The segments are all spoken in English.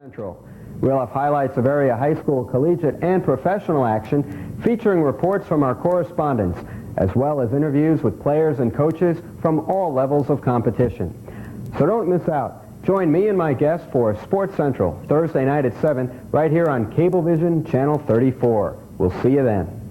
Central. We'll have highlights of area high school, collegiate, and professional action, featuring reports from our correspondents, as well as interviews with players and coaches from all levels of competition. So don't miss out. Join me and my guests for Sports Central, Thursday night at 7, right here on Cablevision, Channel 34. We'll see you then.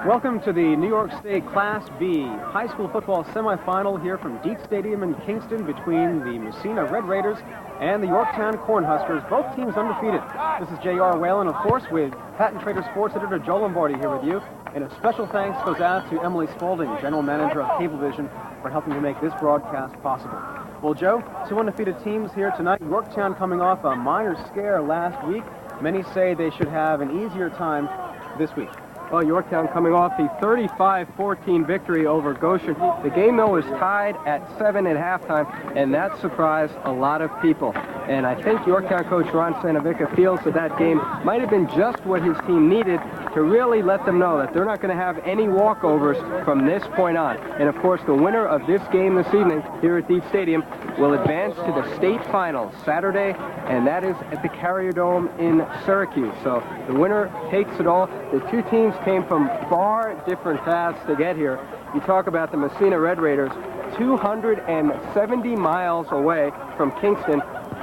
Welcome to the New York State Class B high school football semifinal here from Dietz Stadium in Kingston between the Massena Red Raiders and the Yorktown Cornhuskers, both teams undefeated. This is J.R. Whalen, of course, with Patent Trader Sports Editor Joe Lombardi here with you. And a special thanks goes out to Emily Spaulding, General Manager of Cablevision, for helping to make this broadcast possible. Well, Joe, two undefeated teams here tonight. Yorktown coming off a minor scare last week. Many say they should have an easier time this week. Well, Yorktown coming off the 35-14 victory over Goshen. The game, though, was tied at 7 at halftime, and that surprised a lot of people. And I think Yorktown coach Ron Santavica feels that that game might have been just what his team needed to really let them know that they're not going to have any walkovers from this point on. And, of course, the winner of this game this evening here at Dietz Stadium will advance to the state finals Saturday, and that is at the Carrier Dome in Syracuse. So the winner takes it all. The two teams came from far different paths to get here. You talk about the Massena Red Raiders, 270 miles away from Kingston,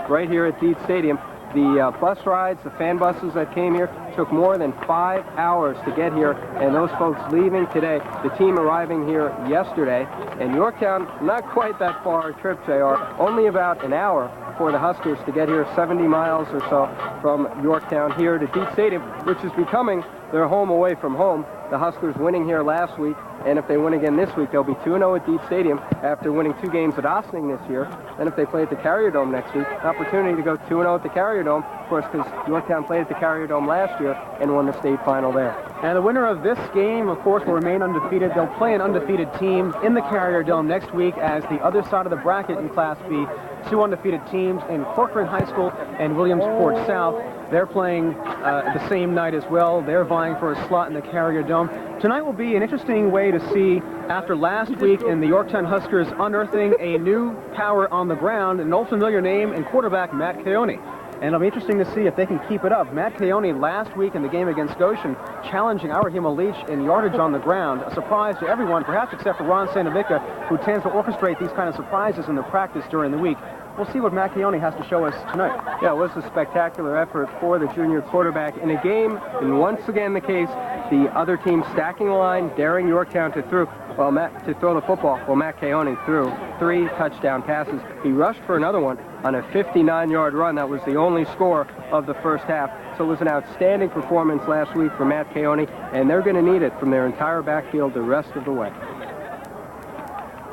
right here at Dietz Stadium. The bus rides, the fan buses that came here, took more than 5 hours to get here, and those folks leaving today, the team arriving here yesterday. And Yorktown, not quite that far a trip, JR, only about an hour for the Huskers to get here, 70 miles or so from Yorktown here to Dietz Stadium, which is becoming their home away from home. The Huskers winning here last week, and if they win again this week, they'll be 2-0 at Dietz Stadium after winning 2 games at Ossining this year. And if they play at the Carrier Dome next week, an opportunity to go 2-0 at the Carrier Dome, of course, because Yorktown played at the Carrier Dome last year and won the state final there. And the winner of this game, of course, will remain undefeated. They'll play an undefeated team in the Carrier Dome next week as the other side of the bracket in Class B. 2 undefeated teams in Corcoran High School and Williamsport South. They're playing the same night as well. They're vying for a slot in the Carrier Dome. Tonight will be an interesting way to see, after last week in the Yorktown Huskers unearthing a new power on the ground, an old familiar name in quarterback Matt Keone. And it'll be interesting to see if they can keep it up. Matt Keone last week in the game against Goshen, challenging Abrahima Leach in yardage on the ground. A surprise to everyone, perhaps except for Ron Santavica, who tends to orchestrate these kind of surprises in the practice during the week. We'll see what Matt Keone has to show us tonight. Yeah, it was a spectacular effort for the junior quarterback in a game, and once again the case, the other team stacking the line, daring Yorktown to throw the football. Well, Matt Keone threw 3 touchdown passes. He rushed for another one on a 59-yard run. That was the only score of the first half. So it was an outstanding performance last week for Matt Keone, and they're going to need it from their entire backfield the rest of the way.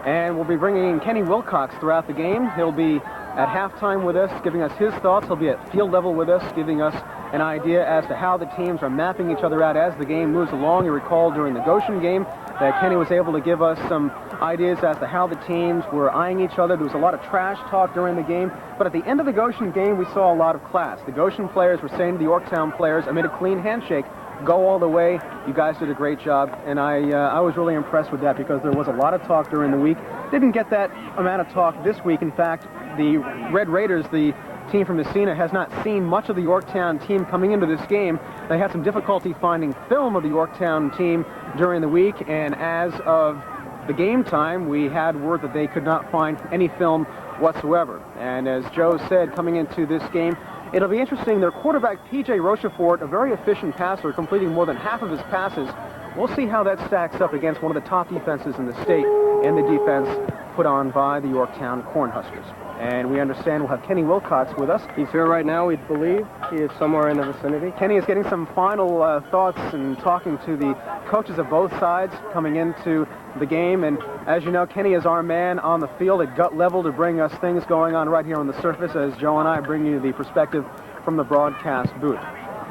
And we'll be bringing in Kenny Wilcox throughout the game. He'll be at halftime with us, giving us his thoughts. He'll be at field level with us, giving us an idea as to how the teams are mapping each other out as the game moves along. You recall during the Goshen game that Kenny was able to give us some ideas as to how the teams were eyeing each other. There was a lot of trash talk during the game, but at the end of the Goshen game, we saw a lot of class. The Goshen players were saying to the Yorktown players, amid a clean handshake, go all the way. You guys did a great job, and I was really impressed with that because there was a lot of talk during the week. Didn't get that amount of talk this week. In fact, the Red Raiders, the team from Massena, has not seen much of the Yorktown team coming into this game. They had some difficulty finding film of the Yorktown team during the week, and as of the game time, we had word that they could not find any film whatsoever. And as Joe said, coming into this game, it'll be interesting. Their quarterback, P.J. Rochefort, a very efficient passer, completing more than half of his passes. We'll see how that stacks up against one of the top defenses in the state and the defense put on by the Yorktown Cornhuskers. And we understand we'll have Kenny Wilcox with us. He's here right now, we believe. He is somewhere in the vicinity. Kenny is getting some final thoughts and talking to the coaches of both sides coming into the game. And as you know, Kenny is our man on the field at gut level to bring us things going on right here on the surface as Joe and I bring you the perspective from the broadcast booth.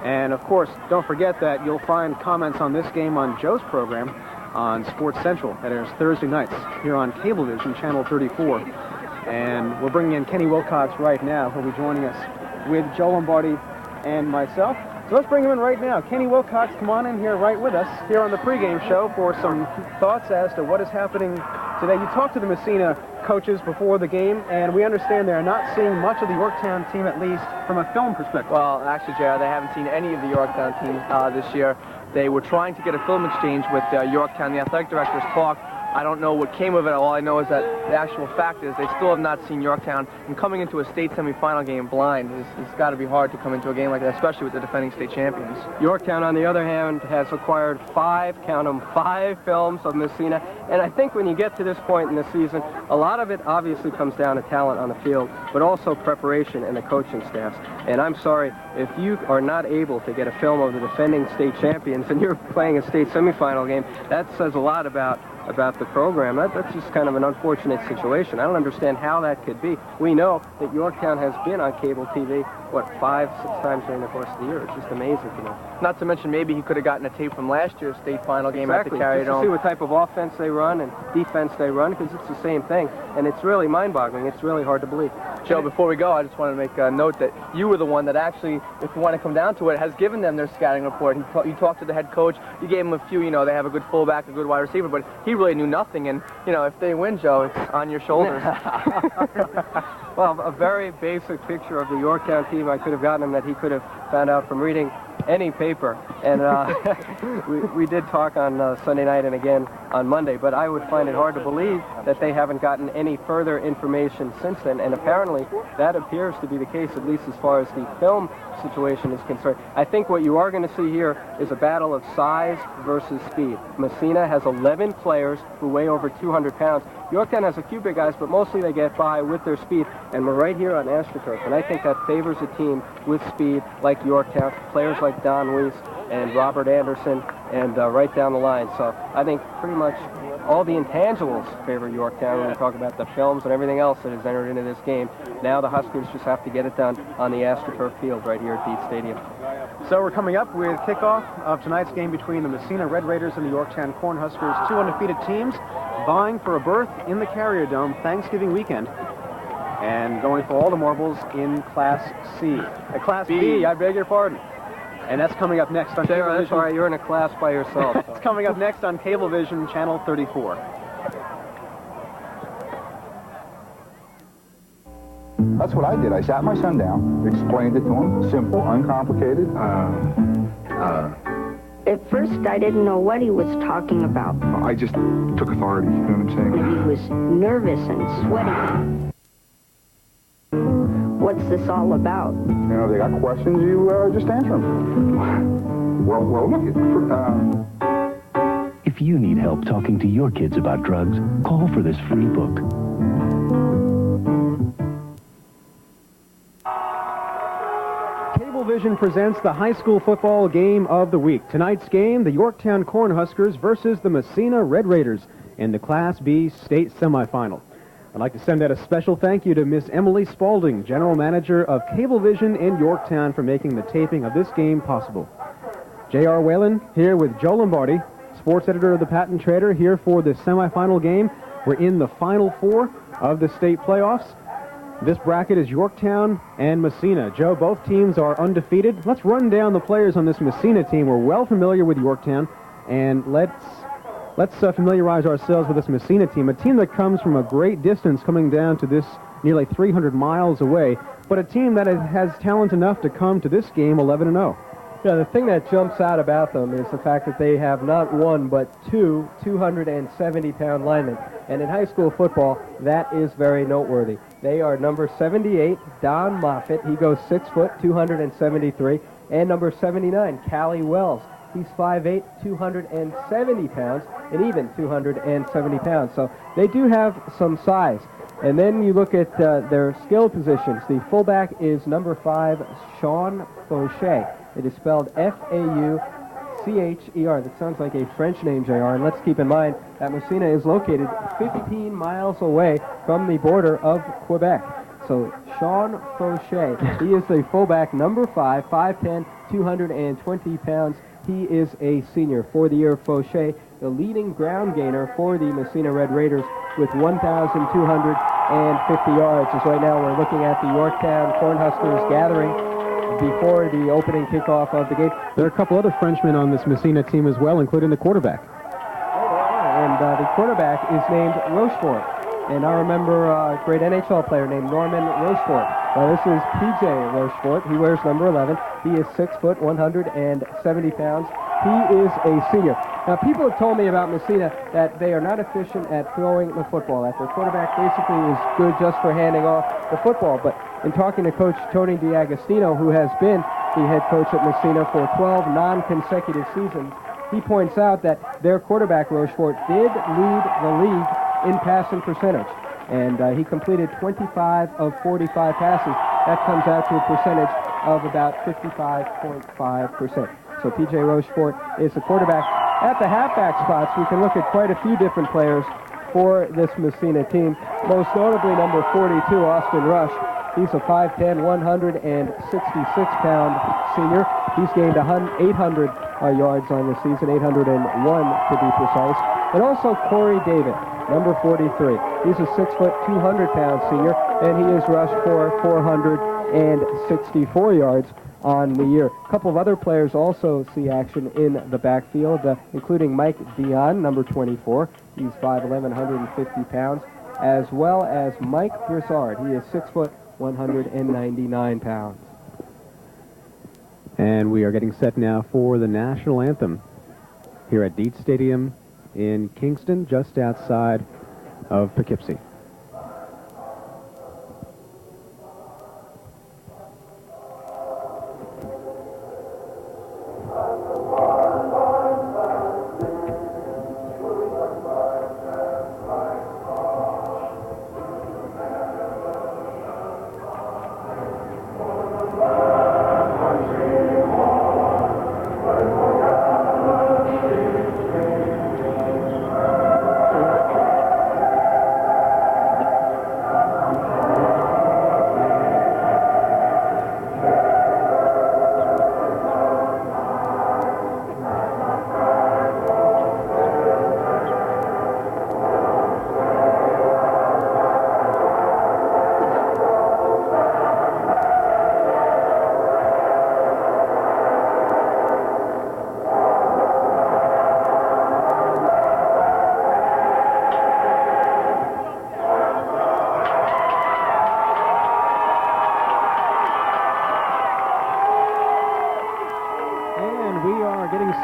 And of course, don't forget that you'll find comments on this game on Joe's program on Sports Central. That airs Thursday nights here on Cablevision, Channel 34. And we're bringing in Kenny Wilcox right now. He'll be joining us with Joe Lombardi and myself. So let's bring him in right now. Kenny Wilcox, come on in here right with us here on the pregame show for some thoughts as to what is happening today. You talked to the Massena coaches before the game, and we understand they're not seeing much of the Yorktown team, at least from a film perspective. Well, actually, JR, they haven't seen any of the Yorktown team this year. They were trying to get a film exchange with Yorktown. The athletic directors talked. I don't know what came of it. All I know is that the actual fact is they still have not seen Yorktown. And coming into a state semifinal game blind, it's got to be hard to come into a game like that, especially with the defending state champions. Yorktown, on the other hand, has acquired five films of Massena. And I think when you get to this point in the season, a lot of it obviously comes down to talent on the field, but also preparation and the coaching staffs. And I'm sorry, if you are not able to get a film of the defending state champions and you're playing a state semifinal game, that says a lot about the program. That's just kind of an unfortunate situation. I don't understand how that could be. We know that Yorktown has been on cable TV, what, 5-6 times during the course of the year. It's just amazing to me. Not to mention maybe he could have gotten a tape from last year's state final game at the Carrier Dome. Just to see what type of offense they run and defense they run, because it's the same thing. And it's really mind-boggling. It's really hard to believe. Joe, before we go, I just want to make a note that you were the one that actually, if you want to come down to it, has given them their scouting report. You talked to the head coach. You gave him a few, they have a good fullback, a good wide receiver, but he really knew nothing. And, if they win, Joe, it's on your shoulders. Well, a very basic picture of the Yorktown team, I could have gotten him that he could have found out from reading any paper. And we did talk on Sunday night and again on Monday, but I would find it hard to believe that they haven't gotten any further information since then. And apparently that appears to be the case, at least as far as the film situation is concerned. I think what you are going to see here is a battle of size versus speed. Massena has 11 players who weigh over 200 pounds. Yorktown has a few big guys, but mostly they get by with their speed, and we're right here on AstroTurf, and I think that favors a team with speed like Yorktown, players like Don Weiss and Robert Anderson, and right down the line. So I think pretty much all the intangibles favor Yorktown when we talk about the films and everything else that is entered into this game. Now the Huskers just have to get it done on the AstroTurf field right here at Deet Stadium. So we're coming up with kickoff of tonight's game between the Massena Red Raiders and the Yorktown Cornhuskers, two undefeated teams vying for a berth in the Carrier Dome Thanksgiving weekend and going for all the marbles in Class C. Class B, I beg your pardon. And that's coming up next on Cablevision. That's all right, you're in a class by yourself. So. It's coming up next on Cablevision, Channel 34. That's what I did. I sat my son down, explained it to him, simple, uncomplicated. At first, I didn't know what he was talking about. I just took authority, you know what I'm saying? And he was nervous and sweating. What's this all about? They got questions, you just answer them. Well, look, If you need help talking to your kids about drugs, call for this free book. Cablevision presents the high school football game of the week. Tonight's game, the Yorktown Cornhuskers versus the Massena Red Raiders in the Class B state semifinal. I'd like to send out a special thank you to Miss Emily Spaulding, General Manager of Cablevision in Yorktown, for making the taping of this game possible. J.R. Whalen here with Joe Lombardi, sports editor of the Patent Trader, here for the semifinal game. We're in the Final Four of the state playoffs. This bracket is Yorktown and Massena. Joe, both teams are undefeated. Let's run down the players on this Massena team. We're well familiar with Yorktown, and let's familiarize ourselves with this Massena team, a team that comes from a great distance, coming down to this nearly 300 miles away, but a team that has talent enough to come to this game 11-0. Yeah, the thing that jumps out about them is the fact that they have not one but two 270-pound linemen. And in high school football, that is very noteworthy. They are number 78, Don Moffitt. He goes 6 foot, 273. And number 79, Callie Wells. He's 5'8", 270 pounds, and even 270 pounds. So they do have some size. And then you look at their skill positions. The fullback is number 5, Sean Fauché. It is spelled Faucher. That sounds like a French name, JR. And let's keep in mind that Massena is located 15 miles away from the border of Quebec. So Sean Fauché, he is the fullback, number 5, 5'10", 220 pounds. He is a senior. For the year, Fauché, the leading ground gainer for the Massena Red Raiders with 1,250 yards. As right now we're looking at the Yorktown Cornhuskers gathering before the opening kickoff of the game. There are a couple other Frenchmen on this Massena team as well, including the quarterback. And the quarterback is named Rochefort. And I remember a great NHL player named Norman Rochefort. Well, this is P.J. Rochefort. He wears number 11. He is 6 foot, 170 pounds. He is a senior. Now, people have told me about Massena that they are not efficient at throwing the football, that their quarterback basically is good just for handing off the football. But in talking to Coach Tony DiAgostino, who has been the head coach at Massena for 12 non-consecutive seasons, he points out that their quarterback, Rochefort, did lead the league in passing percentage. And he completed 25 of 45 passes. That comes out to a percentage of about 55.5%. So P.J. Rochefort is the quarterback. At the halfback spots, we can look at quite a few different players for this Massena team. Most notably, number 42, Austin Rush. He's a 5'10", 166-pound senior. He's gained 800 yards on the season, 801 to be precise. And also Corey David, number 43. He's a 6 foot, 200-pound senior, and he has rushed for 464 yards on the year. A couple of other players also see action in the backfield, including Mike Dion, number 24. He's 5'11", 150 pounds, as well as Mike Broussard. He is 6 foot, 199 pounds. And we are getting set now for the national anthem here at Dietz Stadium in Kingston, just outside of Poughkeepsie.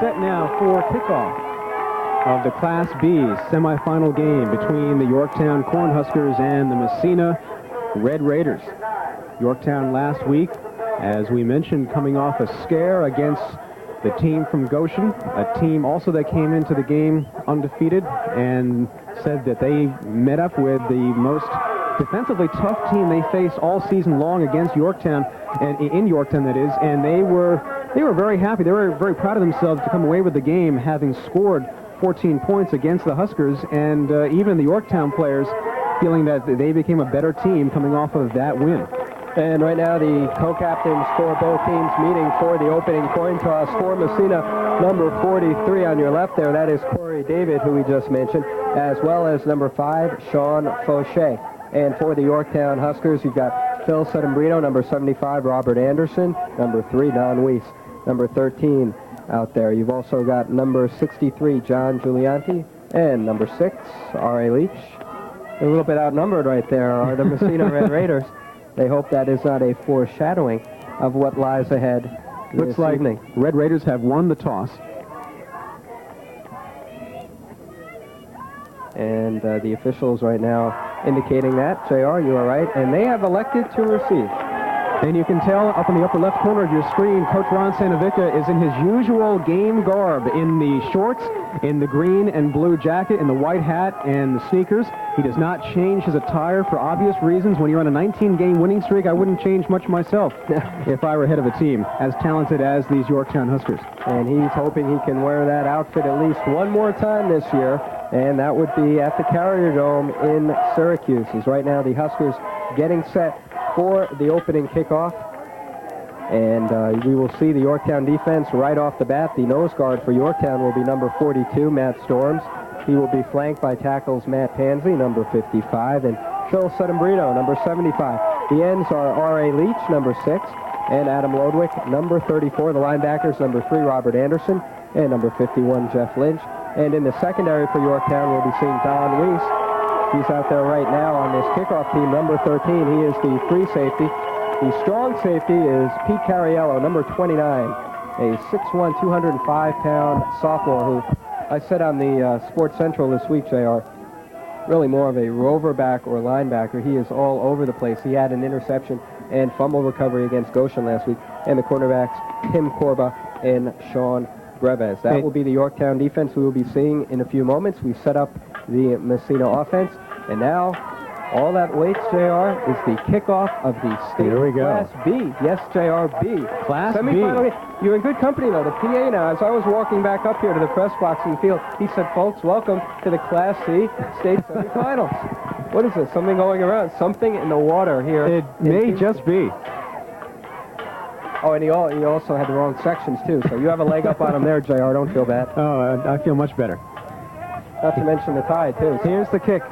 Set now for kickoff of the Class B semifinal game between the Yorktown Cornhuskers and the Massena Red Raiders. Yorktown last week, as we mentioned, coming off a scare against the team from Goshen, a team also that came into the game undefeated and said that they met up with the most defensively tough team they faced all season long against Yorktown, and in Yorktown that is, and they were very happy. They were very proud of themselves to come away with the game having scored 14 points against the Huskers, and even the Yorktown players feeling that they became a better team coming off of that win. And right now the co-captains for both teams meeting for the opening coin toss for Massena. Number 43 on your left there, that is Corey David, who we just mentioned, as well as number 5, Sean Fauché. And for the Yorktown Huskers, you've got Phil Sedembrino, number 75, Robert Anderson, number 3, Don Weiss, number 13 out there. You've also got number 63, John Giulianti, and number 6, R.A. Leach. A little bit outnumbered right there are the Massena Red Raiders. They hope that is not a foreshadowing of what lies ahead Looks like evening. Red Raiders have won the toss. And the officials right now indicating that. JR, you are right. And they have elected to receive. And you can tell up in the upper left corner of your screen, Coach Ron Santavica is in his usual game garb, in the shorts, in the green and blue jacket, in the white hat and the sneakers. He does not change his attire for obvious reasons. When you're on a 19-game winning streak, I wouldn't change much myself if I were head of a team as talented as these Yorktown Huskers. And he's hoping he can wear that outfit at least one more time this year, and that would be at the Carrier Dome in Syracuse. As right now the Huskers getting set for the opening kickoff. And we will see the Yorktown defense right off the bat. The nose guard for Yorktown will be number 42, Matt Storms. He will be flanked by tackles Matt Pansy, number 55, and Phil Sedembrino, number 75. The ends are R.A. Leach, number 6, and Adam Lodwick. Number 34, the linebackers, number 3, Robert Anderson, and number 51, Jeff Lynch. And in the secondary for Yorktown, we'll be seeing Don Weiss. He's out there right now on this kickoff team, number 13. He is the free safety. The strong safety is Pete Cariello, number 29, a 6'1", 205-pound sophomore who I said on the Sports Central this week, JR, really more of a rover back or linebacker. He is all over the place. He had an interception and fumble recovery against Goshen last week, and the cornerbacks Tim Corba and Sean Breves. That will be the Yorktown defense we will be seeing in a few moments. We set up the Massena offense, and now all that waits, JR, is the kickoff of the state Class B. Yes, JR, B. Class Semi-final. B. You're in good company, though. The PA now, as I was walking back up here to the press box in the field, he said, folks, welcome to the Class C state semifinals. What is this? Something going around? Something in the water here. It may just be. Oh, and he also had the wrong sections, too, so you have a leg up on him there, JR. Don't feel bad. Oh, I feel much better. Not to mention the tie, too. Here's the kick.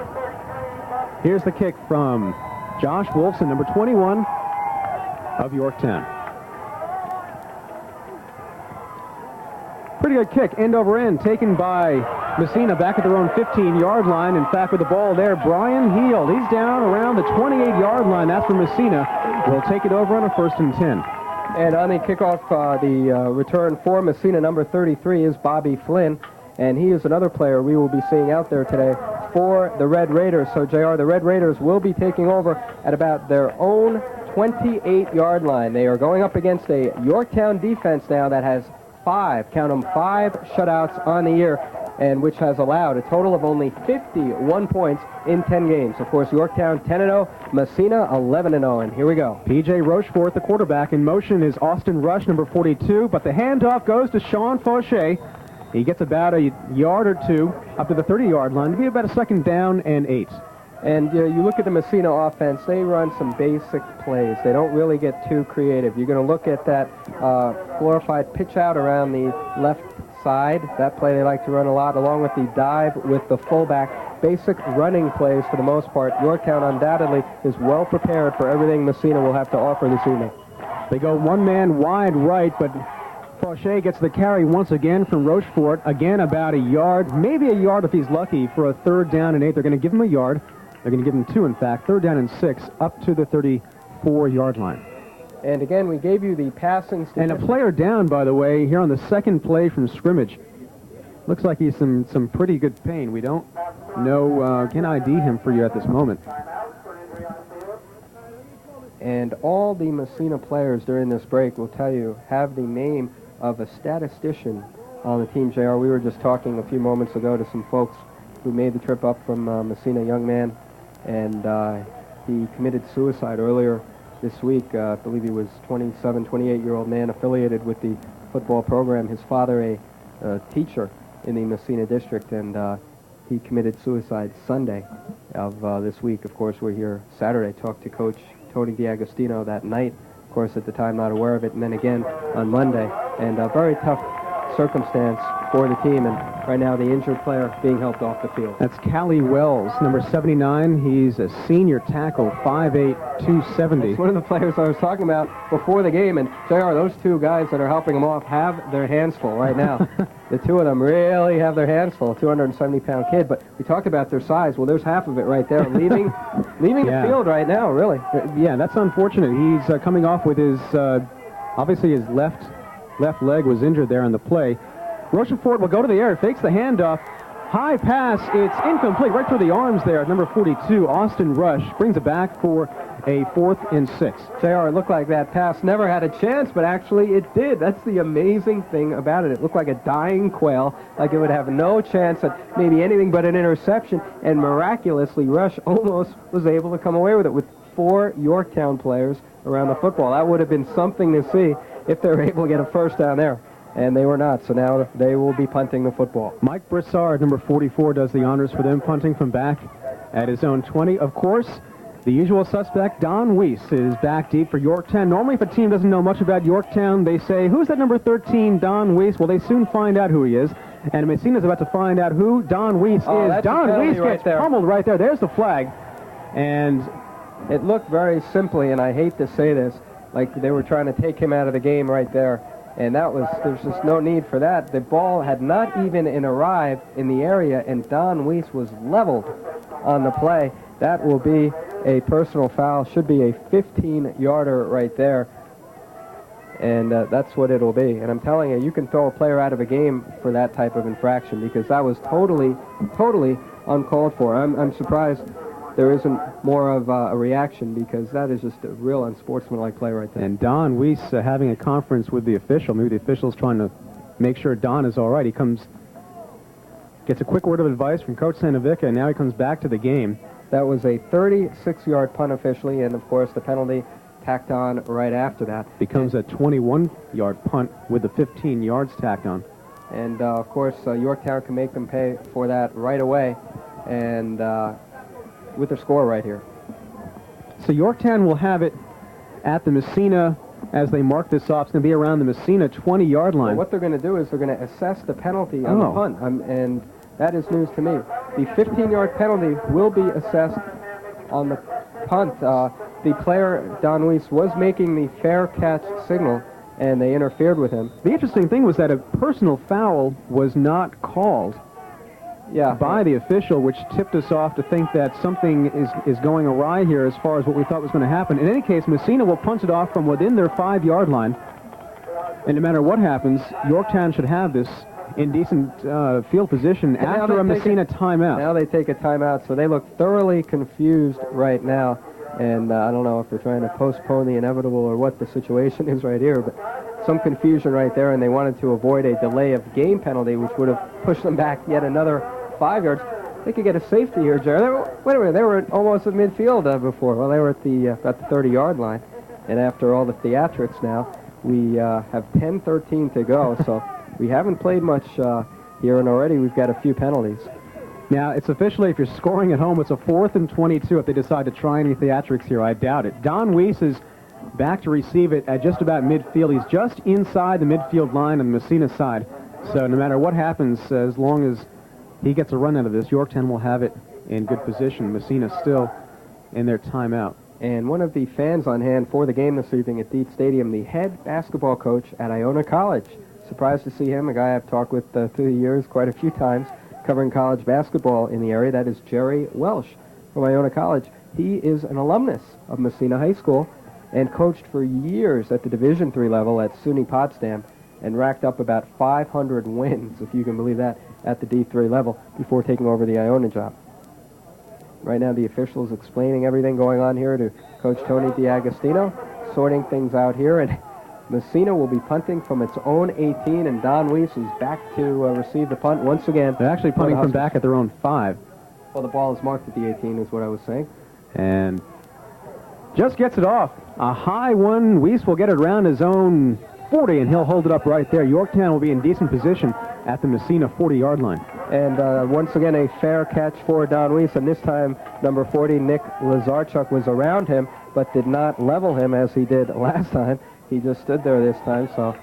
Here's the kick from Josh Wolfson, number 21 of Yorktown. Pretty good kick, end over end, taken by Massena back at their own 15-yard line. In fact, with the ball there, Brian Heald. He's down around the 28-yard line. That's for Massena. We'll take it over on a 1st and 10. And on the kickoff, the return for Massena, number 33, is Bobby Flynn. And he is another player we will be seeing out there today for the Red Raiders. So, JR, the Red Raiders will be taking over at about their own 28-yard line. They are going up against a Yorktown defense now that has 5 shutouts on the year, and which has allowed a total of only 51 points in 10 games. Of course, Yorktown 10-0, Massena 11-0, and here we go. P.J. Rochefort, the quarterback. In motion is Austin Rush, number 42, but the handoff goes to Sean Fauché. He gets about a yard or two up to the 30-yard line to be about a 2nd down and 8. And you look at the Massena offense, they run some basic plays. They don't really get too creative. You're going to look at that glorified pitch out around the left side. That play they like to run a lot, along with the dive with the fullback. Basic running plays for the most part. Yorktown undoubtedly is well prepared for everything Massena will have to offer this evening. They go one man wide right, but Fauché gets the carry once again from Rochefort. Again, about a yard, maybe a yard if he's lucky, for a 3rd down and 8. They're going to give him a yard. They're going to give him 2, in fact. 3rd down and 6, up to the 34-yard line. And again, we gave you the passing statistics. And a player down, by the way, here on the 2nd play from scrimmage. Looks like he's some pretty good pain. We don't know, can ID him for you at this moment. And all the Massena players during this break will tell you have the name of a statistician on the team, JR. We were just talking a few moments ago to some folks who made the trip up from Massena, a young man, and he committed suicide earlier this week. I believe he was 28-year-old man affiliated with the football program. His father, a teacher in the Massena district, and he committed suicide Sunday of this week. Of course, we're here Saturday, talked to Coach Tony DiAgostino that night. Of course, at the time, not aware of it, and then again on Monday. And a very tough circumstance for the team, and right now the injured player being helped off the field. That's Callie Wells, number 79. He's a senior tackle, 5'8", 270. That's one of the players I was talking about before the game, and JR, those 2 guys that are helping him off have their hands full right now. The 2 of them really have their hands full, 270-pound kid, but we talked about their size. Well, there's half of it right there, leaving the field right now, really. Yeah, that's unfortunate. He's coming off with his, obviously his left leg was injured there on the play. Rochefort will go to the air, fakes the handoff. High pass, it's incomplete, right through the arms there. Number 42, Austin Rush, brings it back for a 4th and 6. JR, it looked like that pass never had a chance, but actually it did. That's the amazing thing about it. It looked like a dying quail, like it would have no chance at maybe anything but an interception, and miraculously Rush almost was able to come away with it with 4 Yorktown players around the football. That would have been something to see if they were able to get a 1st down there. And they were not, so now they will be punting the football. Mike Broussard, number 44, does the honors for them, punting from back at his own 20. Of course, the usual suspect, Don Weiss, is back deep for Yorktown. Normally, if a team doesn't know much about Yorktown, they say, who's that number 13, Don Weiss? Well, they soon find out who he is. And Massena's about to find out who Don Weiss is. Don Weiss gets pummeled right there. There's the flag. And it looked very simply, and I hate to say this, like they were trying to take him out of the game right there. And there's just no need for that. The ball had not even arrived in the area, and Don Weiss was leveled on the play. That will be a personal foul, should be a 15-yarder right there. And that's what it'll be. And I'm telling you, you can throw a player out of a game for that type of infraction, because that was totally uncalled for. I'm surprised there isn't more of a reaction, because that is just a real unsportsmanlike play right there. And Don Weiss having a conference with the official. Maybe the official's trying to make sure Don is all right. He gets a quick word of advice from Coach Sanovica, and now he comes back to the game. That was a 36-yard punt officially, and of course the penalty tacked on right after that. Becomes a 21-yard punt with the 15 yards tacked on. And of course Yorktown can make them pay for that right away, and with their score right here. So Yorktown will have it at the Massena, as they mark this off. It's going to be around the Massena 20-yard line. Well, what they're going to do is they're going to assess the penalty on the punt, and that is news to me. The 15-yard penalty will be assessed on the punt. The player, Don Weiss, was making the fair catch signal, and they interfered with him. The interesting thing was that a personal foul was not called by the official, which tipped us off to think that something is going awry here as far as what we thought was going to happen. In any case, Massena will punt it off from within their 5-yard line. And no matter what happens, Yorktown should have this in decent field position after a Massena timeout. Now they take a timeout, so they look thoroughly confused right now. And I don't know if they're trying to postpone the inevitable or what the situation is right here, but some confusion right there, and they wanted to avoid a delay of game penalty, which would have pushed them back yet another 5 yards. They could get a safety here, Jerry. Wait a minute, they were almost at midfield before. Well, they were at the 30-yard line. And after all the theatrics now, we have 10:13 to go. So we haven't played much here, and already we've got a few penalties. Now, it's officially, if you're scoring at home, it's a 4th and 22 if they decide to try any theatrics here. I doubt it. Don Weiss is back to receive it at just about midfield. He's just inside the midfield line on the Massena side. So no matter what happens, as long as he gets a run out of this, Yorktown will have it in good position. Massena still in their timeout. And one of the fans on hand for the game this evening at Deet Stadium, the head basketball coach at Iona College. Surprised to see him, a guy I've talked with through the years quite a few times, covering college basketball in the area. That is Jerry Welsh from Iona College. He is an alumnus of Massena High School and coached for years at the Division III level at SUNY Potsdam and racked up about 500 wins, if you can believe that, at the D3 level before taking over the Iona job. Right now the officials explaining everything going on here to Coach Tony DiAgostino, sorting things out here, and Massena will be punting from its own 18, and Don Weiss is back to receive the punt once again. They're actually punting from back at their own 5. Well, the ball is marked at the 18 is what I was saying. And just gets it off. A high one. Weiss will get it around his own 40, and he'll hold it up right there. Yorktown will be in decent position at the Massena 40-yard line. And once again, a fair catch for Don Weiss, and this time number 40, Nick Lazarchuk, was around him, but did not level him as he did last time. He just stood there this time, so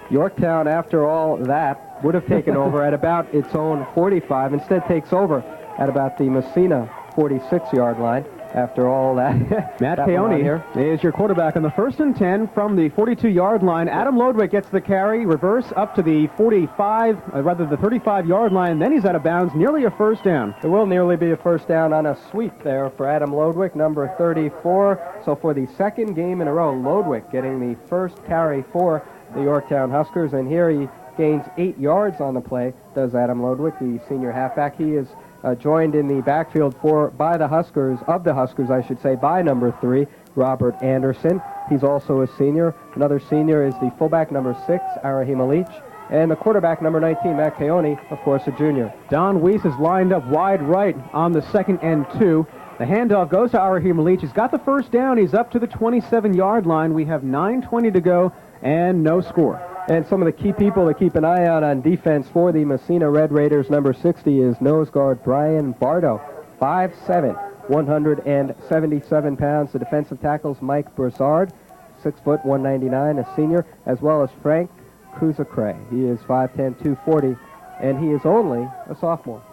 Yorktown, after all that, would have taken over at about its own 45. Instead takes over at about the Massena 46-yard line. After all that, Matt Keone is your quarterback on the 1st and 10 from the 42-yard line. Adam Lodwick gets the carry, reverse up to the 35-yard line. Then he's out of bounds, nearly a first down. It will nearly be a first down on a sweep there for Adam Lodwick, number 34. So for the second game in a row, Lodwick getting the first carry for the Yorktown Huskers. And here he gains 8 yards on the play, does Adam Lodwick, the senior halfback. He is joined in the backfield by the Huskers, by number 3, Robert Anderson. He's also a senior. Another senior is the fullback, number 6, Arahim Alich. And the quarterback, number 19, Matt Keone, of course, a junior. Don Weiss is lined up wide right on the 2nd and 2. The handoff goes to Arahim Alich. He's got the first down. He's up to the 27-yard line. We have 9:20 to go and no score. And some of the key people to keep an eye on defense for the Massena Red Raiders, number 60, is nose guard Brian Bardo, 5'7", 177 pounds. The defensive tackles Mike Broussard, 6 foot, 199, a senior, as well as Frank Kuzakre. He is 5'10", 240, and he is only a sophomore.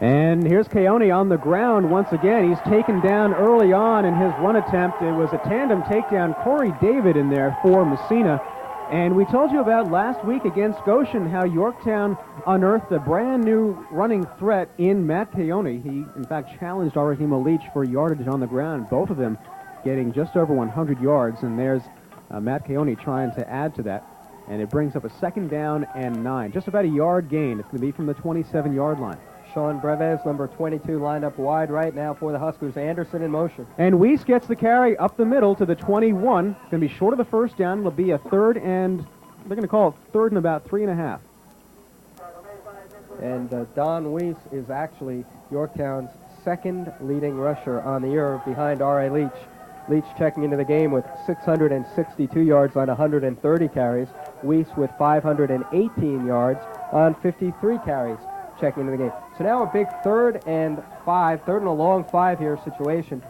And here's Keone on the ground once again. He's taken down early on in his run attempt. It was a tandem takedown. Corey David in there for Massena. And we told you about last week against Goshen how Yorktown unearthed a brand new running threat in Matt Keone. He, in fact, challenged Arahima Leach for yardage on the ground, both of them getting just over 100 yards. And there's Matt Keone trying to add to that. And it brings up a 2nd down and 9. Just about a yard gain. It's going to be from the 27-yard line. Sean Breves, number 22, lined up wide right now for the Huskers. Anderson in motion. And Weiss gets the carry up the middle to the 21. It's going to be short of the 1st down. It'll be a 3rd and, they're going to call it 3rd and about 3.5. And Don Weiss is actually Yorktown's 2nd leading rusher on the year behind R.A. Leach. Leach checking into the game with 662 yards on 130 carries. Weiss with 518 yards on 53 carries checking into the game. So now a big 3rd and a long 5 here situation.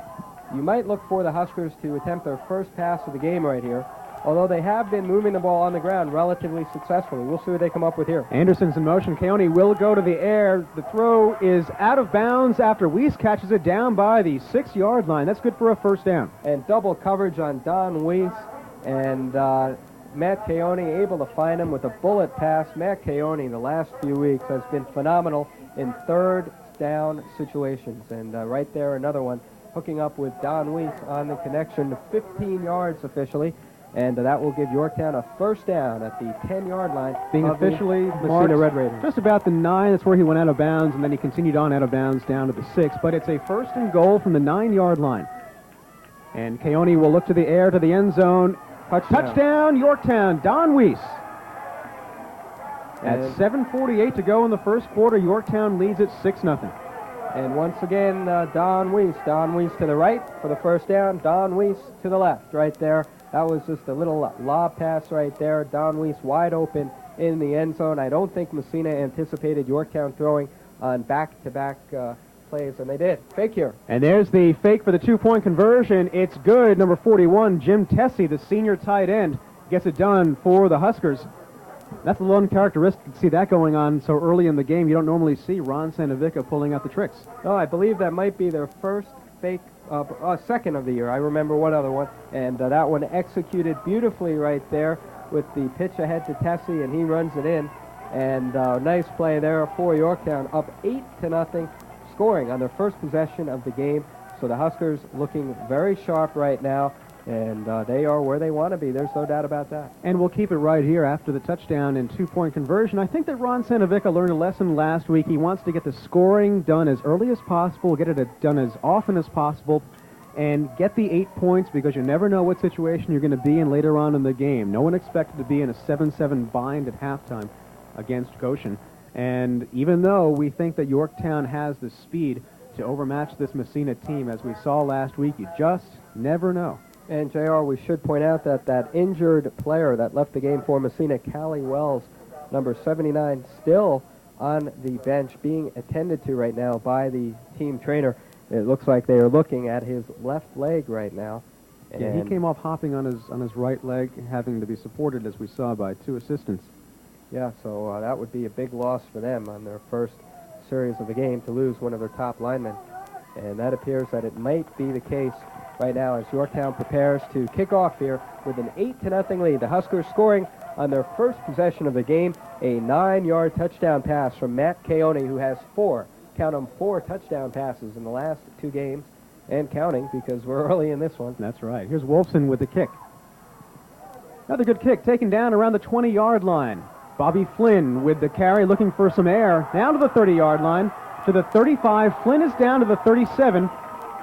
You might look for the Huskers to attempt their first pass of the game right here, although they have been moving the ball on the ground relatively successfully. We'll see what they come up with here. Anderson's in motion. Keone will go to the air. The throw is out of bounds after Weiss catches it down by the 6-yard line. That's good for a 1st down. And double coverage on Don Weiss, and Matt Keone able to find him with a bullet pass. Matt Keone the last few weeks has been phenomenal in 3rd down situations. And right there, another one, hooking up with Don Weiss on the connection to 15 yards officially. And that will give Yorktown a 1st down at the 10-yard line. Being officially Massena Red Raiders. Just about the 9. That's where he went out of bounds, and then he continued on out of bounds down to the 6. But it's a 1st and goal from the 9-yard line. And Keone will look to the air to the end zone. Touchdown, Yorktown. Don Weiss. At 7:48 to go in the 1st quarter, Yorktown leads it 6-0. And once again, Don Weiss. Don Weiss to the right for the 1st down. Don Weiss to the left right there. That was just a little lob pass right there. Don Weiss wide open in the end zone. I don't think Massena anticipated Yorktown throwing on back-to-back plays, and they did. Fake here. And there's the fake for the 2-point conversion. It's good. Number 41, Jim Tessie, the senior tight end, gets it done for the Huskers. That's the one characteristic to see that going on so early in the game. You don't normally see Ron Sandovica pulling out the tricks. No, I believe that might be their first fake, 2nd of the year. I remember one other one, and that one executed beautifully right there with the pitch ahead to Tessie, and he runs it in. And nice play there for Yorktown, up 8-0, scoring on their first possession of the game. So the Huskers looking very sharp right now, and they are where they want to be. There's no doubt about that. And we'll keep it right here after the touchdown and 2-point conversion. I think that Ron Sandovica learned a lesson last week. He wants to get the scoring done as early as possible, get it done as often as possible, and get the 8 points, because you never know what situation you're going to be in later on in the game. No one expected to be in a 7-7 bind at halftime against Goshen. And even though we think that Yorktown has the speed to overmatch this Massena team, as we saw last week, you just never know. And, JR, we should point out that that injured player that left the game for Massena, Callie Wells, number 79, still on the bench, being attended to right now by the team trainer. It looks like they are looking at his left leg right now. Yeah, he came off hopping on his right leg, having to be supported, as we saw, by 2 assistants. Yeah, so that would be a big loss for them on their first series of the game, to lose one of their top linemen. And that appears that it might be the case right now as Yorktown prepares to kick off here with an 8-0 lead. The Huskers scoring on their first possession of the game, a 9-yard touchdown pass from Matt Keone, who has 4 touchdown passes in the last 2 games, and counting, because we're early in this one. That's right. Here's Wolfson with the kick. Another good kick, taken down around the 20-yard line. Bobby Flynn with the carry, looking for some air, down to the 30-yard line, to the 35. Flynn is down to the 37,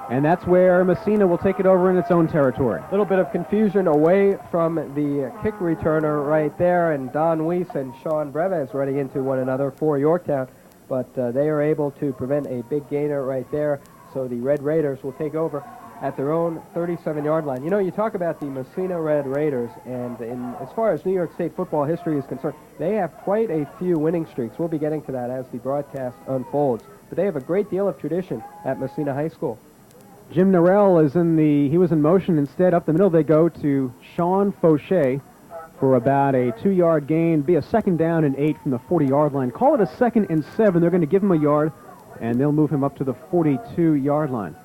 and that's where Massena will take it over in its own territory. A little bit of confusion away from the kick returner right there, and Don Weiss and Sean Breves running into one another for Yorktown, but they are able to prevent a big gainer right there, so the Red Raiders will take over at their own 37-yard line. You know, you talk about the Massena Red Raiders, and as far as New York State football history is concerned, they have quite a few winning streaks. We'll be getting to that as the broadcast unfolds. But they have a great deal of tradition at Massena High School. Jim Norell he was in motion instead. Up the middle they go to Sean Fauché for about a 2-yard gain. Be a 2nd down and 8 from the 40-yard line. Call it a 2nd and 7. They're going to give him a yard. and they'll move him up to the 42-yard line.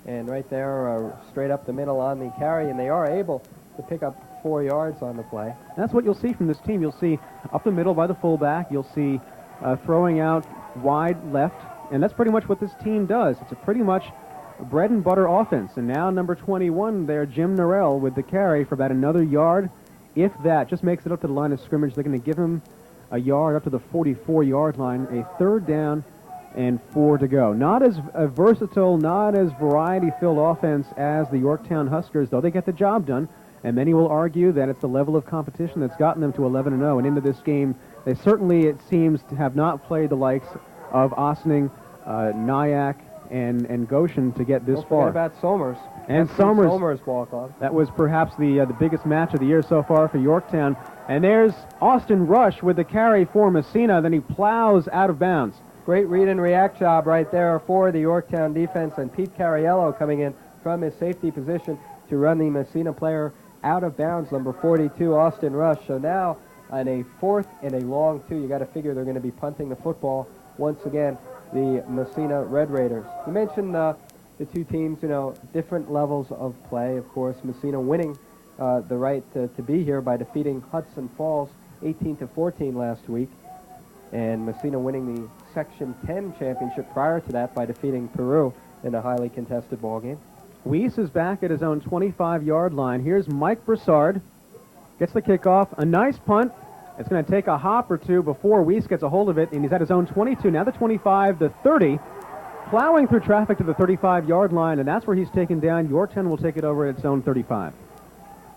And right there, straight up the middle on the carry, and they are able to pick up 4 yards on the play. That's what you'll see from this team. You'll see up the middle by the fullback. You'll see throwing out wide left, and that's pretty much what this team does. It's a pretty much bread and butter offense. And now number 21 there, Jim Norrell, with the carry for about another yard. If that just makes it up to the line of scrimmage, they're going to give him a yard up to the 44-yard line, a 3rd down and 4 to go. Not as versatile, not as variety-filled offense as the Yorktown Huskers, though they get the job done. And many will argue that it's the level of competition that's gotten them to 11-0. And into this game, they certainly, it seems, to have not played the likes of Ossining, Nyack, and Goshen to get this far. Don't forget about Somers. And Somers walk off. That was perhaps the biggest match of the year so far for Yorktown. And there's Austin Rush with the carry for Massena. Then he plows out of bounds. Great read and react job right there for the Yorktown defense, and Pete Cariello coming in from his safety position to run the Massena player out of bounds, number 42, Austin Rush. So now on a 4th and a long 2, you got to figure they're going to be punting the football once again, the Massena Red Raiders. You mentioned the two teams, different levels of play. Of course, Massena winning the right to be here by defeating Hudson Falls 18-14 last week, and Massena winning the Section 10 championship prior to that by defeating Peru in a highly contested ball game. Weiss is back at his own 25-yard line. Here's Mike Broussard. Gets the kickoff. A nice punt. It's going to take a hop or two before Weiss gets a hold of it, and he's at his own 22. Now the 25, the 30, plowing through traffic to the 35-yard line, and that's where he's taken down. Yorktown will take it over at its own 35.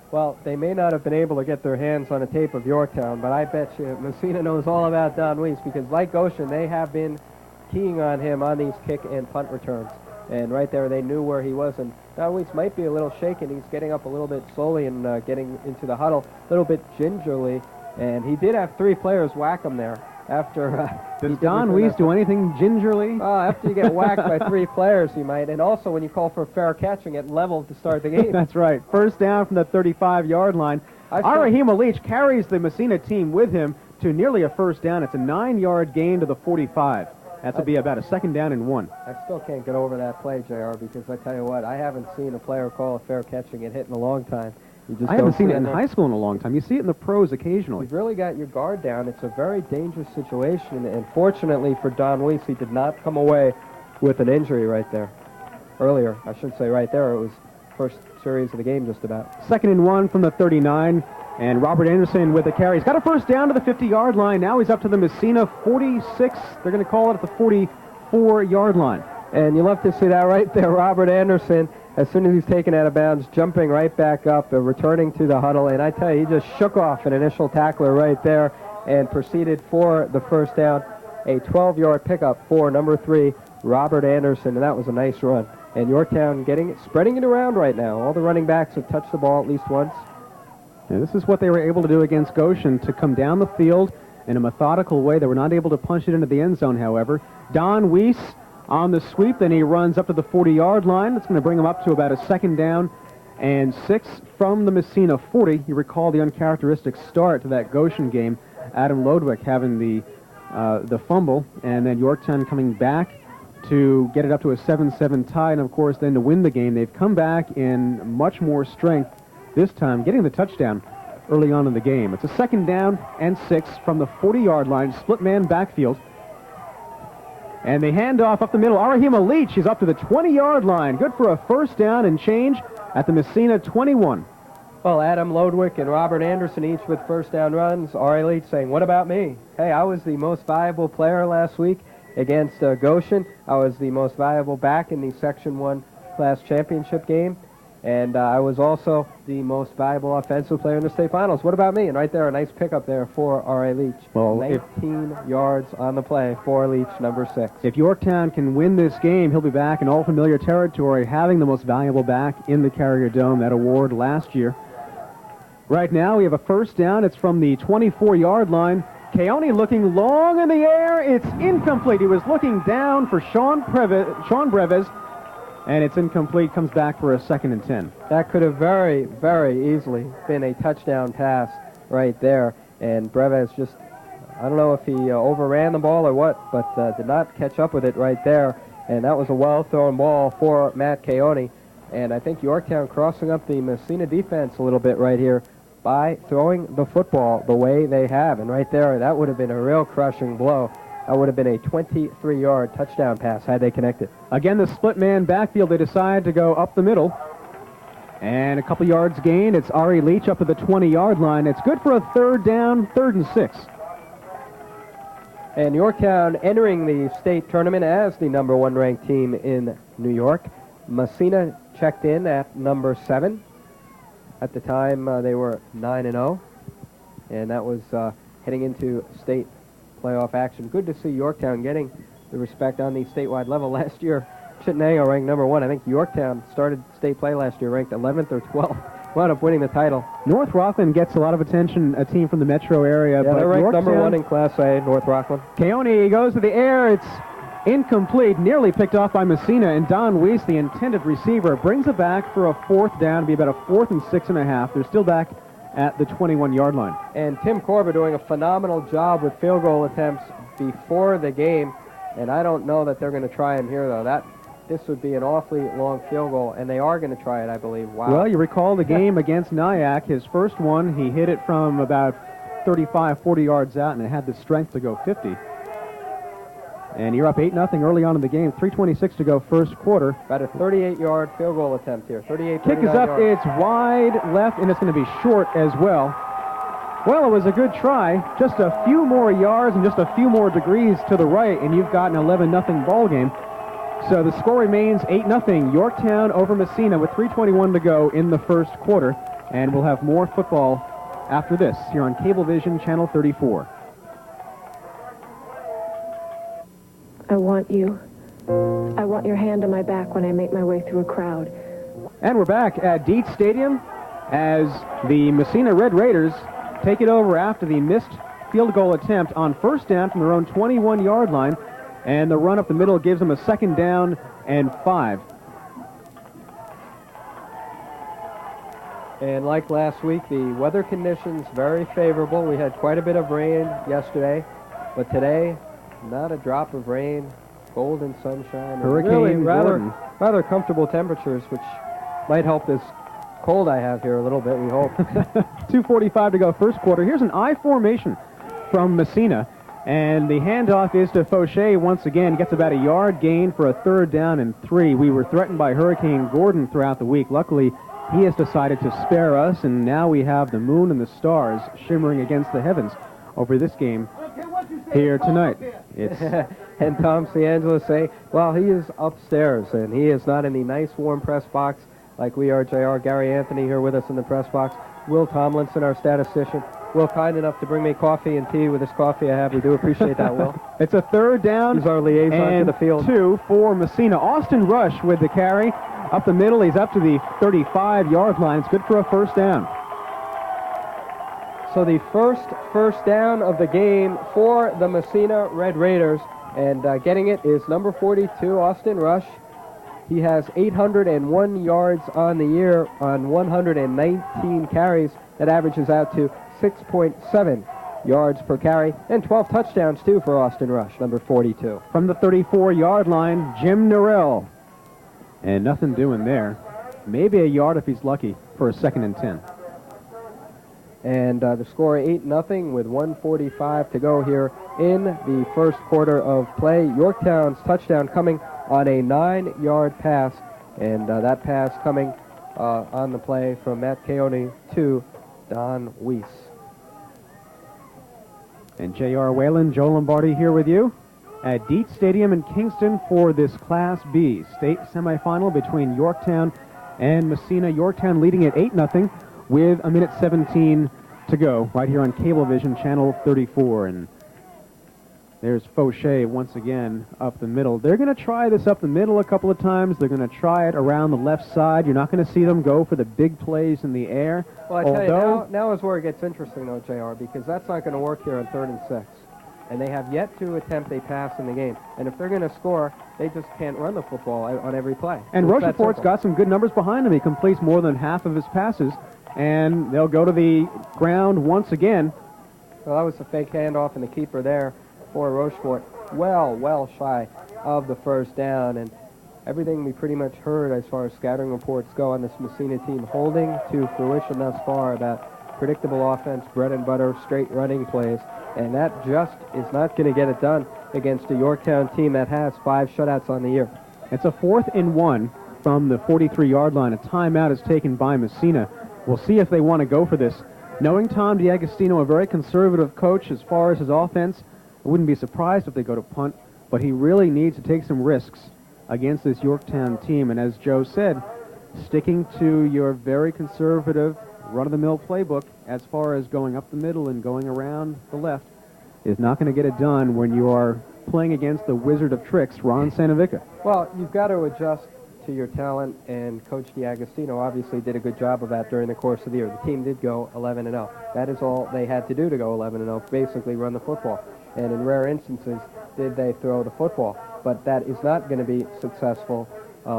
Well, they may not have been able to get their hands on a tape of Yorktown, but I bet you Massena knows all about Don Weiss, because like Goshen, they have been keying on him on these kick and punt returns. And right there, they knew where he was. And Don Weiss might be a little shaken. He's getting up a little bit slowly and getting into the huddle a little bit gingerly. And he did have 3 players whack him there after... Does Don Weiss do anything gingerly? After you get whacked by 3 players, he might. And also when you call for fair catching at level to start the game. That's right. First down from the 35-yard line. Arahima Leach carries the Massena team with him to nearly a first down. It's a 9-yard gain to the 45. That's to be about a 2nd down and 1. I still can't get over that play, JR, because I tell you what, I haven't seen a player call a fair catching and hit in a long time. I haven't seen it in high school in a long time. You see it in the pros occasionally. You've really got your guard down. It's a very dangerous situation, and fortunately for Don Weiss, he did not come away with an injury right there. Earlier, I should say right there, it was first series of the game just about. 2nd and 1 from the 39. And Robert Anderson with the carry. He's got a first down to the 50-yard line. Now he's up to the Massena 46. They're going to call it at the 44-yard line. And you love to see that right there. Robert Anderson, as soon as he's taken out of bounds, jumping right back up, returning to the huddle. And I tell you, he just shook off an initial tackler right there and proceeded for the first down. A 12-yard pickup for number 3, Robert Anderson. And that was a nice run. And Yorktown spreading it around right now. All the running backs have touched the ball at least once. And this is what they were able to do against Goshen, to come down the field in a methodical way. They were not able to punch it into the end zone, however. Don Weiss on the sweep, then he runs up to the 40-yard line. That's going to bring him up to about a 2nd down and 6 from the Massena 40. You recall the uncharacteristic start to that Goshen game. Adam Lodwick having the fumble, and then Yorktown coming back to get it up to a 7-7 tie, and of course then to win the game. They've come back in much more strength this time, getting the touchdown early on in the game. It's a 2nd down and 6 from the 40-yard line, split man backfield. And they hand off up the middle. Arahima Leach, he's up to the 20-yard line. Good for a first down and change at the Massena 21. Well, Adam Lodwick and Robert Anderson each with first down runs. Ari Leach saying, what about me? Hey, I was the most valuable player last week against Goshen. I was the most valuable back in the Section 1 class championship game. And I was also the most valuable offensive player in the state finals. What about me? And right there, a nice pickup there for R.A. Leach. Well, 19 yards on the play for Leach, number 6. If Yorktown can win this game, he'll be back in all familiar territory, having the most valuable back in the Carrier Dome, that award last year. Right now, we have a first down. It's from the 24-yard line. Keone looking long in the air. It's incomplete. He was looking down for Sean Breves. And it's incomplete, comes back for a 2nd and 10. That could have very, very easily been a touchdown pass right there. And Breves just I don't know if he overran the ball or what, but did not catch up with it right there. And that was a well-thrown ball for Matt Keone. And I think Yorktown crossing up the Massena defense a little bit right here by throwing the football the way they have. And right there, that would have been a real crushing blow. That would have been a 23-yard touchdown pass had they connected. Again, the split-man backfield, they decide to go up the middle. And a couple yards gained. It's Ari Leach up to the 20-yard line. It's good for a 3rd down, 3rd and 6. And Yorktown entering the state tournament as the number 1 ranked team in New York. Massena checked in at number 7. At the time, they were 9-0. And that was heading into state playoff action. Good to see Yorktown getting the respect on the statewide level. Last year, Chittenden ranked number 1. I think Yorktown started state play last year ranked 11th or 12th. Wound up winning the title. North Rockland gets a lot of attention, a team from the metro area. Yeah, but they're ranked Yorktown, number 1 in Class A, North Rockland. Keone goes to the air. It's incomplete, nearly picked off by Massena, and Don Weiss, the intended receiver, brings it back for a 4th down, to be about a 4th and 6.5. They're still back at the 21-yard line. And Tim Korber doing a phenomenal job with field goal attempts before the game, and I don't know that they're going to try him here, though. This would be an awfully long field goal, and they are going to try it, I believe. Wow. Well, you recall the game against Nyack. His first one, he hit it from about 35, 40 yards out, and it had the strength to go 50. And you're up 8-0 early on in the game. 3:26 to go first quarter. About a 38-yard field goal attempt here. 38, Kick is up. yards. It's wide left, and it's going to be short as well. Well, it was a good try. Just a few more yards and just a few more degrees to the right, and you've got an 11-0 ball game. So the score remains 8-0. Yorktown over Massena with 3:21 to go in the first quarter. And we'll have more football after this here on Cablevision Channel 34. I want you. I want your hand on my back when I make my way through a crowd. And we're back at Dietz Stadium as the Massena Red Raiders take it over after the missed field goal attempt on 1st down from their own 21-yard line. And the run up the middle gives them a 2nd down and 5. And like last week, the weather conditions very favorable. We had quite a bit of rain yesterday, but today, not a drop of rain, golden sunshine. Hurricane really Gordon. rather comfortable temperatures, which might help this cold I have here a little bit, we hope. 2:45 to go first quarter. Here's an I formation from Massena. And the handoff is to Fauché once again. Gets about a yard gain for a 3rd down and 3. We were threatened by Hurricane Gordon throughout the week. Luckily, he has decided to spare us, and now we have the moon and the stars shimmering against the heavens over this game here tonight. It's and Tom Ciangelo say, well, he is upstairs, and he is not in the nice warm press box like we are, JR. Gary Anthony here with us in the press box. Will Tomlinson, our statistician. Will, kind enough to bring me coffee and tea with this coffee I have. We do appreciate that, Will. It's a 3rd down. He's our liaison to the field. 2 for Massena. Austin Rush with the carry. Up the middle, he's up to the 35-yard line. It's good for a 1st down. So the first down of the game for the Massena Red Raiders. And getting it is number 42, Austin Rush. He has 801 yards on the year on 119 carries. That averages out to 6.7 yards per carry, and 12 touchdowns, too, for Austin Rush, number 42. From the 34-yard line, Jim Norell. And nothing doing there. Maybe a yard if he's lucky for a 2nd and 10. And the score 8-0 with 1:45 to go here in the first quarter of play. Yorktown's touchdown coming on a 9-yard pass, and that pass coming on the play from Matt Keone to Don Weiss. And J.R. Whalen, Joe Lombardi here with you at Dietz Stadium in Kingston for this Class B state semifinal between Yorktown and Massena. Yorktown leading at 8-0 with 1:17 to go right here on Cablevision Channel 34. And there's Fauché once again up the middle. They're going to try this up the middle a couple of times. They're going to try it around the left side. You're not going to see them go for the big plays in the air. Well, I tell you, now is where it gets interesting, though, JR, because that's not going to work here on 3rd and 6. And they have yet to attempt a pass in the game. And if they're going to score, they just can't run the football on every play. And Rochefort's got some good numbers behind him. He completes more than half of his passes. And they'll go to the ground once again. Well, that was a fake handoff, and the keeper there for Rochefort, well shy of the first down. And everything we pretty much heard as far as scouting reports go on this Massena team holding to fruition thus far about predictable offense, bread and butter, straight running plays. And that just is not going to get it done against a Yorktown team that has 5 shutouts on the year. It's a 4th and 1 from the 43-yard line. A timeout is taken by Massena. We'll see if they want to go for this. Knowing Tom DiAgostino, a very conservative coach as far as his offense, I wouldn't be surprised if they go to punt, but he really needs to take some risks against this Yorktown team. And as Joe said, sticking to your very conservative run-of-the-mill playbook as far as going up the middle and going around the left is not going to get it done when you are playing against the wizard of tricks, Ron Santavica. Well, you've got to adjust to your talent, and Coach DiAgostino obviously did a good job of that during the course of the year. The team did go 11-0. That is all they had to do to go 11-0, basically run the football. And in rare instances, did they throw the football. But that is not going to be successful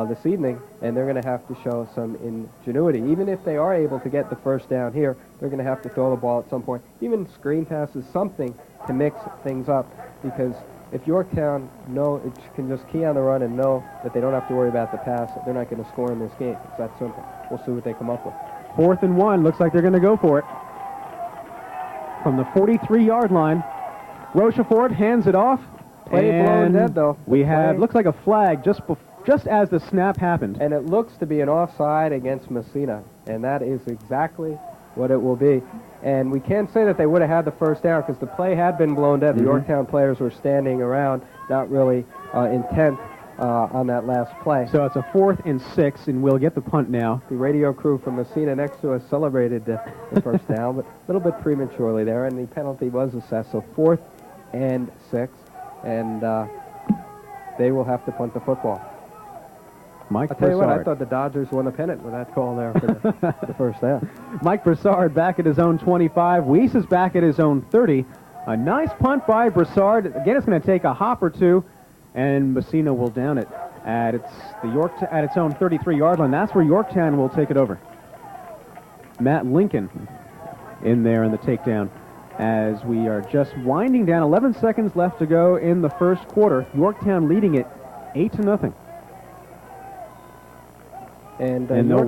this evening, and they're going to have to show some ingenuity. Even if they are able to get the first down here, they're going to have to throw the ball at some point. Even screen passes, something to mix things up, because if Yorktown can just key on the run and know that they don't have to worry about the pass, they're not going to score in this game. It's that simple. We'll see what they come up with. 4th and 1. Looks like they're going to go for it. From the 43-yard line, Rochefort hands it off. Play blown dead, though. We have, looks like a flag just as the snap happened. And it looks to be an offside against Massena, and that is exactly what it will be. And we can't say that they would have had the first down because the play had been blown dead. The Yorktown players were standing around, not really intent on that last play. So it's a 4th and 6, and we'll get the punt now. The radio crew from Massena next to us celebrated the first down, but a little bit prematurely there, and the penalty was assessed. So 4th and 6, and they will have to punt the football. Mike I'll tell you what, I Broussard. thought the Dodgers won the pennant with that call there for the first down. Mike Broussard back at his own 25. Weiss is back at his own 30. A nice punt by Broussard. Again, it's going to take a hop or two, and Massena will down it at its own 33-yard line. That's where Yorktown will take it over. Matt Lincoln in there in the takedown as we are just winding down. 11 seconds left to go in the first quarter. Yorktown leading it 8-0. And they'll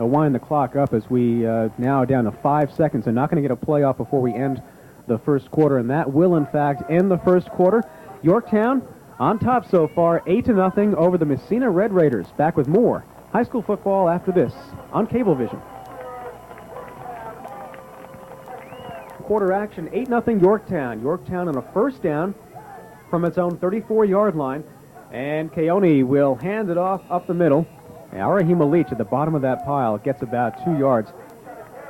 wind the clock up as we now down to 5 seconds. They're not going to get a playoff before we end the first quarter, and that will, in fact, end the first quarter. Yorktown on top so far, 8-0 over the Massena Red Raiders. Back with more high school football after this on Cablevision. Quarter action, 8-0 Yorktown. Yorktown on a first down from its own 34-yard line, and Keone will hand it off up the middle. Arahima Leach at the bottom of that pile gets about 2 yards,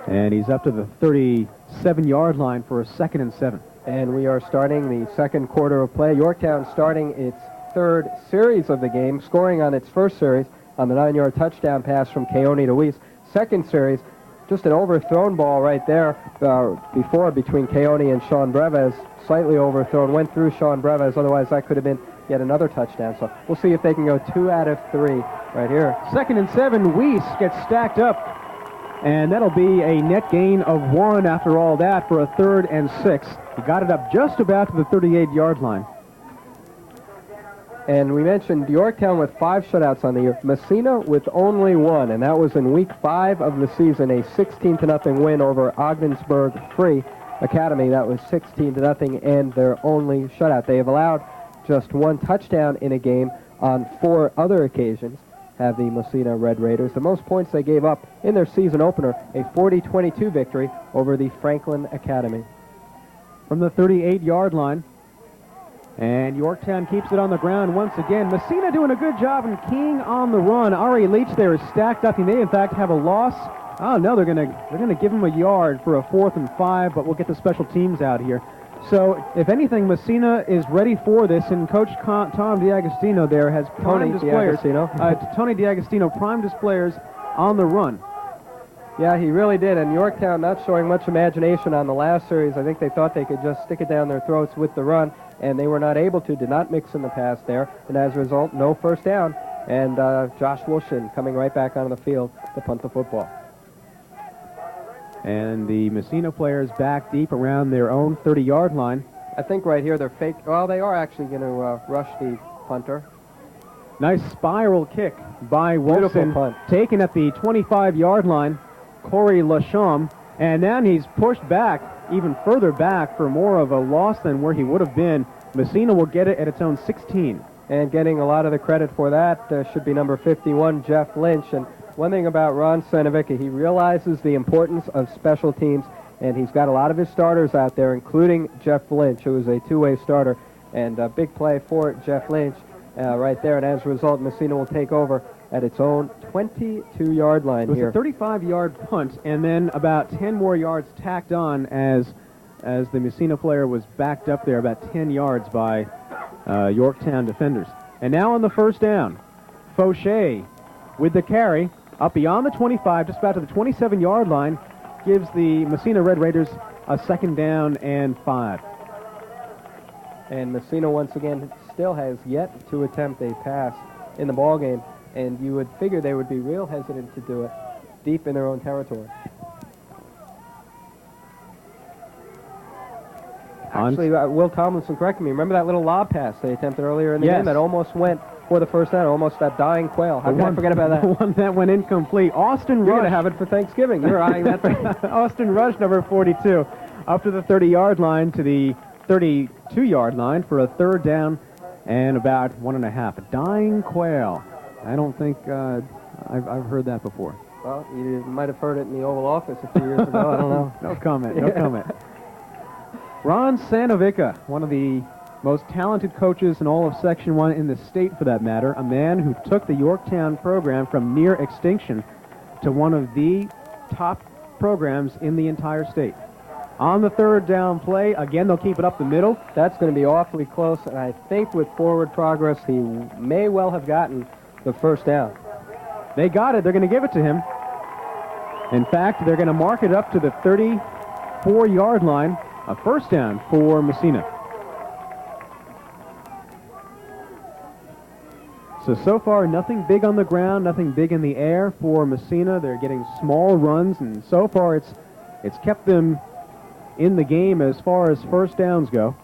and he's up to the 37-yard line for a 2nd and 7. And we are starting the second quarter of play. Yorktown starting its third series of the game, scoring on its first series on the 9-yard touchdown pass from Keone to Weiss. Second series, just an overthrown ball right there before between Keone and Sean Breves. Slightly overthrown, went through Sean Breves. Otherwise, that could have been yet another touchdown. So we'll see if they can go 2 out of 3 right here. 2nd and 7, Weiss gets stacked up, and that'll be a net gain of 1 after all that for a 3rd and 6. He got it up just about to the 38-yard line. And we mentioned Yorktown with 5 shutouts on the year. Massena with only 1, and that was in week 5 of the season, a 16-0 win over Ogdensburg Free Academy. That was 16-0 and their only shutout. They have allowed just 1 touchdown in a game on 4 other occasions, have the Massena Red Raiders. The most points they gave up in their season opener, a 40-22 victory over the Franklin Academy. From the 38-yard line, and Yorktown keeps it on the ground once again. Massena doing a good job in keying on the run. Ari Leach there is stacked up. He may, in fact, have a loss. Oh, no, they're gonna give him a yard for a 4th and 5, but we'll get the special teams out here. So, if anything, Massena is ready for this, and Coach Tom DiAgostino there has primed his players. Tony DiAgostino primed his players on the run. Yeah, he really did, and Yorktown not showing much imagination on the last series. I think they thought they could just stick it down their throats with the run, and they were not able to, did not mix in the pass there, and as a result, no first down, and Josh Wilson coming right back onto the field to punt the football. And the Massena players back deep around their own 30-yard line. I think right here they're fake. Well, they are actually going to rush the punter. Nice spiral kick by Beautiful Wilson, punt. taken at the 25-yard line. Corey Lachaume, and now he's pushed back, even further back, for more of a loss than where he would have been. Massena will get it at its own 16. And getting a lot of the credit for that should be number 51, Jeff Lynch. And one thing about Ron Sanovica, he realizes the importance of special teams, and he's got a lot of his starters out there, including Jeff Lynch, who is a two-way starter. And a big play for Jeff Lynch right there. And as a result, Massena will take over at its own 22-yard line here. It was a 35-yard punt, and then about 10 more yards tacked on as the Massena player was backed up there about 10 yards by Yorktown defenders. And now on the first down, Fauché with the carry up beyond the 25, just about to the 27-yard line, gives the Massena Red Raiders a second down and 5. And Massena, once again, still has yet to attempt a pass in the ballgame, and you would figure they would be real hesitant to do it deep in their own territory. Actually, Will Tomlinson corrected me. Remember that little lob pass they attempted earlier in the game that almost went for the first down, almost that dying quail? How can I forget about that? The one that went incomplete. Austin Rush. You're going to have it for Thanksgiving. You're eyeing that thing. Austin Rush, number 42, up to the 30-yard line to the 32-yard line for a third down and about 1.5. A dying quail. I don't think I've heard that before. Well, you might have heard it in the Oval Office a few years ago. I don't know. No comment. No comment. Ron Sanovica, one of the most talented coaches in all of Section 1 in the state, for that matter, a man who took the Yorktown program from near extinction to one of the top programs in the entire state. On the third down play, again, they'll keep it up the middle. That's going to be awfully close, and I think with forward progress, he may well have gotten the first down. They got it. They're going to give it to him. In fact, they're going to mark it up to the 34-yard line. A first down for Massena. So far, nothing big on the ground, nothing big in the air for Massena. They're getting small runs, and so far it's kept them in the game as far as first downs go.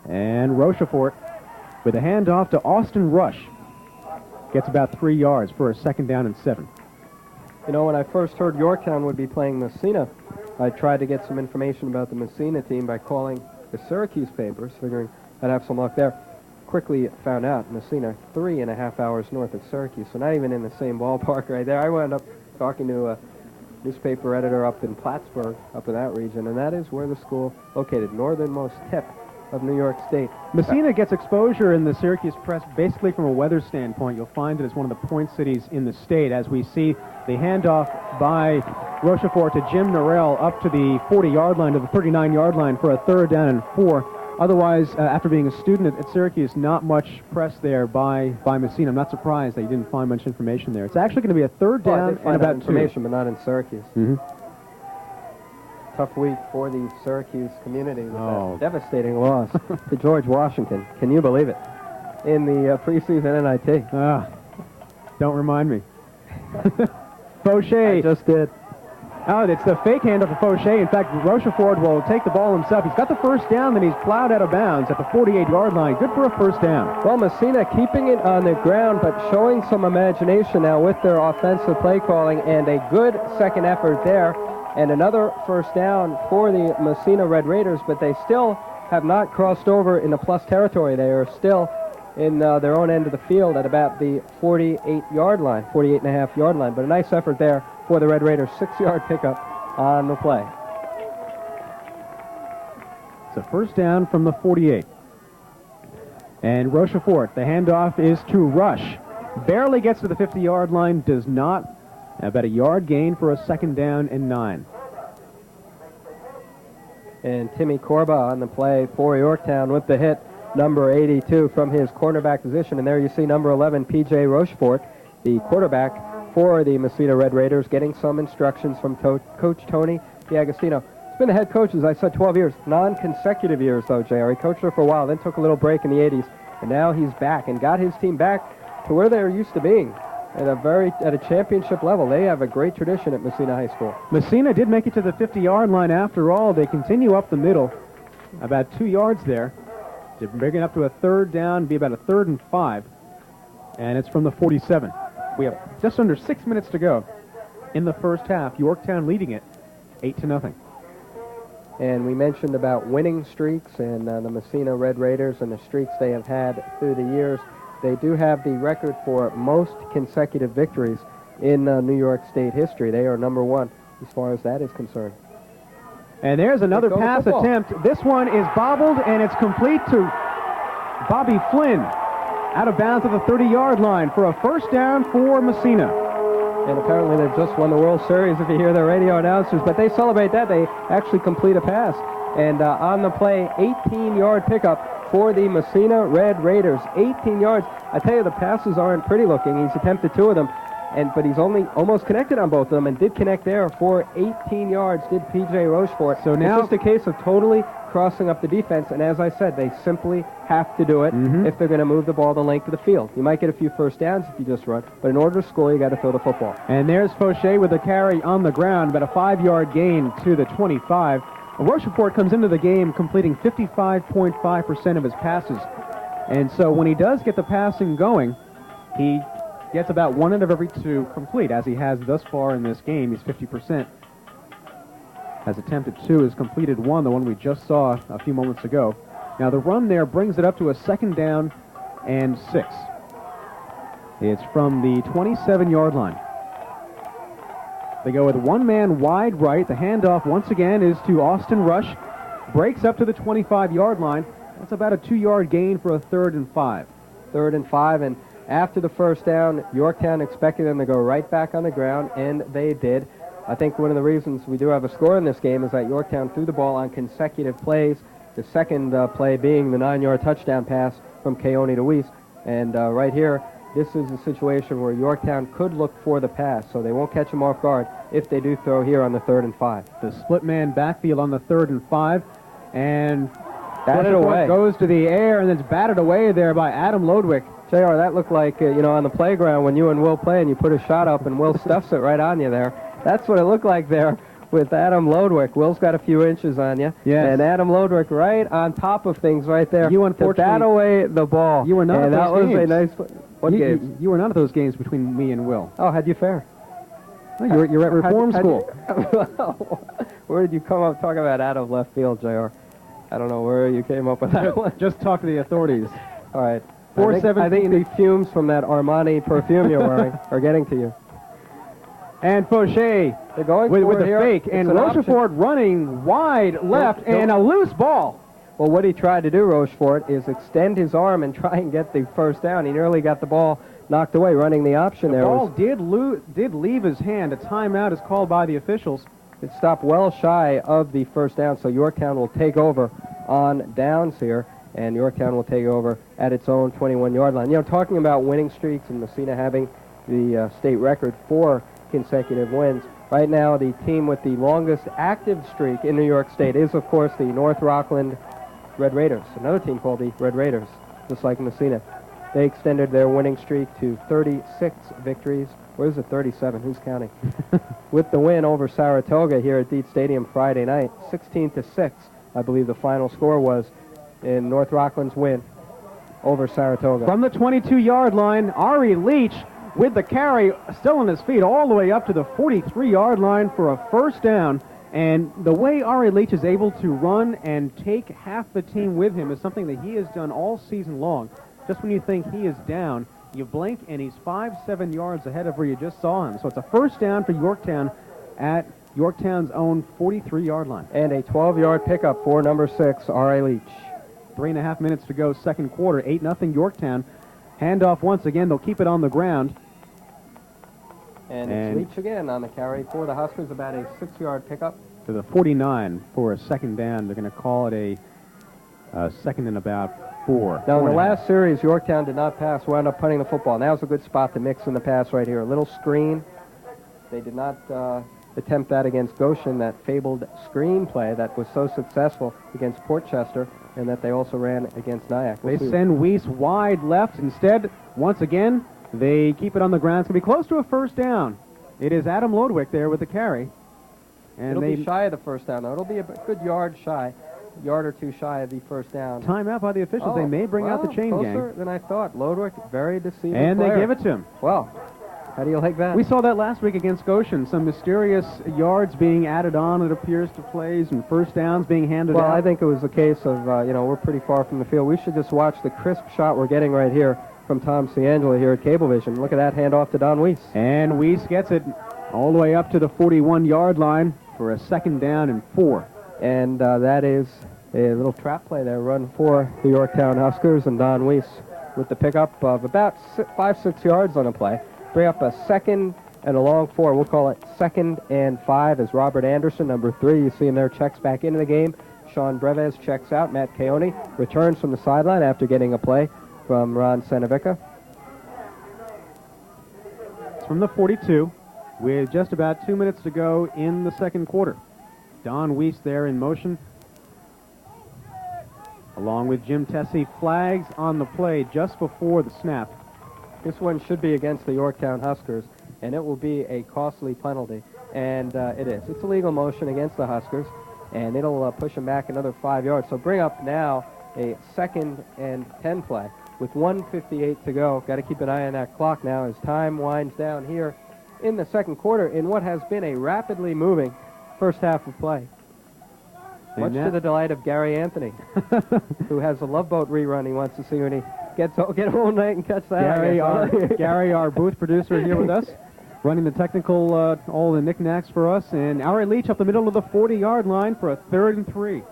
And Rochefort with a handoff to Austin Rush. Gets about 3 yards for a second down and 7. You know, when I first heard Yorktown would be playing Massena, I tried to get some information about the Massena team by calling the Syracuse papers, figuring I'd have some luck there. Quickly found out Massena 3.5 hours north of Syracuse, so not even in the same ballpark right there. I wound up talking to a newspaper editor up in Plattsburgh, up in that region, and that is where the school located, northernmost tip of New York State. Massena gets exposure in the Syracuse press basically from a weather standpoint. You'll find it as one of the point cities in the state, as we see the handoff by Rochefort to Jim Norrell up to the 40-yard line, to the 39-yard line for a third down and 4. Otherwise, after being a student at Syracuse, not much press there by Massena. I'm not surprised that you didn't find much information there. It's actually going to be a third down and about information, but not in Syracuse. Mm-hmm. Tough week for the Syracuse community with that devastating loss to George Washington. Can you believe it? In the preseason NIT. Don't remind me. Fauché. I just did. Oh, it's the fake handoff for Fauché. In fact, Rochefort will take the ball himself. He's got the first down, then he's plowed out of bounds at the 48-yard line. Good for a first down. Well, Massena keeping it on the ground, but showing some imagination now with their offensive play calling, and a good second effort there. And another first down for the Massena Red Raiders, but they still have not crossed over into plus territory. They are still in their own end of the field at about the 48-yard line, 48.5-yard line. But a nice effort there for the Red Raiders. 6-yard pickup on the play. It's a first down from the 48. And Rochefort, the handoff is to Rush. Barely gets to the 50-yard line, does not. About a yard gain for a second down and 9. And Timmy Corba on the play for Yorktown with the hit, number 82 from his cornerback position. And there you see number 11, P.J. Rochefort, the quarterback for the Massena Red Raiders, getting some instructions from Coach Tony D'Agostino. He's been the head coach, as I said, 12 years. Non-consecutive years, though, J.R. He coached there for a while, then took a little break in the 80s. And now he's back and got his team back to where they were used to being. at a championship level. They have a great tradition at Massena High School. Massena did make it to the 50-yard line after all. They continue up the middle, about 2 yards there. They're bringing it up to a third down, be about a 3rd and 5, and it's from the 47. We have just under 6 minutes to go in the first half. Yorktown leading it 8-0. And we mentioned about winning streaks and the Massena Red Raiders and the streaks they have had through the years. They do have the record for most consecutive victories in New York State history. They are number 1 as far as that is concerned. And there's another pass attempt. This one is bobbled, and it's complete to Bobby Flynn out of bounds at the 30-yard line for a first down for Massena. And apparently they've just won the World Series if you hear their radio announcers. But they celebrate that. They actually complete a pass. And on the play, 18-yard pickup for the Massena Red Raiders. 18 yards. I tell you, the passes aren't pretty looking. He's attempted 2 of them. But he's only almost connected on both of them and did connect there for 18 yards, did P.J. Rochefort. So now it's just a case of totally crossing up the defense, and as I said, they simply have to do it if they're going to move the ball the length of the field. You might get a few first downs if you just run, but in order to score, you got to throw the football. And there's Fauché with a carry on the ground, about a 5-yard gain to the 25. Rochefort comes into the game completing 55.5% of his passes, and so when he does get the passing going, he gets about 1 out of every 2 complete, as he has thus far in this game. He's 50%. Has attempted 2, has completed 1, the one we just saw a few moments ago. Now the run there brings it up to a 2nd down and 6. It's from the 27-yard line. They go with 1 man wide right. The handoff once again is to Austin Rush. Breaks up to the 25-yard line. That's about a 2-yard gain for a 3rd and 5. 3rd and 5, and after the first down, Yorktown expected them to go right back on the ground, and they did. I think one of the reasons we do have a score in this game is that Yorktown threw the ball on consecutive plays, the second play being the 9-yard touchdown pass from Keone to Weiss. And right here, this is a situation where Yorktown could look for the pass, so they won't catch them off guard if they do throw here on the 3rd and 5. The split man backfield on the 3rd and 5, and batted away. Goes to the air, and it's batted away there by Adam Lodwick. JR, that looked like, on the playground when you and Will play and you put a shot up and Will stuffs it right on you there. That's what it looked like there with Adam Lodwick. Will's got a few inches on you. Yes. And Adam Lodwick right on top of things right there. You unfortunately to bat away the ball. You were not at those games. That was a nice... What games? You were not at those games between me and Will. Oh, how'd you fare? Well, you're at Reform School. Where did you come up talking about out of left field, JR? I don't know where you came up with that one. Just talk to the authorities. All right. 417. I think the fumes from that Armani perfume you're wearing are getting to you. And Fauché with the fake. And Rochefort running wide left and a loose ball. Well, what he tried to do, Rochefort, is extend his arm and try and get the first down. He nearly got the ball knocked away running the option there. The ball did leave his hand. A timeout is called by the officials. It stopped well shy of the first down, so Yorktown will take over on downs here, and Yorktown will take over at its own 21-yard line. Talking about winning streaks and Massena having the state record for consecutive wins, right now the team with the longest active streak in New York State is, of course, the North Rockland Red Raiders, another team called the Red Raiders, just like Massena. They extended their winning streak to 36 victories. Or is it 37? Who's counting? With the win over Saratoga here at Deet Stadium Friday night, 16-6, I believe the final score was in North Rockland's win over Saratoga. From the 22-yard line, Ari Leach with the carry, still on his feet, all the way up to the 43-yard line for a first down. And the way Ari Leach is able to run and take half the team with him is something that he has done all season long. Just when you think he is down, you blink and he's 5-7 yards ahead of where you just saw him. So it's a first down for Yorktown at Yorktown's own 43-yard line. And a 12-yard pickup for number 6, Ari Leach. 3.5 minutes to go, second quarter, 8-0 Yorktown. Handoff once again, they'll keep it on the ground. And it's Leach again on the carry for the Huskers, about a 6-yard pickup. To the 49 for a second down. They're going to call it a second and about 4. Now, in the last series, Yorktown did not pass, wound up punting the football. Now's a good spot to mix in the pass right here. A little screen. They did not attempt that against Goshen, that fabled screen play that was so successful against Port Chester, and that they also ran against Nyack. They send Weiss wide left. Instead, once again, They keep it on the ground. It's going to be close to a first down. It is Adam Lodwick there with the carry. And It'll be shy of the first down, though. It'll be a good yard or two shy of the first down. Timeout by the officials. They may bring out the chain gang. Closer than I thought. Lodwick, very deceiving And player. they give it to him. Well, how do you like that? We saw that last week against Goshen. Some mysterious yards being added on, it appears, to plays, and first downs being handed out. Well, I think it was a case of, we're pretty far from the field. We should just watch the crisp shot we're getting right here from Tom Ciangela here at Cablevision. Look at that handoff to Don Weiss. And Weiss gets it all the way up to the 41-yard line for a 2nd down and 4. And that is a little trap play there, run for the Yorktown Huskers, and Don Weiss with the pickup of about 5-6 yards on the play. Bring up a 2nd and a long 4. We'll call it 2nd and 5 as Robert Anderson, number 3. You see him there, checks back into the game. Sean Breves checks out. Matt Keone returns from the sideline after getting a play from Ron Senevica. It's from the 42 with just about 2 minutes to go in the second quarter. Don Weiss there in motion, along with Jim Tessie. Flags on the play just before the snap. This one should be against the Yorktown Huskers, and it will be a costly penalty. And it is. It's a legal motion against the Huskers, and it'll push them back another 5 yards. So bring up now a 2nd and 10 play with 1:58 to go. Got to keep an eye on that clock now as time winds down here in the second quarter in what has been a rapidly moving first half of play. Much to the delight of Gary Anthony, who has a Love Boat rerun he wants to see when he get home tonight and catch that. Gary, our booth producer here with us, running the technical, all the knickknacks for us. And Ari Leach up the middle of the 40-yard line for a 3rd and 3.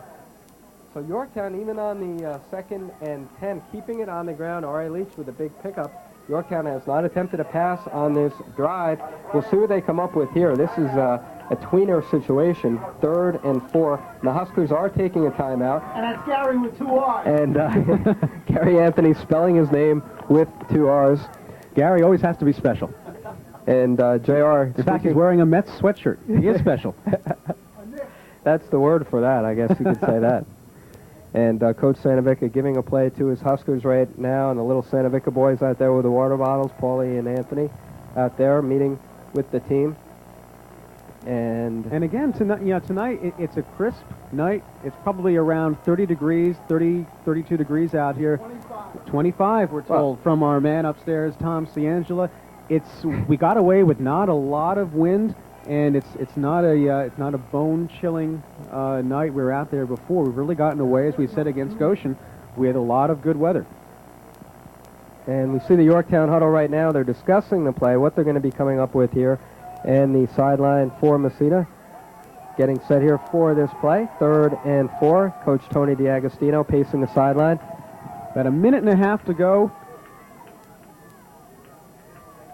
So Yorktown, even on the 2nd and 10, keeping it on the ground. Ari Leach with a big pickup. Yorktown has not attempted a pass on this drive. We'll see what they come up with here. This is a tweener situation, 3rd and 4. The Huskers are taking a timeout. And that's Gary with 2 R's. And Gary Anthony spelling his name with 2 R's. Gary always has to be special. And JR... In fact, he's wearing a Mets sweatshirt. He is special. That's the word for that, I guess you could say that. And Coach Sanovica giving a play to his Huskers right now, and the little Sanovica boys out there with the water bottles, Paulie and Anthony out there meeting with the team. And again, tonight it's a crisp night. It's probably around 30 degrees, 32 degrees out here. 25, we're told, from our man upstairs, Tom Ciangela. We got away with not a lot of wind, and it's not a bone-chilling night. We were out there before. We've really gotten away, as we said, against Goshen, with a lot of good weather. And we see the Yorktown huddle right now. They're discussing the play, what they're going to be coming up with here, and the sideline for Massena. Getting set here for this play, 3rd and 4. Coach Tony DiAgostino pacing the sideline. About a minute and a half to go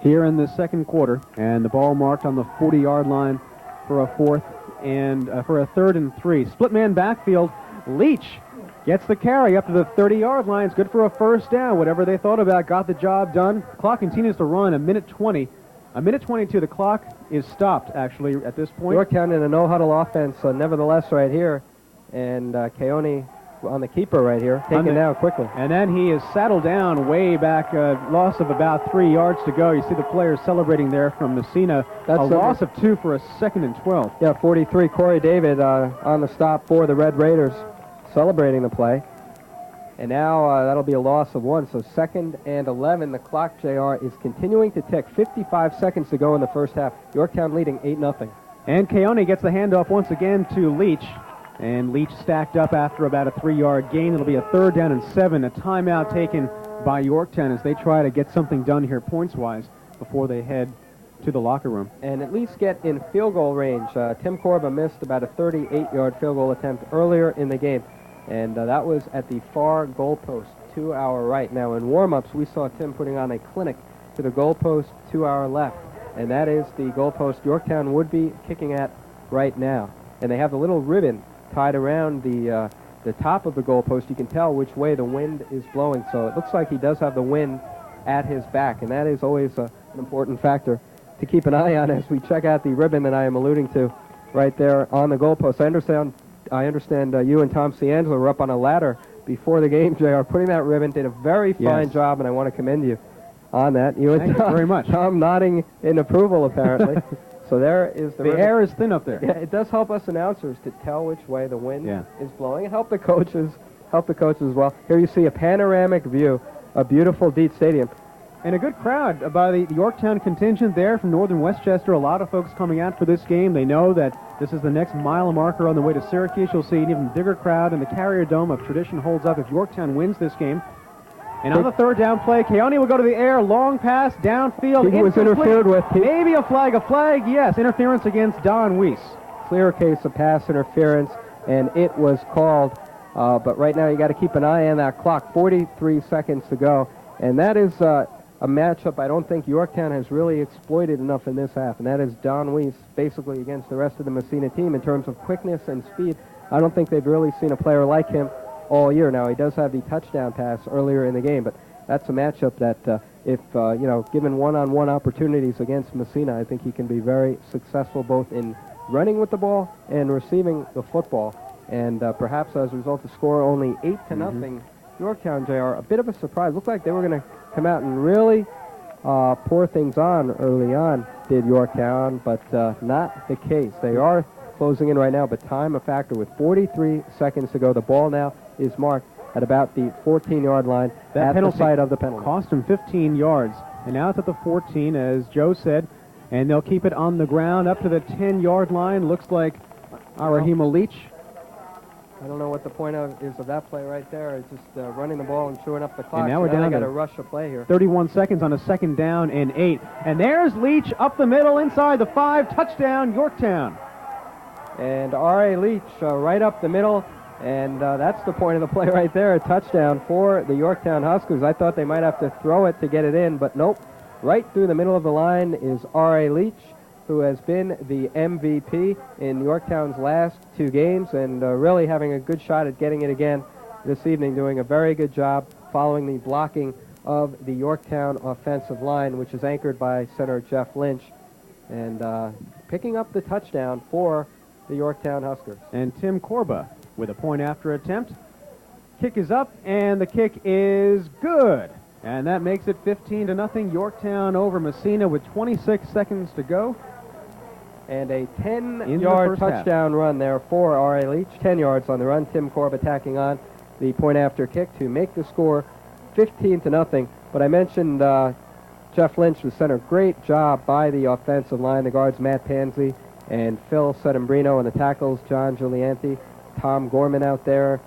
here in the second quarter, and the ball marked on the 40-yard line for a 3rd and 3. Split man backfield. Leach gets the carry up to the 30-yard line. It's good for a first down. Whatever they thought about, got the job done. Clock continues to run. A minute 20. A minute 22. The clock is stopped, actually, at this point. Yorktown in a no-huddle offense, nevertheless, right here. And Keone on the keeper right here, taken down quickly. And then he is saddled down way back, loss of about 3 yards to go. You see the players celebrating there from Massena. That's a loss of 2 for a 2nd and 12. Yeah, 43, Corey David on the stop for the Red Raiders, celebrating the play. And now that'll be a loss of 1, so 2nd and 11. The clock, JR, is continuing to tick. 55 seconds to go in the first half. Yorktown leading 8-0. And Keone gets the handoff once again to Leach. And Leach stacked up after about a 3-yard gain. It'll be a 3rd down and 7. A timeout taken by Yorktown as they try to get something done here points-wise before they head to the locker room. And at least get in field goal range. Tim Corba missed about a 38-yard field goal attempt earlier in the game. And that was at the far goalpost to our right. Now, in warm-ups, we saw Tim putting on a clinic to the goalpost to our left. And that is the goalpost Yorktown would be kicking at right now. And they have the little ribbon tied around the top of the goalpost. You can tell which way the wind is blowing. So it looks like he does have the wind at his back. And that is always an important factor to keep an eye on as we check out the ribbon that I am alluding to right there on the goalpost. I understand you and Tom Ciangelo were up on a ladder before the game, JR, putting that ribbon. Did a very fine job, and I want to commend you on that. You Thank you very much. Tom nodding in approval, apparently. So there is the air is thin up there. Yeah, it does help us announcers to tell which way the wind is blowing, and help the coaches as well. Here you see a panoramic view, a beautiful Dietz Stadium. And a good crowd by the Yorktown contingent there from northern Westchester. A lot of folks coming out for this game. They know that this is the next mile marker on the way to Syracuse. You'll see an even bigger crowd, and the Carrier Dome of tradition holds up if Yorktown wins this game. And on the third down play, Keone will go to the air, long pass, downfield. He was interfered with. Maybe a flag, yes. Interference against Don Weiss. Clear case of pass interference, and it was called. But right now you got to keep an eye on that clock. 43 seconds to go, and that is a matchup I don't think Yorktown has really exploited enough in this half, and that is Don Weiss basically against the rest of the Massena team in terms of quickness and speed. I don't think they've really seen a player like him all year. Now, he does have the touchdown pass earlier in the game, but that's a matchup that if given one-on-one opportunities against Massena, I think he can be very successful both in running with the ball and receiving the football. And perhaps as a result, the score only 8-0. Yorktown, JR, a bit of a surprise. Looked like they were going to come out and really pour things on early on, did Yorktown, but not the case. They are closing in right now, but time a factor with 43 seconds to go. The ball now is marked at about the 14-yard line at the site of the penalty. Cost him 15 yards, and now it's at the 14, as Joe said, and they'll keep it on the ground up to the 10-yard line. Looks like Arahima Leach. I don't know what the point is of that play right there. It's just running the ball and chewing up the clock. And now we're down to rush a play here. 31 seconds on a 2nd down and 8. And there's Leach up the middle inside the 5. Touchdown, Yorktown. And R.A. Leach right up the middle. And that's the point of the play right there. A touchdown for the Yorktown Huskers. I thought they might have to throw it to get it in, but nope. Right through the middle of the line is R.A. Leach, who has been the MVP in Yorktown's last 2 games and really having a good shot at getting it again this evening, doing a very good job following the blocking of the Yorktown offensive line, which is anchored by center Jeff Lynch, and picking up the touchdown for the Yorktown Huskers. And Tim Corba with a point after attempt. Kick is up, and the kick is good. And that makes it 15-0, Yorktown over Massena with 26 seconds to go. And a 10-yard touchdown run there for R.A. Leach. 10 yards on the run. Tim Korb attacking on the point after kick to make the score 15-0. But I mentioned Jeff Lynch, the center. Great job by the offensive line. The guards, Matt Panzi and Phil Settembrino, and the tackles, John Giulianti, Tom Gorman out there.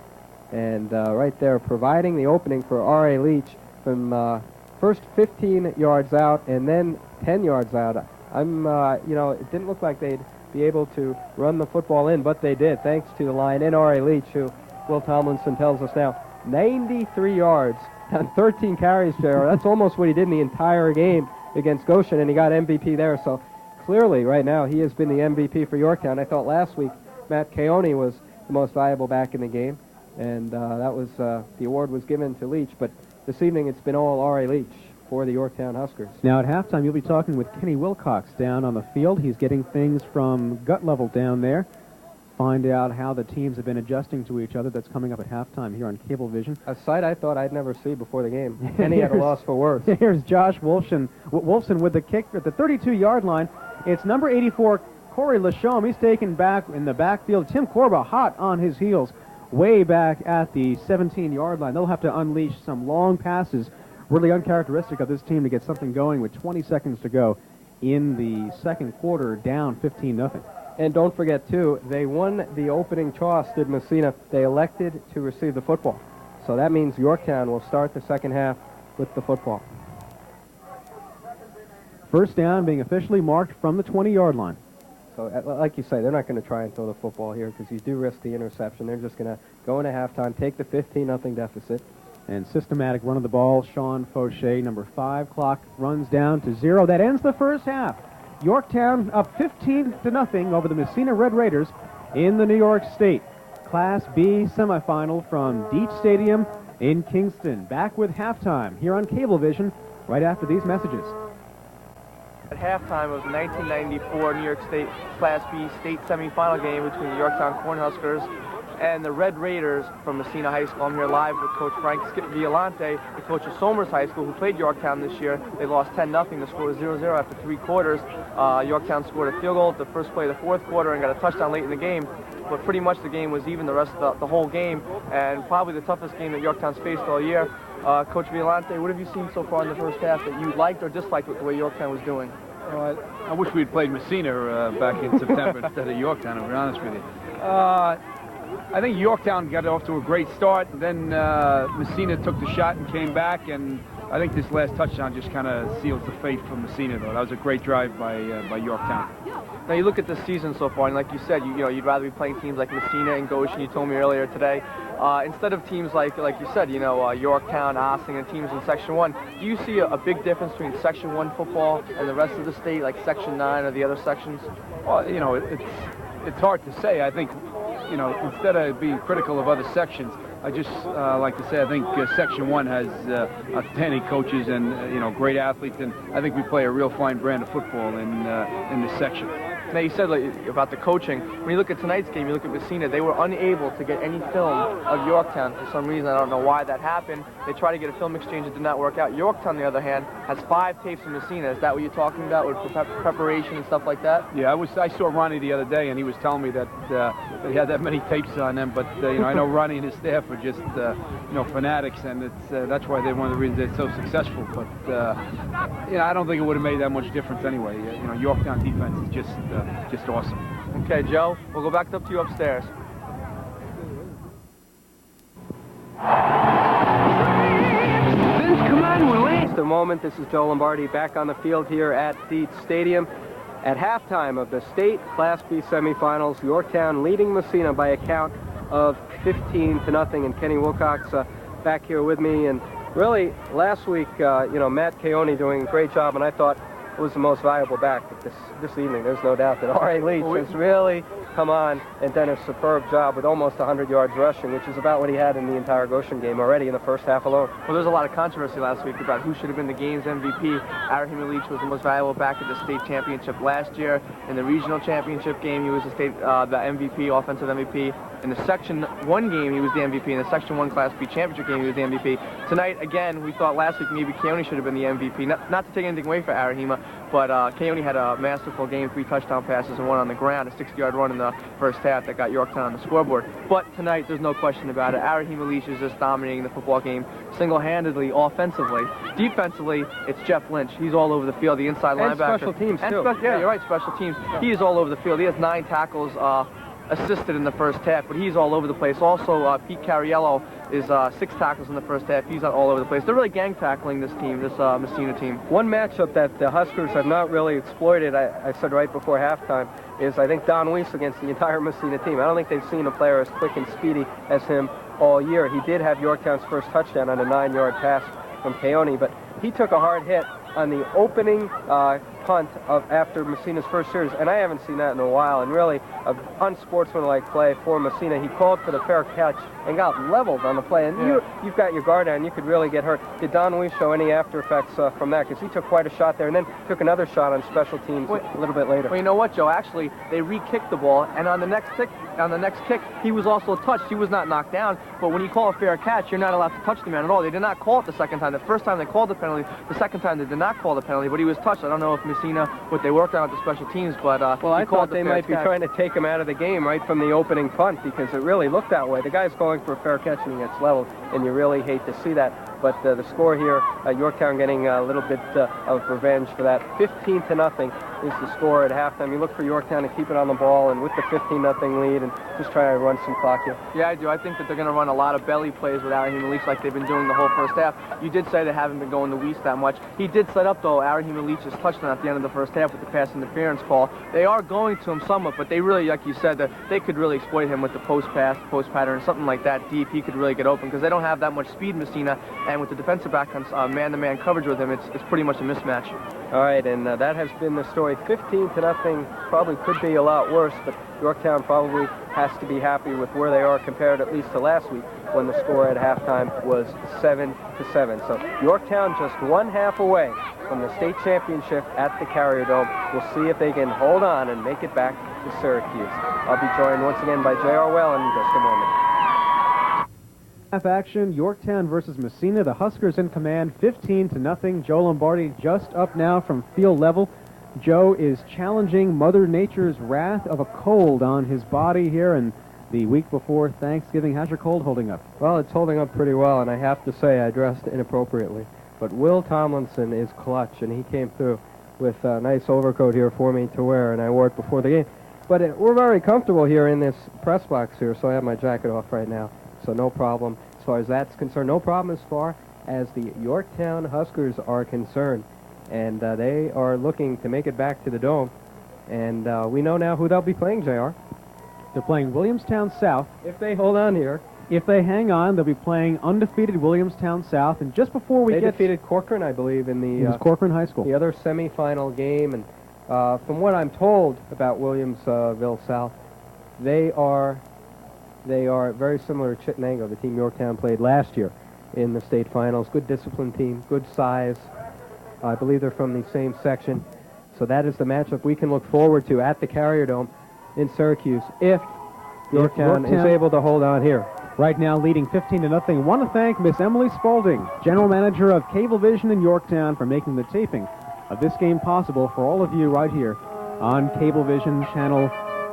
And right there providing the opening for R.A. Leach from first 15 yards out and then 10 yards out. It didn't look like they'd be able to run the football in, but they did, thanks to the line and R.A. Leach, who Will Tomlinson tells us now, 93 yards on 13 carries, JR. That's almost what he did in the entire game against Goshen, and he got MVP there. So clearly, right now, he has been the MVP for Yorktown. I thought last week Matt Keone was the most valuable back in the game, and that was the award was given to Leach. But this evening, it's been all R.A. Leach for the Yorktown Huskers. Now at halftime, you'll be talking with Kenny Wilcox down on the field. He's getting things from gut level down there. Find out how the teams have been adjusting to each other. That's coming up at halftime here on Cablevision. A sight I thought I'd never see before the game. Kenny had a loss for words. Here's Josh Wolfson with the kick at the 32-yard line. It's number 84, Corey Lachaume. He's taken back in the backfield. Tim Corba hot on his heels way back at the 17-yard line. They'll have to unleash some long passes, really uncharacteristic of this team, to get something going with 20 seconds to go in the second quarter, down 15-0. And don't forget, too, they won the opening toss, did Massena. They elected to receive the football. So that means Yorktown will start the second half with the football. First down being officially marked from the 20-yard line. So, like you say, they're not going to try and throw the football here because you do risk the interception. They're just going to go into halftime, take the 15-0 deficit. And systematic run of the ball, Sean Fauché, number 5. Clock runs down to 0. That ends the first half. Yorktown up 15-0 over the Massena Red Raiders in the New York State Class B semifinal from Dietz Stadium in Kingston. Back with halftime here on Cablevision right after these messages. At halftime of the 1994 New York State Class B state semifinal game between the Yorktown Cornhuskers and the Red Raiders from Massena High School. I'm here live with Coach Frank Violante, the coach of Somers High School, who played Yorktown this year. They lost 10-0. The score was 0-0 after 3 quarters. Yorktown scored a field goal at the first play of the 4th quarter and got a touchdown late in the game. But pretty much the game was even the rest of the whole game, and probably the toughest game that Yorktown's faced all year. Coach Violante, what have you seen so far in the first half that you liked or disliked with the way Yorktown was doing? I wish we'd played Massena back in September instead of Yorktown, to be honest with you. I think Yorktown got off to a great start, and then Massena took the shot and came back, and I think this last touchdown just kind of seals the fate for Massena, though. That was a great drive by Yorktown. Now, you look at the season so far, and like you said, you know, you'd rather be playing teams like Massena and Goshen, you told me earlier today, instead of teams like you said, you know, Yorktown, Ossing, and teams in Section 1. Do you see a big difference between Section 1 football and the rest of the state, like Section 9 or the other sections? Well, you know, it's hard to say. I think, you know, instead of being critical of other sections, I just like to say I think Section 1 has outstanding coaches and, you know, great athletes, and I think we play a real fine brand of football in this section. Now, you said about the coaching. When you look at tonight's game, you look at Massena, they were unable to get any film of Yorktown for some reason. I don't know why that happened. They tried to get a film exchange. It did not work out. Yorktown, on the other hand, has 5 tapes from Massena. Is that what you're talking about with preparation and stuff like that? Yeah, I saw Ronnie the other day, and he was telling me that he had that many tapes on them. But, you know, I know Ronnie and his staff are just, you know, fanatics, and that's why they're one of the reasons they're so successful. But, you know, I don't think it would have made that much difference anyway. You know, Yorktown defense is just awesome. Okay, Joe, we'll go back up to you upstairs. Vince, come on, we're late. Just a moment, this is Joe Lombardi back on the field here at Dietz Stadium. At halftime of the state Class B semifinals, Yorktown leading Massena by a count of 15-0, and Kenny Wilcox back here with me. And really, last week, you know, Matt Keone doing a great job, and I thought was the most valuable back. But this evening, there's no doubt that R.A. Leach has really come on and done a superb job with almost 100 yards rushing, which is about what he had in the entire Goshen game already in the first half alone. Well, there's a lot of controversy last week about who should have been the game's MVP. Arahima Leach was the most valuable back at the state championship last year. In the regional championship game, he was the MVP, offensive MVP. In the Section 1 game, he was the MVP. In the Section 1 Class B championship game, he was the MVP. Tonight, again, we thought last week maybe Keone should have been the MVP. Not to take anything away from Arahima, but Keone had a masterful game, 3 touchdown passes and 1 on the ground, a 60-yard run in the first half that got Yorktown on the scoreboard. But tonight, there's no question about it. Arahima Leach is just dominating the football game single-handedly, offensively. Defensively, it's Jeff Lynch. He's all over the field, the inside linebacker. Special teams, too. Yeah, you're right, special teams. He is all over the field. He has 9 tackles assisted in the first half, but he's all over the place. Also, Pete Cariello is 6 tackles in the first half. He's all over the place. They're really gang tackling this team, this Massena team. One matchup that the Huskers have not really exploited, I said right before halftime, is I think Don Weiss against the entire Massena team. I don't think they've seen a player as quick and speedy as him all year. He did have Yorktown's first touchdown on a 9-yard pass from Keone, but he took a hard hit on the opening punt after Massena's first series, and I haven't seen that in a while, and really an unsportsmanlike play for Massena. He called for the fair catch and got leveled on the play, and you've got your guard down, you could really get hurt. Did Don Weiss show any after effects from that? Because he took quite a shot there, and then took another shot on special teams a little bit later. Well, you know what, Joe? Actually, they re-kicked the ball, and on the next kick, he was also touched. He was not knocked down, but when you call a fair catch, you're not allowed to touch the man at all. They did not call it the second time. The first time they called the penalty, the second time they did not call the penalty, but he was touched. I don't know if Massena, what they worked on with the special teams, but well, I thought they might be trying to take him out of the game right from the opening punt, because it really looked that way. The guy's going for a fair catch and he gets leveled, and you really hate to see that. But the score here, Yorktown getting a little bit of revenge for that. 15-0 is the score at halftime. You look for Yorktown to keep it on the ball, and with the 15-0 lead, and just try to run some clock here. Yeah, I do. I think that they're going to run a lot of belly plays with Arahima Leach like they've been doing the whole first half. You did say they haven't been going to Weiss that much. He did set up, though, Arahima Leach's touchdown at the end of the first half with the pass interference call. They are going to him somewhat, but they really, like you said, they could really exploit him with the post pass, post pattern, something like that deep. He could really get open because they don't have that much speed, Massena, and with the defensive back on man-to-man coverage with him, it's pretty much a mismatch. All right, and that has been the story. 15-0 probably could be a lot worse, but Yorktown probably has to be happy with where they are compared at least to last week when the score at halftime was 7-7. So Yorktown just 1 half away from the state championship at the Carrier Dome. We'll see if they can hold on and make it back to Syracuse. I'll be joined once again by J.R. Whalen in just a moment. Half action, Yorktown versus Massena. The Huskers in command, 15-0. Joe Lombardi just up now from field level. Joe is challenging Mother Nature's wrath of a cold on his body here, and the week before Thanksgiving. How's your cold holding up? Well, it's holding up pretty well, and I have to say I dressed inappropriately. But Will Tomlinson is clutch, and he came through with a nice overcoat here for me to wear, and I wore it before the game. But we're very comfortable here in this press box here, so I have my jacket off right now. So no problem as far as that's concerned. No problem as far as the Yorktown Huskers are concerned. And they are looking to make it back to the Dome. And we know now who they'll be playing, JR. They're playing Williamstown South. If they hold on here. If they hang on, they'll be playing undefeated Williamstown South. And just before we They defeated Corcoran, I believe, in the... It was Corcoran High School. The other semifinal game. And from what I'm told about Williamsville South, they are very similar to Chittenango, the team Yorktown played last year in the state finals. Good disciplined team, good size. I believe they're from the same section. So that is the matchup we can look forward to at the Carrier Dome in Syracuse if Yorktown is able to hold on here. Right now leading 15-0. Want to thank Miss Emily Spaulding, General Manager of Cablevision in Yorktown, for making the taping of this game possible for all of you right here on Cablevision Channel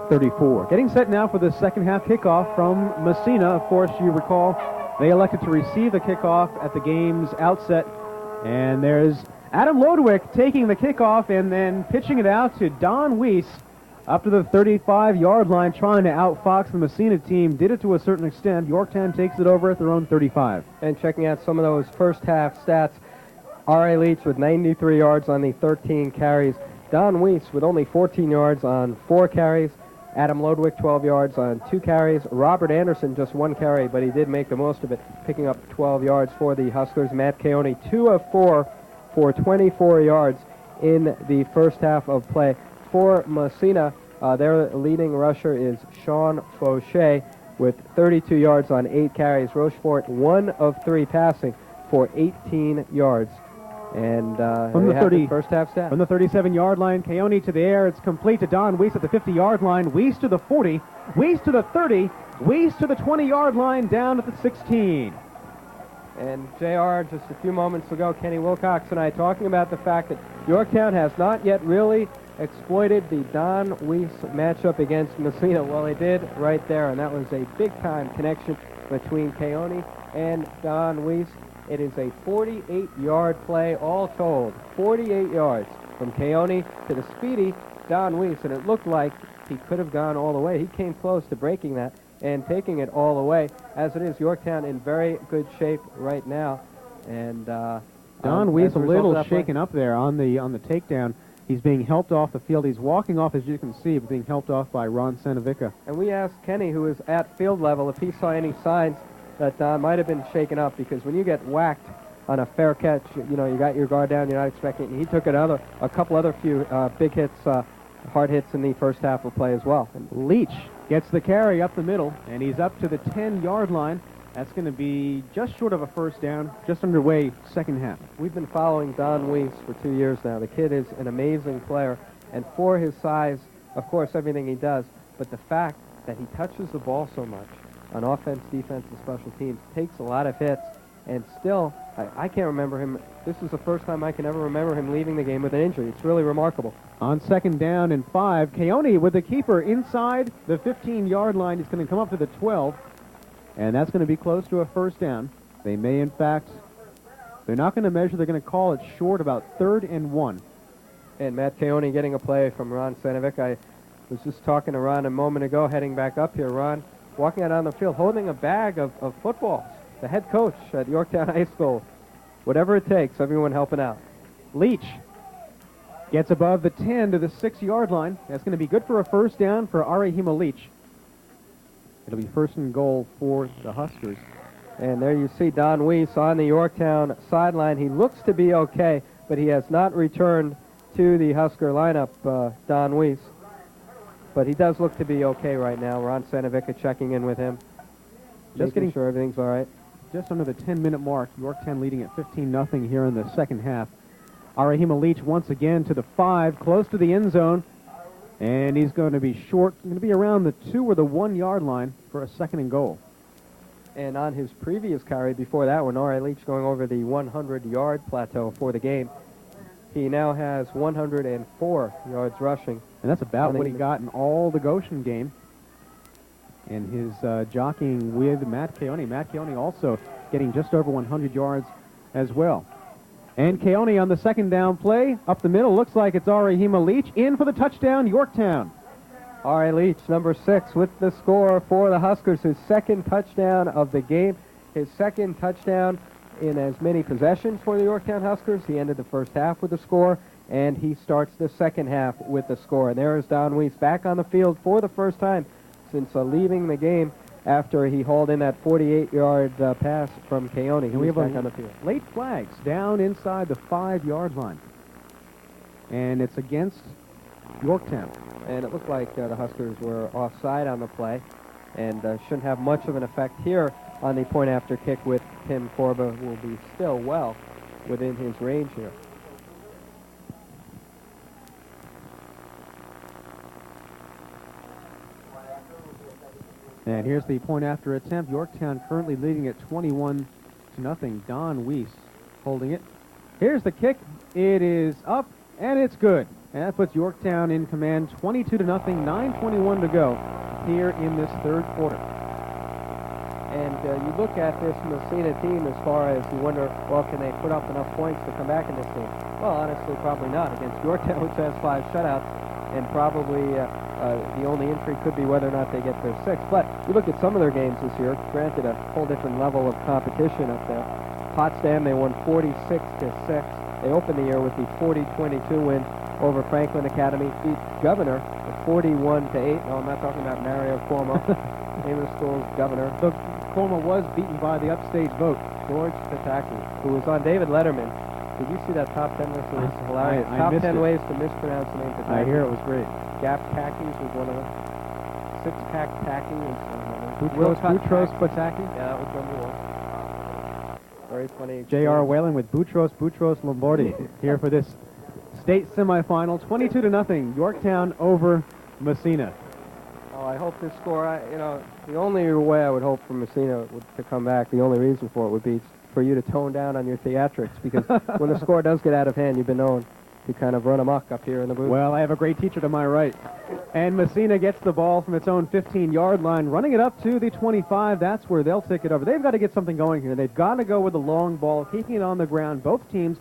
34. Getting set now for the second half kickoff from Massena. Of course, you recall they elected to receive the kickoff at the game's outset. And there's Adam Lodwick taking the kickoff and then pitching it out to Don Weiss up to the 35-yard line, trying to outfox the Massena team. Did it to a certain extent. Yorktown takes it over at their own 35. And checking out some of those first half stats, R.A. Leach with 93 yards on the 13 carries. Don Weiss with only 14 yards on 4 carries. Adam Lodwick, 12 yards on 2 carries. Robert Anderson, just 1 carry, but he did make the most of it, picking up 12 yards for the Huskers. Matt Keone, 2 of 4 for 24 yards in the first half of play. For Massena, their leading rusher is Sean Fauché with 32 yards on 8 carries. Rochefort, 1 of 3 passing for 18 yards. And from the first half stat. From the 37-yard line, Keone to the air. It's complete to Don Weiss at the 50-yard line. Weiss to the 40. Weiss to the 30. Weiss to the 20-yard line, down at the 16. And JR, just a few moments ago, Kenny Wilcox and I talking about the fact that Yorktown has not yet really exploited the Don Weiss matchup against Massena. Well, they did right there, and that was a big-time connection between Keone and Don Weiss. It is a 48-yard play, all told. 48 yards from Keone to the speedy Don Weiss, and it looked like he could have gone all the way. He came close to breaking that and taking it all the way. As it is, Yorktown in very good shape right now. And Don Weiss a little shaken up there on the takedown. He's being helped off the field. He's walking off, as you can see, but being helped off by Ron Sanovica. And we asked Kenny, who is at field level, if he saw any signs that Don might have been shaken up, because when you get whacked on a fair catch, you know, you got your guard down, you're not expecting it. And he took a couple other few big hits, hard hits in the first half of play as well. And Leach gets the carry up the middle, and he's up to the 10-yard line. That's going to be just short of a first down, just underway second half. We've been following Don Weiss for 2 years now. The kid is an amazing player, and for his size, of course, everything he does, but the fact that he touches the ball so much on offense, defense, and special teams, takes a lot of hits, and still, I can't remember him. This is the first time I can ever remember him leaving the game with an injury. It's really remarkable. On second down and 5, Keone with the keeper inside the 15-yard line. He's going to come up to the 12, and that's going to be close to a first down. They may, in fact, they're not going to measure. They're going to call it short, about 3rd and 1. And Matt Keone getting a play from Ron Sanovic. I was just talking to Ron a moment ago, heading back up here. Ron walking out on the field, holding a bag of footballs. The head coach at Yorktown High School. Whatever it takes, everyone helping out. Leach gets above the 10 to the 6-yard line. That's going to be good for a first down for Arahima Leach. It'll be 1st and goal for the Huskers. And there you see Don Weiss on the Yorktown sideline. He looks to be okay, but he has not returned to the Husker lineup, Don Weiss. But he does look to be okay right now. Ron Sanovica checking in with him. Just getting sure everything's all right. Just under the 10-minute mark, Yorktown leading at 15-0 here in the second half. Arahima Leach once again to the 5, close to the end zone. And he's going to be short. He's going to be around the 2 or the 1 yard line for a 2nd and goal. And on his previous carry before that one, R.A. Leach going over the 100-yard plateau for the game. He now has 104 yards rushing. And that's about what he got in all the Goshen game. And his jockeying with Matt Keone. Matt Keone also getting just over 100 yards as well. And Keone on the second down play. Up the middle, looks like it's Arahima Leach in for the touchdown, Yorktown. R.A. Leach, number 6, with the score for the Huskers. His second touchdown of the game. His second touchdown in as many possessions for the Yorktown Huskers. He ended the first half with a score, and he starts the second half with the score. And there is Don Weiss back on the field for the first time since leaving the game after he hauled in that 48-yard pass from Keone. And we have back on the field. Late flags down inside the 5-yard line. And it's against Yorktown. And it looked like the Huskers were offside on the play and shouldn't have much of an effect here on the point after kick with Tim Corba, who will be still well within his range here. And here's the point after attempt. Yorktown currently leading at 21-0. Don Weiss holding it. Here's the kick. It is up, and it's good. And that puts Yorktown in command, 22-0, 9:21 to go here in this third quarter. And you look at this Massena team as far as you wonder, well, can they put up enough points to come back in this game? Well, honestly, probably not against Yorktown, which has 5 shutouts, and probably the only entry could be whether or not they get their 6th. But you look at some of their games this year, granted a whole different level of competition up there. Potsdam, they won 46-6. They opened the year with the 40-22 win over Franklin Academy, beat Governor 41-8. No, I'm not talking about Mario Cuomo, name of the school's Governor. So Cuomo was beaten by the upstage vote. George Pataki, who was on David Letterman. Did you see that top 10 list? It was hilarious. Top 10 ways to mispronounce the name Pataki. I hear it was great. Gap Khakis was one of them. Six-pack Tacky was one of them. Boutros Pataki. Yeah, that was number 1. Very funny. J.R. Whalen with Boutros Lombardi here for this state semifinal, 22-0, Yorktown over Massena. Oh, I hope this score, the only way I would hope for Massena to come back, the only reason for it would be for you to tone down on your theatrics, because when the score does get out of hand, you've been known to kind of run amok up here in the booth. Well, I have a great teacher to my right. And Massena gets the ball from its own 15-yard line, running it up to the 25. That's where they'll take it over. They've got to get something going here. They've got to go with the long ball, keeping it on the ground. Both teams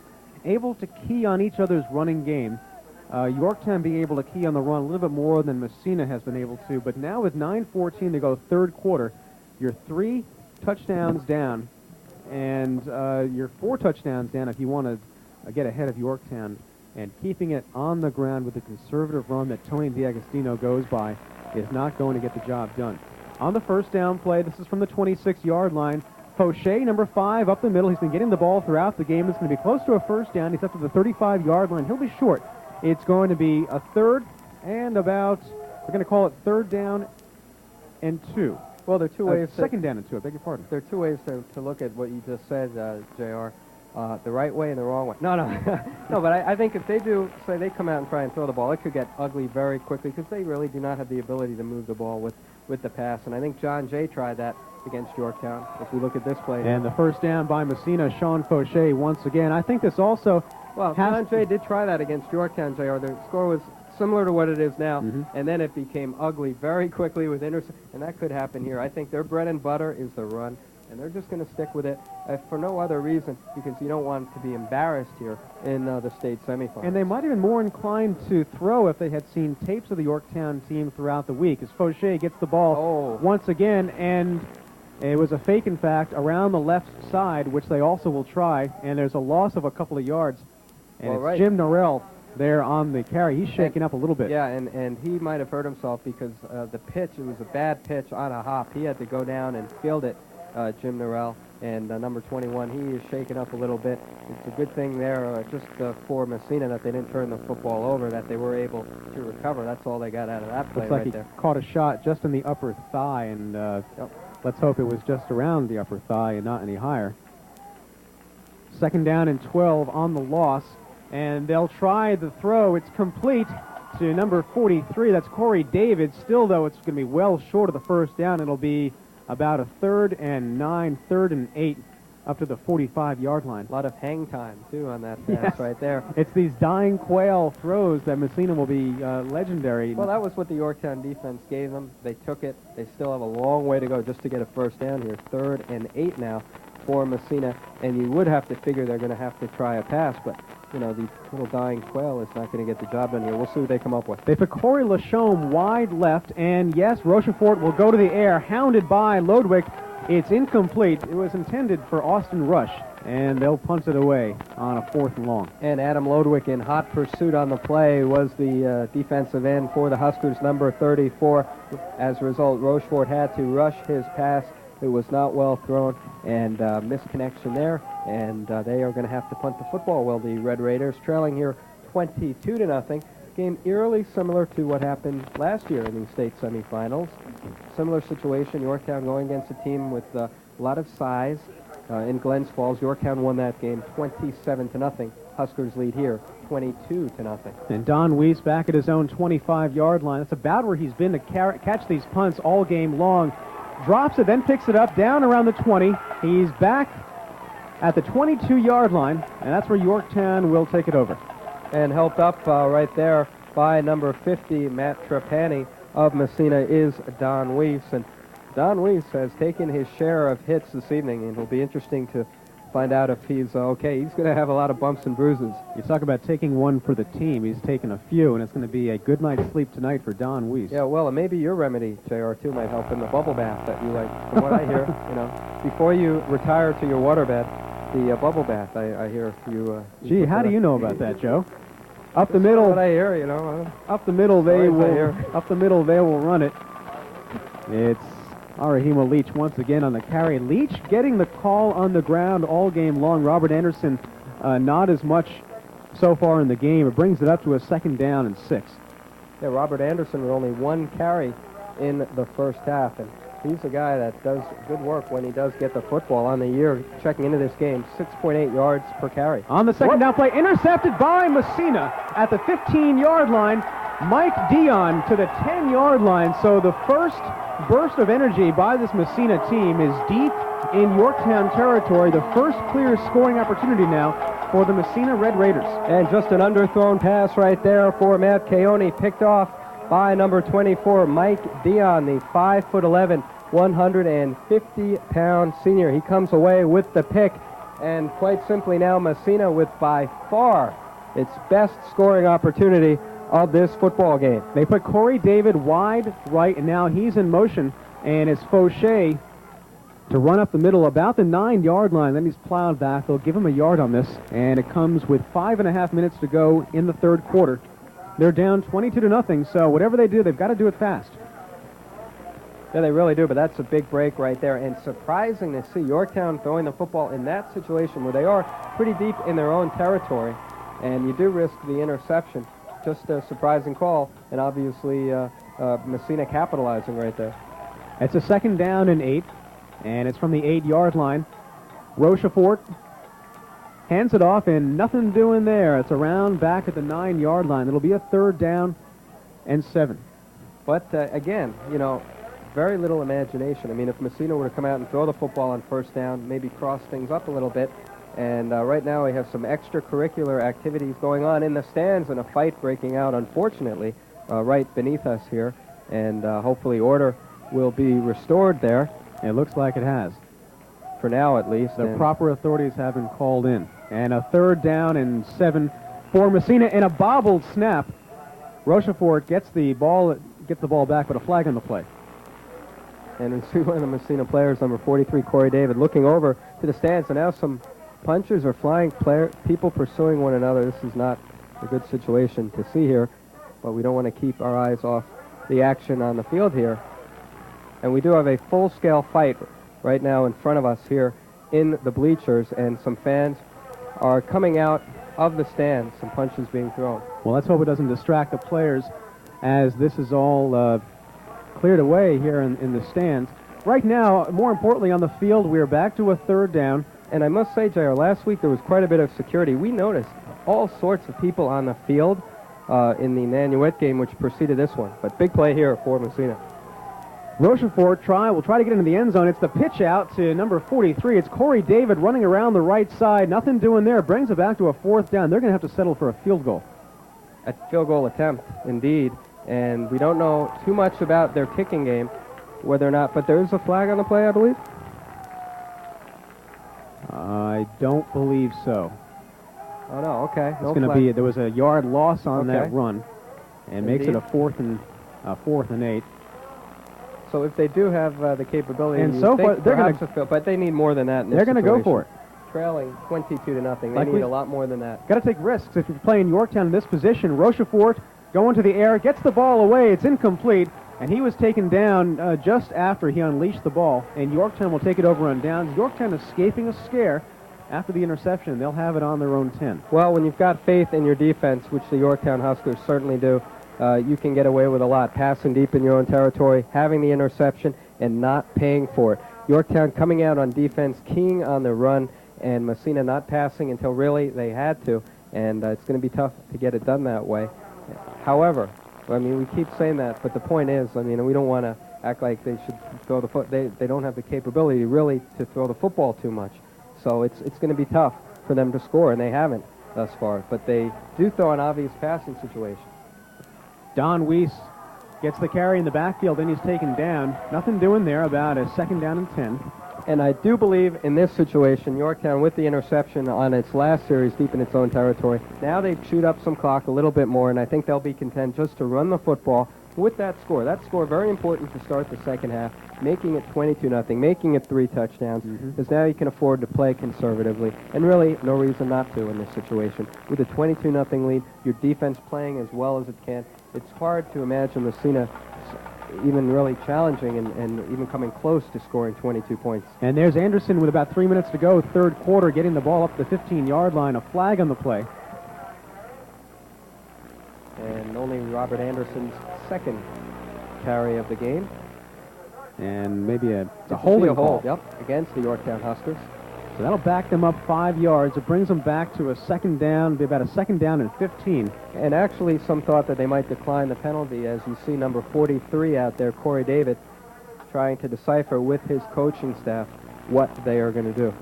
able to key on each other's running game. Yorktown being able to key on the run a little bit more than Massena has been able to. But now with 9:14 to go, third quarter, you're 3 touchdowns down, and you're 4 touchdowns down if you want to get ahead of Yorktown. And keeping it on the ground with the conservative run that Tony D'Agostino goes by is not going to get the job done. On the first down play, this is from the 26-yard line. Fauché, number 5, up the middle. He's been getting the ball throughout the game. It's going to be close to a first down. He's up to the 35-yard line. He'll be short. It's going to be a third and about, we're going to call it 3rd down and 2. Well, there are two ways. Second down and 2, I beg your pardon. There are two ways to look at what you just said, J.R. The right way and the wrong way. No. No, but I think if they do, say they come out and try and throw the ball, it could get ugly very quickly because they really do not have the ability to move the ball with the pass. And I think John Jay tried that against Yorktown, if we look at this play. And the first down by Massena, Sean Fauché once again. I think this also... Well, John Jay did try that against Yorktown, J.R. The score was similar to what it is now, and then it became ugly very quickly with interception, and that could happen here. I think their bread and butter is the run, and they're just going to stick with it for no other reason, because you don't want to be embarrassed here in the state semifinals. And they might have been more inclined to throw if they had seen tapes of the Yorktown team throughout the week, as Fauché gets the ball once again, and it was a fake, in fact, around the left side, which they also will try, and there's a loss of a couple of yards. And it's Jim Norrell there on the carry. He's shaking up a little bit. Yeah, and he might have hurt himself because the pitch, it was a bad pitch on a hop. He had to go down and field it, Jim Norrell. And number 21, he is shaking up a little bit. It's a good thing there just for Massena that they didn't turn the football over, that they were able to recover. That's all they got out of that play. Looks like he caught a shot just in the upper thigh, and let's hope it was just around the upper thigh and not any higher. 2nd down and 12 on the loss. And they'll try the throw. It's complete to number 43. That's Corey David. Still, though, it's going to be well short of the first down. It'll be about a 3rd and 9, 3rd and 8, up to the 45-yard line. A lot of hang time, too, on that pass right there. It's these dying quail throws that Massena will be legendary. Well, that was what the Yorktown defense gave them. They took it. They still have a long way to go just to get a first down here. 3rd and 8 now for Massena, and you would have to figure they're going to have to try a pass, but, you know, the little dying quail is not going to get the job done here. We'll see what they come up with. They put Corey Lachaume wide left, and yes, Rochefort will go to the air, hounded by Lodwick. It's incomplete. It was intended for Austin Rush, and they'll punt it away on a 4th and long. And Adam Lodwick in hot pursuit on the play was the defensive end for the Huskers, number 34. As a result, Rochefort had to rush his pass. It was not well thrown, and misconnection there, and they are going to have to punt the football. Well, the Red Raiders trailing here 22-0. Game eerily similar to what happened last year in the state semifinals. Similar situation, Yorktown going against a team with a lot of size. In Glens Falls, Yorktown won that game 27-0. Huskers lead here 22-0. And Don Weiss back at his own 25-yard line. That's about where he's been to catch these punts all game long. Drops it, then picks it up down around the 20. He's back at the 22-yard line, and that's where Yorktown will take it over. And helped up right there by number 50, Matt Trapani of Massena, is Don Weiss. And Don Weiss has taken his share of hits this evening, and it'll be interesting to find out if he's okay. He's going to have a lot of bumps and bruises. You talk about taking one for the team. He's taken a few, and it's going to be a good night's sleep tonight for Don Weiss. Yeah, well, and maybe your remedy, JR, too, might help in the bubble bath that you like. From what I hear, you know, before you retire to your waterbed, the bubble bath, I hear you... Gee, how do you know about that, Joe? Up the middle... That's what I hear, you know. Up the middle, they will run it. It's Arahima Leach once again on the carry. Leach getting the call on the ground all game long. Robert Anderson not as much so far in the game. It brings it up to a 2nd down and 6. Yeah, Robert Anderson with only 1 carry in the first half, and he's a guy that does good work when he does get the football on the year. Checking into this game, 6.8 yards per carry. On the 2nd down play, intercepted by Massena at the 15-yard line. Mike Dion to the 10-yard line. So the first burst of energy by this Massena team is deep in Yorktown territory. The first clear scoring opportunity now for the Massena Red Raiders. And just an underthrown pass right there for Matt Keone, picked off by number 24, Mike Dion, the 5'11", 150-pound senior. He comes away with the pick, and quite simply now Massena with by far its best scoring opportunity of this football game. They put Corey David wide right, and now he's in motion, and it's Fauché to run up the middle about the 9-yard line. Then he's plowed back. They'll give him a yard on this, and it comes with 5.5 minutes to go in the 3rd quarter. They're down 22-0, so whatever they do, they've got to do it fast. Yeah, they really do, but that's a big break right there, and surprising to see Yorktown throwing the football in that situation where they are pretty deep in their own territory, and you do risk the interception. Just a surprising call, and obviously Massena capitalizing right there. It's a 2nd down and 8, and it's from the 8-yard line. Rochefort hands it off, and nothing doing there. It's around back at the 9-yard line. It'll be a 3rd down and 7. But again, you know, very little imagination. I mean, if Massena were to come out and throw the football on 1st down, maybe cross things up a little bit. And right now we have some extracurricular activities going on in the stands and a fight breaking out, unfortunately, right beneath us here. And hopefully order will be restored there. It looks like it has. For now, at least. The proper authorities have been called in. And a 3rd down and 7 for Massena in a bobbled snap. Rochefort gets the ball back, but a flag on the play. And we see one of the Massena players, number 43, Corey David, looking over to the stands. And now some punches are flying, people pursuing one another. This is not a good situation to see here, but we don't want to keep our eyes off the action on the field here. And we do have a full-scale fight right now in front of us here in the bleachers, and some fans are coming out of the stands, some punches being thrown. Well, let's hope it doesn't distract the players as this is all cleared away here in the stands. Right now, more importantly on the field, we are back to a 3rd down. And I must say, JR, last week there was quite a bit of security. We noticed all sorts of people on the field in the Nanuet game, which preceded this one. But big play here for Massena. Rochefort will try to get into the end zone. It's the pitch out to number 43. It's Corey David running around the right side. Nothing doing there. Brings it back to a 4th down. They're going to have to settle for a field goal. A field goal attempt, indeed. And we don't know too much about their kicking game, whether or not, but there is a flag on the play, I believe. I don't believe so. Oh, no, okay. It's going to be, there was a yard loss on that run, and makes it a 4th and 8. So if they do have the capability, and so far they're going to, but they need more than that. In this they're going to go for it. Trailing 22-0, they need a lot more than that. Got to take risks if you're playing Yorktown in this position. Rochefort going to the air, gets the ball away. It's incomplete, and he was taken down just after he unleashed the ball. And Yorktown will take it over on downs. Yorktown escaping a scare after the interception. They'll have it on their own 10. Well, when you've got faith in your defense, which the Yorktown Huskers certainly do, you can get away with a lot. Passing deep in your own territory, having the interception, and not paying for it. Yorktown coming out on defense, keying on the run, and Massena not passing until really they had to. And it's going to be tough to get it done that way. However, I mean, we keep saying that, but the point is, I mean, we don't want to act like they should throw the foot. They don't have the capability really to throw the football too much. So it's going to be tough for them to score, and they haven't thus far. But they do throw an obvious passing situation. Don Weiss gets the carry in the backfield, and he's taken down. Nothing doing there, about a 2nd down and 10. And I do believe in this situation, Yorktown with the interception on its last series deep in its own territory, now they chewed up some clock a little bit more, and I think they'll be content just to run the football with that score. That score, very important to start the second half, making it 22-0, making it 3 touchdowns, because now you can afford to play conservatively, and really no reason not to in this situation. With a 22-0 lead, your defense playing as well as it can, it's hard to imagine Massena even really challenging and even coming close to scoring 22 points. And there's Anderson with about 3 minutes to go, 3rd quarter, getting the ball up the 15-yard line. A flag on the play. And only Robert Anderson's 2nd carry of the game. And maybe a holding call. Yep, against the Yorktown Huskers. So that'll back them up 5 yards. It brings them back to a 2nd down, be about a 2nd down and 15. And actually some thought that they might decline the penalty, as you see number 43 out there, Corey David, trying to decipher with his coaching staff what they are going to do.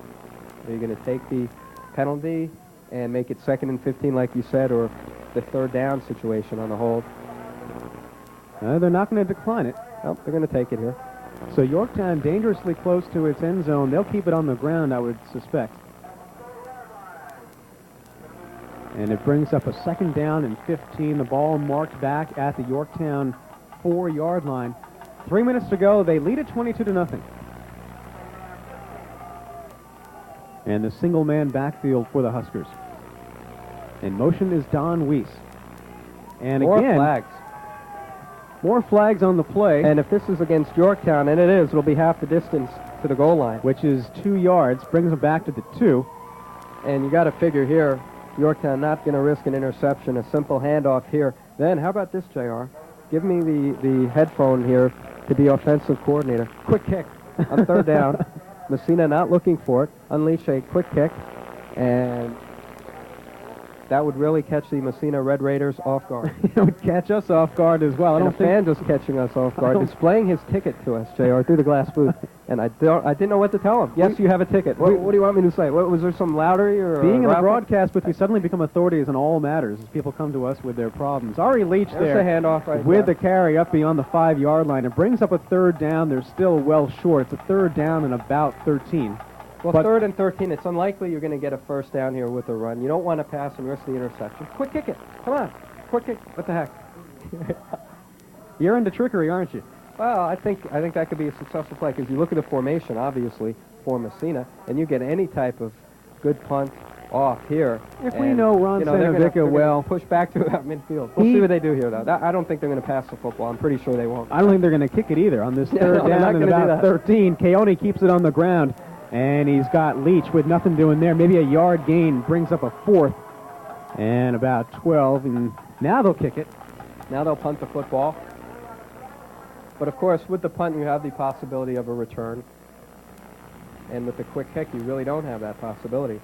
Are you going to take the penalty and make it 2nd and 15 like you said, or the 3rd down situation on the hold? They're not going to decline it. Nope, they're going to take it here. So Yorktown dangerously close to its end zone. They'll keep it on the ground, I would suspect. And it brings up a 2nd down and 15. The ball marked back at the Yorktown 4-yard line. 3 minutes to go. They lead it 22-0. And the single-man backfield for the Huskers. In motion is Don Weiss. And More again, flags. More flags on the play. And if this is against Yorktown, and it is, it'll be half the distance to the goal line. Which is 2 yards, brings them back to the 2. And you got to figure here, Yorktown not going to risk an interception, a simple handoff here. Then, how about this, JR? Give me the headphone here to be offensive coordinator. Quick kick on 3rd down. Massena not looking for it. Unleash a quick kick, and that would really catch the Massena Red Raiders off guard. It would catch us off guard as well. And a fan just catching us off guard, displaying his ticket to us, JR, through the glass booth. And I didn't know what to tell him. Yes, you have a ticket. What do you want me to say? Was there some loudery or being in the broadcast, but we suddenly become authorities on all matters as people come to us with their problems. Ari Leach There's the handoff right with the carry up beyond the 5-yard line. It brings up a 3rd down. They're still well short. It's a 3rd down and about 13. Well, 3rd and 13, it's unlikely you're going to get a 1st down here with a run. You don't want to pass and risk the interception. Quick kick it. Come on. Quick kick. What the heck? You're into trickery, aren't you? Well, I think that could be a successful play, because you look at the formation, obviously, for Massena, and you get any type of good punt off here. If we know Ron Sanovica well, push back to about midfield. We'll see what they do here, though. I don't think they're going to pass the football. I'm pretty sure they won't. I don't think they're going to kick it either on this 3rd down and about 13. Keone keeps it on the ground. And he's got Leach with nothing doing there. Maybe a yard gain brings up a 4th and about 12. And now they'll kick it. Now they'll punt the football. But, of course, with the punt, you have the possibility of a return. And with the quick kick, you really don't have that possibility.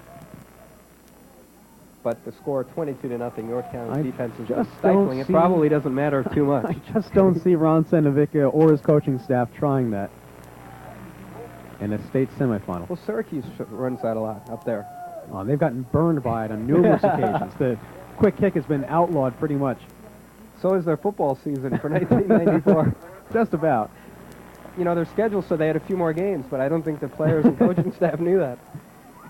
but the score 22-0. Yorktown's I defense is just stifling. It don't probably doesn't matter too much. I just don't see Ron Senovica or his coaching staff trying that in a state semifinal. Well, Syracuse runs that a lot up there. Oh, they've gotten burned by it on numerous occasions. The quick kick has been outlawed pretty much. So is their football season for 1994. Just about. You know, their schedule, so they had a few more games, but I don't think the players and coaching staff knew that.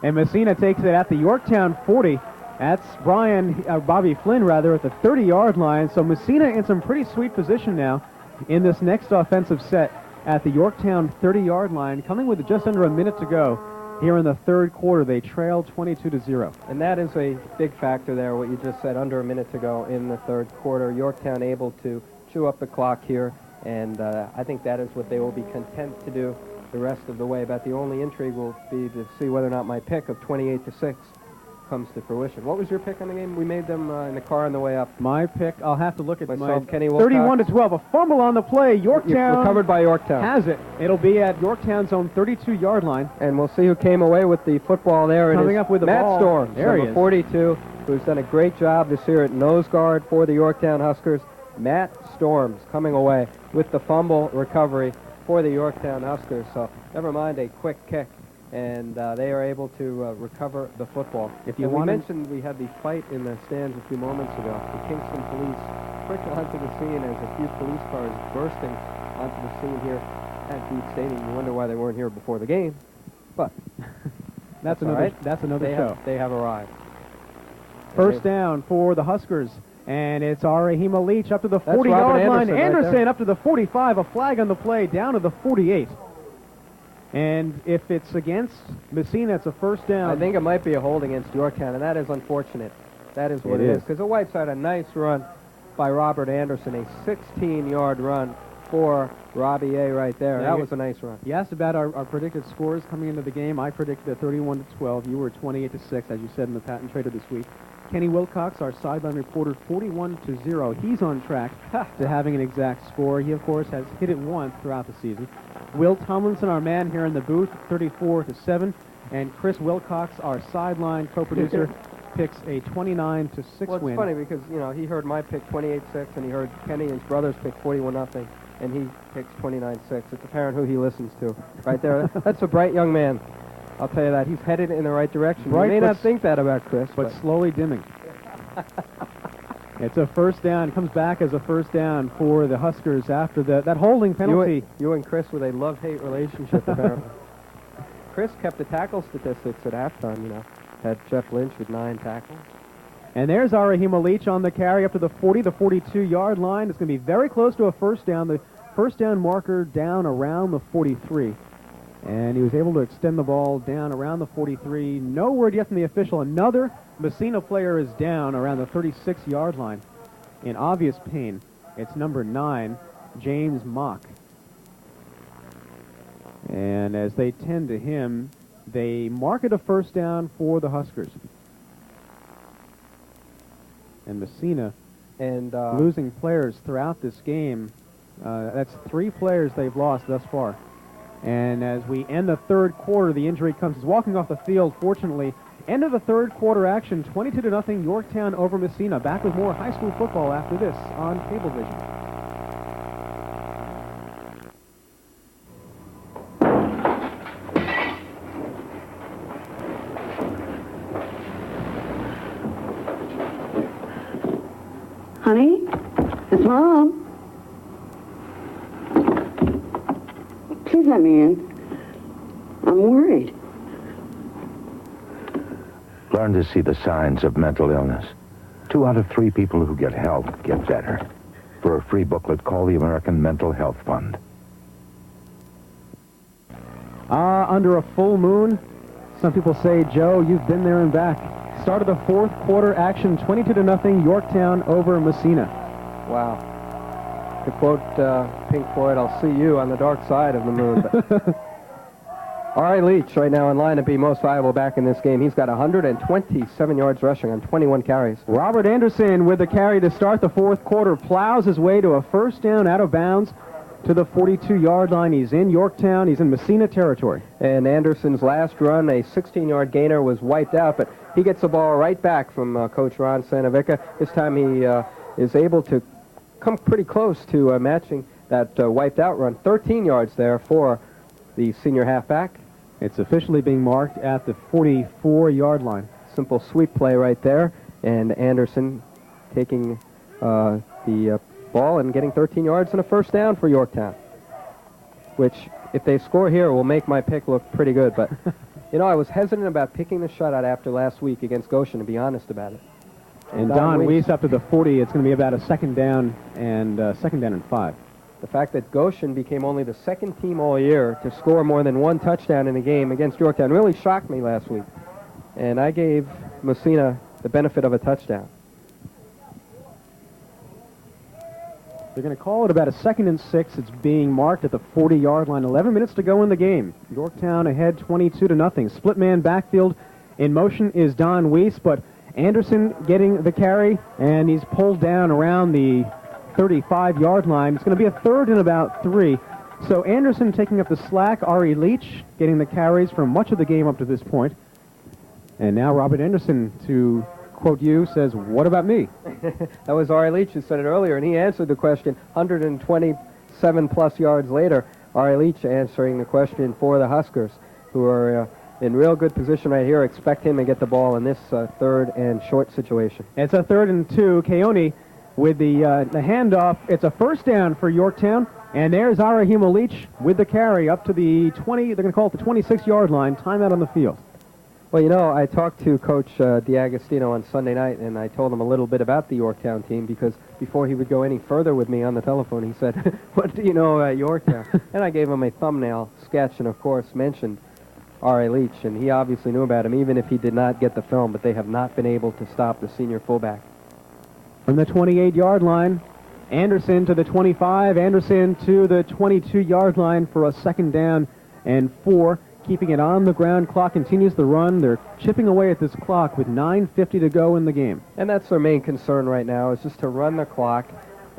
And Massena takes it at the Yorktown 40. That's Bobby Flynn, rather, at the 30-yard line. So Massena in some pretty sweet position now in this next offensive set at the Yorktown 30-yard line, coming with just under a minute to go. Here in the third quarter, they trail 22-0. And that is a big factor there, what you just said, under a minute to go in the third quarter. Yorktown able to chew up the clock here, and I think that is what they will be content to do the rest of the way. But the only intrigue will be to see whether or not my pick of 28-6 comes to fruition. What was your pick on the game? We made them in the car on the way up. My pick, I'll have to look at Myself, my Kenny Wilcox. 31-12. A fumble on the play. Yorktown recovered by Yorktown. Has it. It'll be at Yorktown's own 32-yard line. And we'll see who came away with the football there. Coming up with the Matt ball. Storms, There he number is. 42, who's done a great job this year at nose guard for the Yorktown Huskers. Matt Storms coming away with the fumble recovery for the Yorktown Huskers. So never mind a quick kick, and they are able to recover the football. If you we mentioned we had the fight in the stands a few moments ago. The Kingston police quick onto the scene as a few police cars bursting onto the scene here at Deep Stadium. You wonder why they weren't here before the game, but That's all another. right. That's another They show. they have arrived. First down for the Huskers, and it's Rahima Leach up to the That's 40-yard Robert line. Anderson right Anderson there. up to the 45. A flag on the play, down to the 48. And if it's against Massena, it's a first down. I think it might be a hold against Yorktown, and that is unfortunate. That is what It it is. is. Because it wipes out a nice run by Robert Anderson, a 16-yard run for Robbie A. right there. Yeah, That was a nice run. You asked about our predicted scores coming into the game. I predicted a 31-12. You were 28-6, as you said in the patent trader this week. Kenny Wilcox, our sideline reporter, 41-0. He's on track to having an exact score. He, of course, has hit it once throughout the season. Will Tomlinson, our man here in the booth, 34-7. And Chris Wilcox, our sideline co-producer, picks a 29-6 Well, it's win. funny because, you know, he heard my pick 28-6, and he heard Kenny and his brothers pick 41-0, and he picks 29-6. It's apparent who he listens to right there. That's a bright young man. I'll tell you that. He's headed in the right direction. Bright, You may but not think that about Chris, but slowly dimming. It's a first down. Comes back as a first down for the Huskers after that holding penalty. You and Chris with a love-hate relationship, apparently. Chris kept the tackle statistics at halftime, you know. Had Jeff Lynch with 9 tackles. And there's Rahima Leach on the carry up to the 40, the 42-yard line. It's going to be very close to a first down. The first down marker down around the 43. And he was able to extend the ball down around the 43. No word yet from the official. Another Massena player is down around the 36-yard line in obvious pain. It's number 9, James Mock. And as they tend to him, they mark it a first down for the Huskers. And Massena losing players throughout this game. That's 3 players they've lost thus far. And as we end the third quarter, the injury comes. He's walking off the field, fortunately. End of the third quarter action, 22-0 Yorktown over Massena. Back with more high school football after this on Cablevision. Honey, it's Mom. Please let me in. I'm worried. Learn to see the signs of mental illness. 2 out of 3 people who get help get better. For a free booklet, call the American Mental Health Fund. Under a full moon. Some people say, Joe, you've been there and back. Start of the fourth quarter action, 22-0 Yorktown over Massena. Wow. To quote Pink Floyd, I'll see you on the dark side of the moon. R.I. Leach right now in line to be most valuable back in this game. He's got 127 yards rushing on 21 carries. Robert Anderson with the carry to start the fourth quarter, plows his way to a first down out of bounds to the 42-yard line. He's in Yorktown. He's in Massena territory. And Anderson's last run, a 16-yard gainer, was wiped out, but he gets the ball right back from Coach Ron Santavica. This time he is able to come pretty close to matching that wiped out run. 13 yards there for the senior halfback. It's officially being marked at the 44-yard line. Simple sweep play right there, and Anderson taking the ball and getting 13 yards and a first down for Yorktown, which, if they score here, will make my pick look pretty good. But, you know, I was hesitant about picking the shutout after last week against Goshen, to be honest about it. And Don Weiss up to the 40. It's going to be about a second down and 5. The fact that Goshen became only the second team all year to score more than one touchdown in a game against Yorktown really shocked me last week. And I gave Massena the benefit of a touchdown. They're going to call it about a 2nd and 6. It's being marked at the 40-yard line. 11 minutes to go in the game. Yorktown ahead 22-0. Split man backfield. In motion is Don Weiss, but Anderson getting the carry, and he's pulled down around the 35-yard line. It's going to be a 3rd and about 3. So Anderson taking up the slack. Ari Leach getting the carries for much of the game up to this point. And now Robert Anderson, to quote you, says, "What about me?" That was Ari Leach who said it earlier, and he answered the question 127-plus yards later. Ari Leach answering the question for the Huskers, who are in real good position right here. Expect him to get the ball in this 3rd and short situation. It's a 3rd and 2. Keone with the handoff. It's a first down for Yorktown, and there's Arahima Leach with the carry up to the 20. They're going to call it the 26-yard line. Timeout on the field. Well, you know, I talked to Coach D'Agostino on Sunday night, and I told him a little bit about the Yorktown team, because before he would go any further with me on the telephone, he said, "What do you know about Yorktown?" And I gave him a thumbnail sketch and, of course, mentioned Ari Leach, and he obviously knew about him, even if he did not get the film, but they have not been able to stop the senior fullback. From the 28-yard line, Anderson to the 25, Anderson to the 22-yard line for a 2nd down and 4. Keeping it on the ground. Clock continues the run. They're chipping away at this clock with 9:50 to go in the game. And that's their main concern right now, is just to run the clock.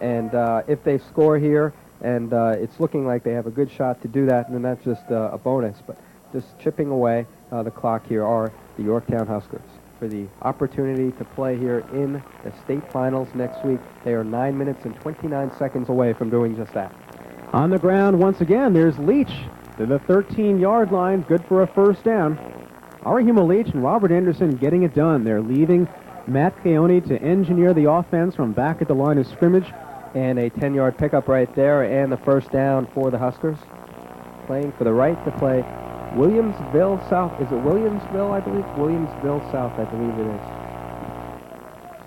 And if they score here, and it's looking like they have a good shot to do that, then that's just a bonus. But just chipping away the clock here are the Yorktown Huskers for the opportunity to play here in the state finals next week. They are 9 minutes and 29 seconds away from doing just that. On the ground once again, there's Leach to the 13-yard line, good for a first down. Arahima Leach and Robert Anderson getting it done. They're leaving Matt Keone to engineer the offense from back at the line of scrimmage. And a 10-yard pickup right there, and the first down for the Huskers. Playing for the right to play Williamsville South. Is it Williamsville, I believe? Williamsville South, I believe it is.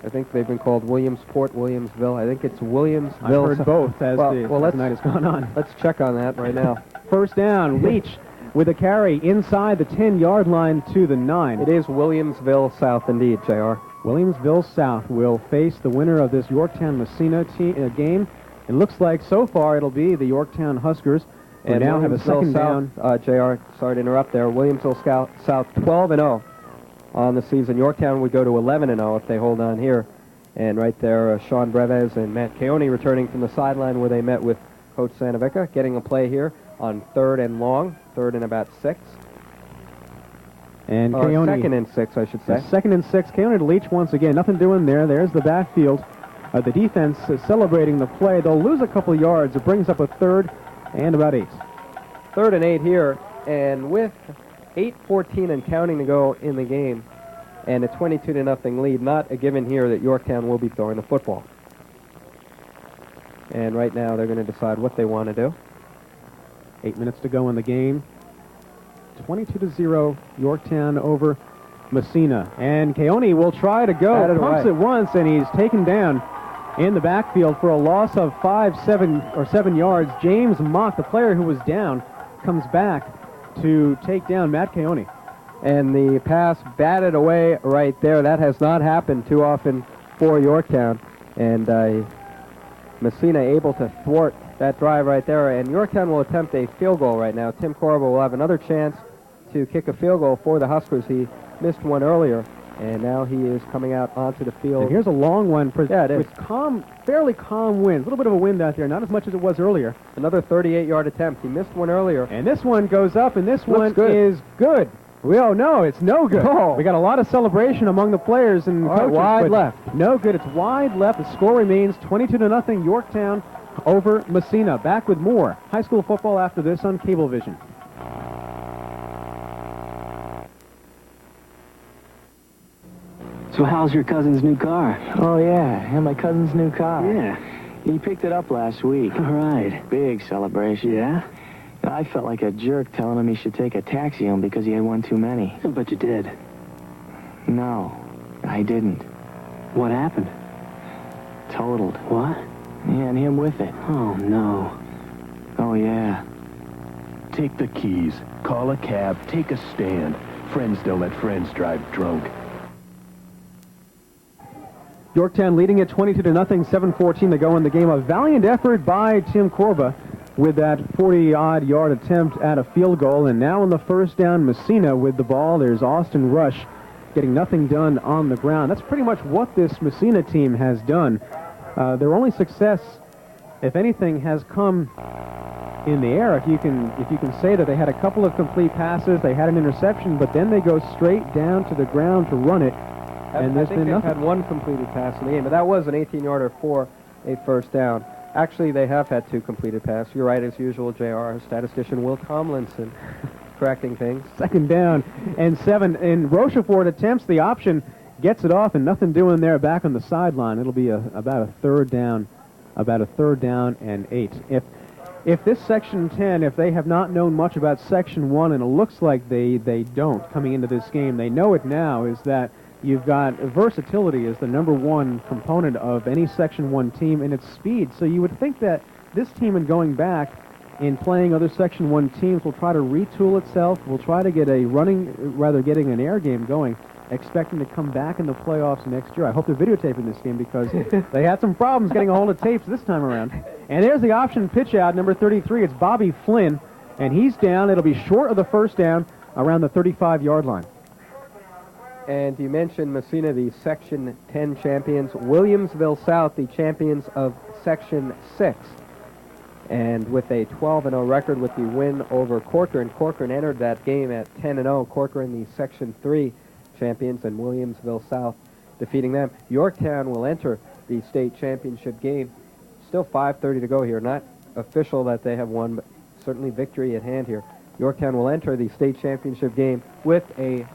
I think they've been called Williamsport, Williamsville. I think it's Williamsville. I've heard both as the night has gone on. Let's check on that right now. First down, Leach with a carry inside the 10-yard line to the 9. It is Williamsville South indeed, JR. Williamsville South will face the winner of this Yorktown-Massena game. It looks like so far it'll be the Yorktown Huskers. And now have a 2nd down. JR, sorry to interrupt there. Williamsville South 12-0 on the season. Yorktown would go to 11-0 if they hold on here. And right there, Sean Breves and Matt Keone returning from the sideline where they met with Coach Santavica, getting a play here on 3rd and long, 3rd and about 6. And Keone, 2nd and 6, I should say. 2nd and 6. Keone to Leach once again. Nothing doing there. There's the backfield. The defense is celebrating the play. They'll lose a couple of yards. It brings up a 3rd and about 8. 3rd and 8 here, and with 8:14 and counting to go in the game, and a 22-0 lead, not a given here that Yorktown will be throwing the football. And right now they're going to decide what they want to do. 8 minutes to go in the game. 22-0, Yorktown over Massena. And Keone will try to go. Pumps it once, and he's taken down in the backfield for a loss of 7 yards. James Mock, the player who was down, comes back to take down Matt Keone. And the pass batted away right there. That has not happened too often for Yorktown. And Massena able to thwart that drive right there. And Yorktown will attempt a field goal right now. Tim Corbo will have another chance to kick a field goal for the Huskers. He missed one earlier. And now he is coming out onto the field. And here's a long one it is. with fairly calm winds. A little bit of a wind out there, not as much as it was earlier. Another 38-yard attempt. He missed one earlier. And this one goes up, and this one good. is good. Oh, no, it's no good. Oh. We got a lot of celebration among the players and coaches. Wide but left. No good. It's wide left. The score remains 22-0 Yorktown over Massena. Back with more high school football after this on Cablevision. So how's your cousin's new car? Oh, yeah, my cousin's new car. Yeah. He picked it up last week. All right. Big celebration. Yeah? I felt like a jerk telling him he should take a taxi home because he had one too many. But you did. No, I didn't. What happened? Totaled. What? Yeah, and him with it. Oh, no. Oh, yeah. Take the keys, call a cab, take a stand. Friends don't let friends drive drunk. Yorktown leading at 22-0, 7:14 to go in the game. A valiant effort by Tim Corba with that 40-odd yard attempt at a field goal. And now on the first down, Massena with the ball. There's Austin Rush getting nothing done on the ground. That's pretty much what this Massena team has done. Their only success, if anything, has come in the air. If you can say that they had a couple of complete passes, they had an interception, but then they go straight down to the ground to run it. And there's been nothing. Had one completed pass in the game, but that was an 18-yarder for a first down. Actually, they have had two completed passes. You're right, as usual, JR, statistician Will Tomlinson correcting things. Second down and 7. And Rochefort attempts the option, gets it off, and nothing doing there back on the sideline. It'll be about a third down and 8. If this Section 10, if they have not known much about Section 1, and it looks like they don't coming into this game, they know it now, is that you've got versatility as the number one component of any Section 1 team, and its speed. So you would think that this team, in going back in playing other Section 1 teams, will try to retool itself, will try to get getting an air game going, expecting to come back in the playoffs next year. I hope they're videotaping this game because they had some problems getting a hold of tapes this time around. And there's the option pitch out, number 33. It's Bobby Flynn, and he's down. It'll be short of the first down around the 35-yard line. And you mentioned Massena, the Section 10 champions. Williamsville South, the champions of Section 6. And with a 12-0 record with the win over Corcoran. Corcoran entered that game at 10-0. Corcoran, the Section 3 champions, and Williamsville South defeating them. Yorktown will enter the state championship game. Still 5:30 to go here. Not official that they have won, but certainly victory at hand here. Yorktown will enter the state championship game with a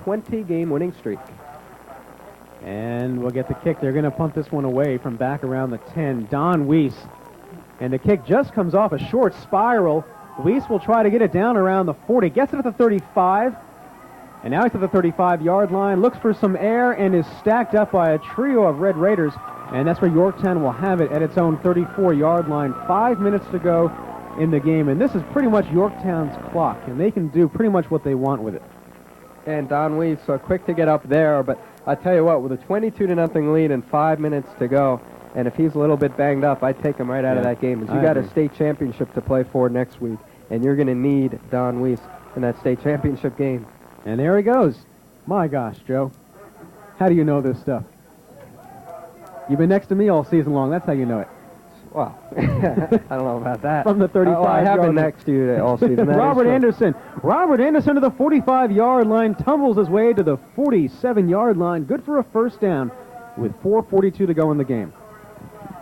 20-game winning streak. And we'll get the kick. They're going to punt this one away from back around the 10. Don Weiss. And the kick just comes off a short spiral. Weiss will try to get it down around the 40. Gets it at the 35. And now he's at the 35-yard line. Looks for some air and is stacked up by a trio of Red Raiders. And that's where Yorktown will have it at its own 34-yard line. 5 minutes to go in the game. And this is pretty much Yorktown's clock. And they can do pretty much what they want with it. And Don Weiss, quick to get up there, but I tell you what, with a 22-0 lead and 5 minutes to go, and if he's a little bit banged up, I'd take him right out of that game. Because you got a state championship to play for next week, and you're going to need Don Weiss in that state championship game. And there he goes. My gosh, Joe. How do you know this stuff? You've been next to me all season long. That's how you know it. Well, I don't know about that. From the 35-yard line. I have been next to you all season. Robert Anderson. Robert Anderson to the 45-yard line, tumbles his way to the 47-yard line. Good for a first down with 4:42 to go in the game.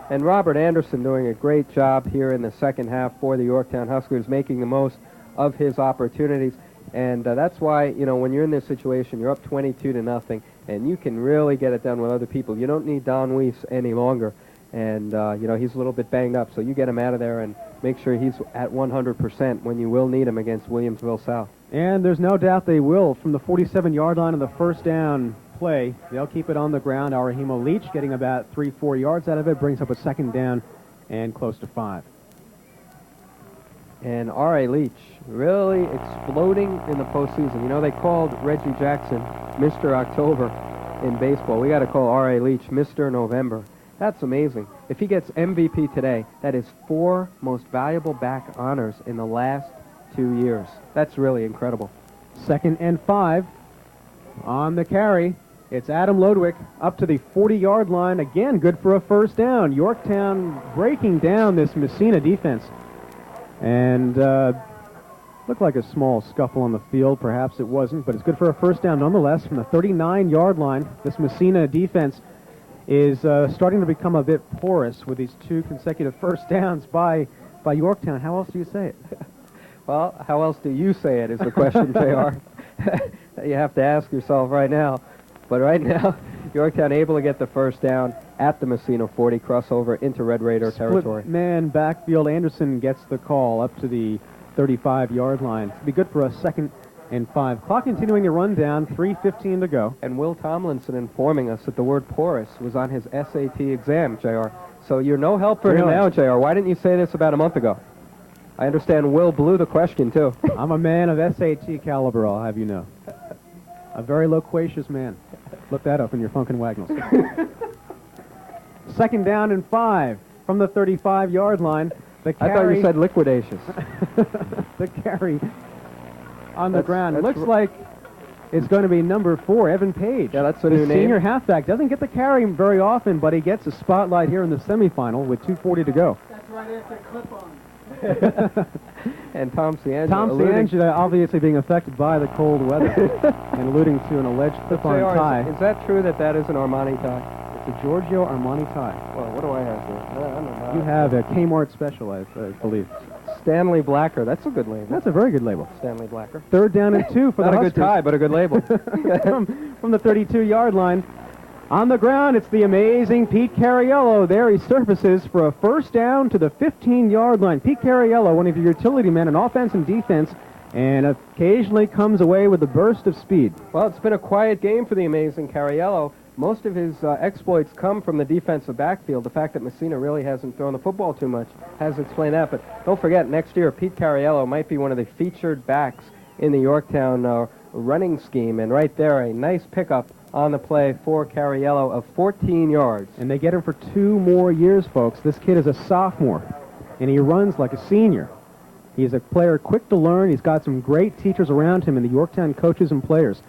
And Robert Anderson doing a great job here in the second half for the Yorktown Huskers, making the most of his opportunities. And that's why, when you're in this situation, you're up 22-0, and you can really get it done with other people. You don't need Don Weiss any longer. And, he's a little bit banged up, so you get him out of there and make sure he's at 100% when you will need him against Williamsville South. And there's no doubt they will. From the 47-yard line of the first down play, they'll keep it on the ground. Arahimo Leach getting about 3-4 yards out of it, brings up a second down and close to 5. And R.A. Leach really exploding in the postseason. They called Reggie Jackson Mr. October in baseball. We got to call R.A. Leach Mr. November. That's amazing. If he gets MVP today, that is 4 most valuable back honors in the last 2 years. That's really incredible. 2nd and 5 on the carry. It's Adam Lodwick up to the 40-yard line. Again, good for a first down. Yorktown breaking down this Massena defense. And looked like a small scuffle on the field. Perhaps it wasn't, but it's good for a first down nonetheless from the 39-yard line. This Massena defense is starting to become a bit porous with these 2 consecutive first downs by Yorktown. How else do you say it? Well, how else do you say it is the question, JR. That you have to ask yourself right now. But right now, Yorktown able to get the first down at the Massena 40, crossover into Red Raider territory. Split man backfield. Anderson gets the call up to the 35-yard line. It'll be good for a 2nd and 5. Clock continuing to run down, 3:15 to go. And Will Tomlinson informing us that the word porous was on his SAT exam, JR. So you're no help for him now, JR. Why didn't you say this about a month ago? I understand Will blew the question, too. I'm a man of SAT caliber, I'll have you know. A very loquacious man. Look that up in your Funkin' Wagnalls. 2nd down and 5 from the 35-yard line. The carry, I thought you said liquidacious. The carry on the ground. Looks like it's going to be number 4, Evan Page. Yeah, that's a new name. Senior halfback. Doesn't get the carry very often, but he gets a spotlight here in the semifinal with 2:40 to go. That's right after clip-on. And Tom Ciangela. Tom Ciangela obviously being affected by the cold weather and alluding to an alleged clip-on tie. Is that true that that is an Armani tie? It's a Giorgio Armani tie. Well, what do I have here? I don't know. You have a Kmart special, I believe. Stanley Blacker. That's a good label. That's a very good label. Stanley Blacker. 3rd down and 2 for the Not a Huskers. good tie, but a good label. From the 32-yard line. On the ground, it's the amazing Pete Cariello. There he surfaces for a first down to the 15-yard line. Pete Cariello, one of your utility men in offense and defense, and occasionally comes away with a burst of speed. Well, it's been a quiet game for the amazing Cariello. Most of his exploits come from the defensive backfield. The fact that Massena really hasn't thrown the football too much has explained that. But don't forget, next year, Pete Cariello might be one of the featured backs in the Yorktown running scheme. And right there, a nice pickup on the play for Cariello of 14 yards. And they get him for 2 more years, folks. This kid is a sophomore, and he runs like a senior. He's a player quick to learn. He's got some great teachers around him and the Yorktown coaches and players.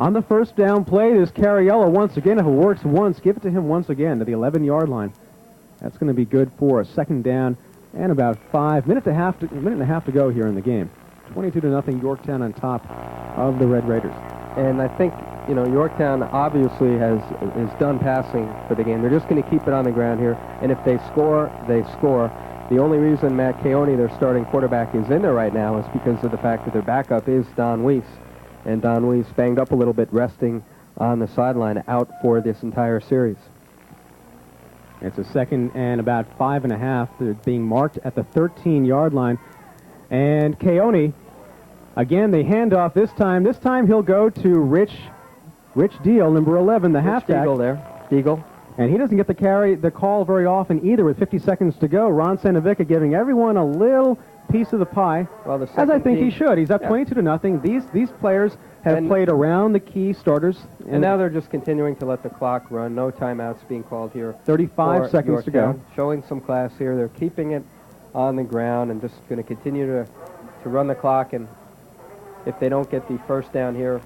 On the first down play, there's Cariello once again. If it works once, give it to him once again to the 11-yard line. That's going to be good for a 2nd down and about 5 minutes and a half to go here in the game. 22-0 Yorktown on top of the Red Raiders. And I think, you know, Yorktown obviously is done passing for the game. They're just going to keep it on the ground here. And if they score, they score. The only reason Matt Keone, their starting quarterback, is in there right now is because of the fact that their backup is Don Weiss. And Don Weiss banged up a little bit, resting on the sideline, out for this entire series. It's a 2nd and about 5.5. They're being marked at the 13-yard line. And Keone, again, they hand off this time. This time he'll go to Rich Deal, number 11, the halfback. Deagle there. Deagle. And he doesn't get the call very often either with 50 seconds to go. Ron Santavica giving everyone a little piece of the pie, well, as I think he should. He's up 22-0. These players have played around the key starters. And now they're just continuing to let the clock run. No timeouts being called here. 35 seconds to go. Showing some class here. They're keeping it on the ground and just going to continue to run the clock. And if they don't get the first down here,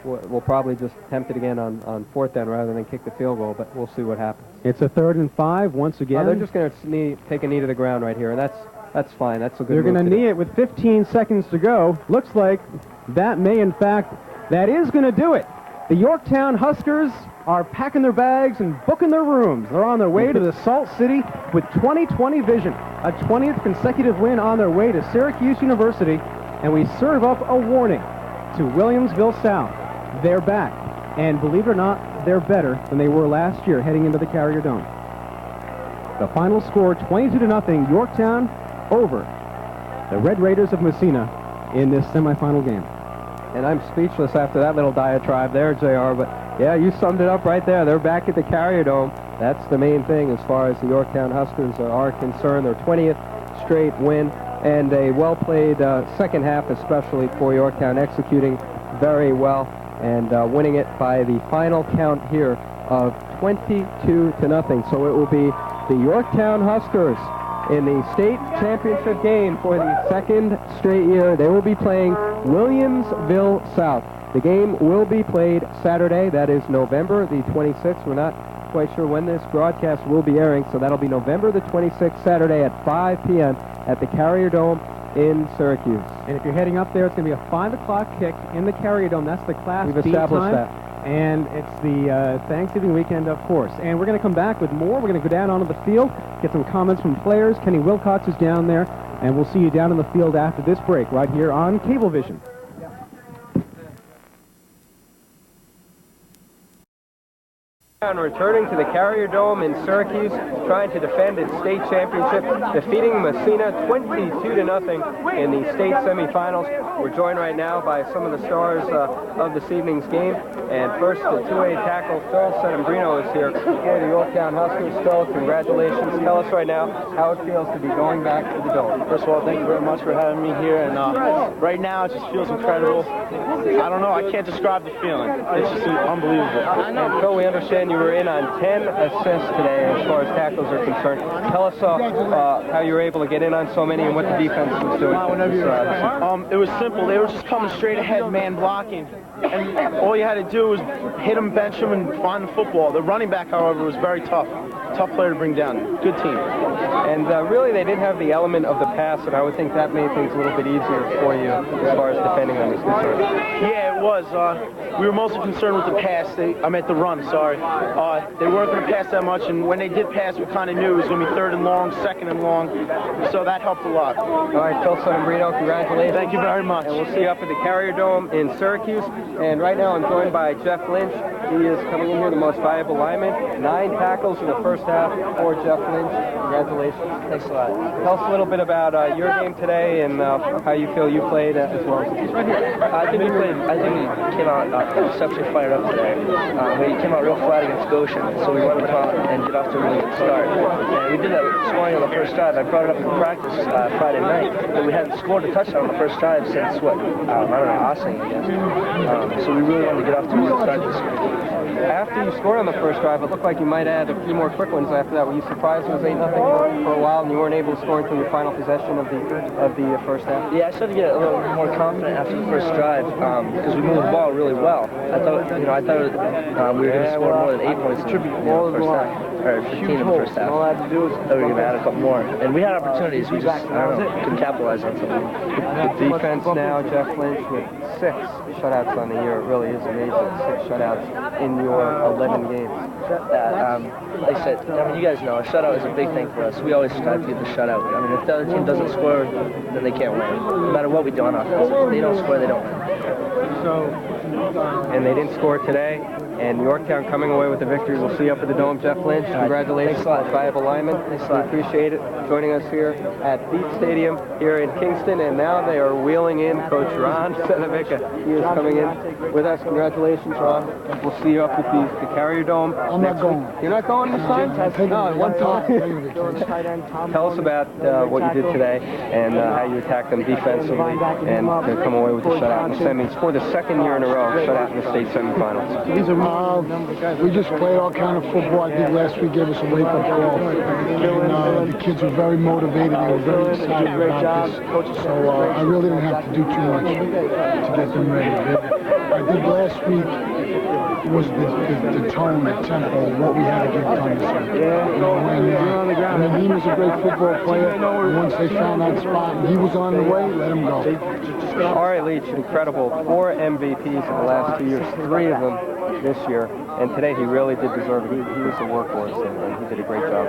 we'll probably just attempt it again on 4th down rather than kick the field goal, but we'll see what happens. It's a 3rd and 5 once again. They're just going to take a knee to the ground right here, and that's fine. That's a good They're move. They're going to knee it with 15 seconds to go. Looks like that is going to do it. The Yorktown Huskers are packing their bags and booking their rooms. They're on their way to the Salt City with 20/20 vision, a 20th consecutive win on their way to Syracuse University, and we serve up a warning to Williamsville South. They're back, and believe it or not, they're better than they were last year heading into the Carrier Dome. The final score, 22-0, Yorktown over the Red Raiders of Massena in this semifinal game. And I'm speechless after that little diatribe there, JR, but yeah, you summed it up right there. They're back at the Carrier Dome. That's the main thing as far as the Yorktown Huskers are concerned. Their 20th straight win and a well-played second half, especially for Yorktown, executing very well and winning it by the final count here of 22-0. So it will be the Yorktown Huskers in the state championship game for the 2nd straight year. They will be playing Williamsville South. The game will be played Saturday. That is November the 26th. We're not quite sure when this broadcast will be airing, so that'll be November the 26th, Saturday at 5 p.m. at the Carrier Dome in Syracuse. And if you're heading up there, it's going to be a 5 o'clock kick in the Carrier Dome. That's the Class We've B established time. that. And it's the Thanksgiving weekend, of course. And we're going to come back with more. We're going to go down onto the field, get some comments from players. Kenny Wilcox is down there, and we'll see you down in the field after this break right here on Cablevision. And returning to the Carrier Dome in Syracuse, trying to defend its state championship, defeating Massena 22-0 in the state semifinals. We're joined right now by some of the stars of this evening's game. And first, the 2A tackle, Phil Settembrino, is here for the Yorktown Huskers. Phil, congratulations. Tell us right now how it feels to be going back to the Dome. First of all, thank you very much for having me here. And right now, it just feels incredible. I don't know. I can't describe the feeling. It's just unbelievable. And Phil, we understand you were in on 10 assists today as far as tackles are concerned. Tell us how you were able to get in on so many and what the defense was doing. It was simple. They were just coming straight ahead, man blocking. And all you had to do was hit them, bench them, and find the football. The running back, however, was very tough. Tough player to bring down. Good team. And really, they didn't have the element of the pass, and I would think that made things a little bit easier for you as far as defending them is concerned. Yeah, it was. We were mostly concerned with the pass. I meant the run, sorry. They weren't going to pass that much, and when they did pass, we kind of knew it was going to be 3rd and long, 2nd and long, so that helped a lot. All right, Phil Settembrino, congratulations. Thank you very much. And we'll see you up at the Carrier Dome in Syracuse. And right now I'm joined by Jeff Lynch. He is coming in here, the most valuable lineman. 9 tackles in the first half for Jeff Lynch. Congratulations. Thanks a lot. Tell us a little bit about your game today and how you feel you played as well. Right here. I think we came out exceptionally fired up today. We came out real flat against Goshen, so we wanted to come out and get off to a really good start. And we did that scoring on the first drive. I brought it up in practice Friday night, but we hadn't scored a touchdown on the first drive since, what, I don't know, Ossing, I guess. So we really wanted to get off to a good start this year. After you scored on the first drive, it looked like you might add a few more quick ones after that. Were you surprised it was 8-0 for a while and you weren't able to score until your final possession of the first half? Yeah, I started to get a little more confident after the first drive because we moved the ball really well. I thought we were going to score more than 8 points in the first half. Or 15 in the first half. All I had to do was we were going to add a couple more. And we had opportunities. We just, couldn't capitalize on something. The defense now, Jeff Lynch, with 6 shutouts on the year. It really is amazing. 6 shutouts in your 11 games. Like I said, you guys know, a shutout is a big thing for us. We always strive to get the shutout. If the other team doesn't score, then they can't win. No matter what we do on offense. If they don't score, they don't win. And they didn't score today. And Yorktown coming away with the victory. We'll see you up at the Dome, Jeff Lynch. Congratulations, valuable lineman. We appreciate it. Joining us here at Beat Stadium here in Kingston. And now they are wheeling in Coach Ron Senevica. He is coming in with us. Congratulations, Ron. We'll see you up at the Carrier Dome. I'm not going. You're not going this time? No, one time. Tell us about what you did today and how you attacked them defensively and to come away with the shutout in the semis for the 2nd year in a row, shutout in the state semifinals. We just played all kind of football. I think last week gave us a wake-up call. And the kids were very motivated. They were very excited about this. So I really didn't have to do too much to get them ready. I think last week was the tone, the tempo, what we had to get done this week. When he was a great football player, and once they found that spot and he was on the way, let him go. Ari Leach, incredible. 4 MVPs in the last 2 years, 3 of them this year, and today he really did deserve it. He was a workhorse, and he did a great job.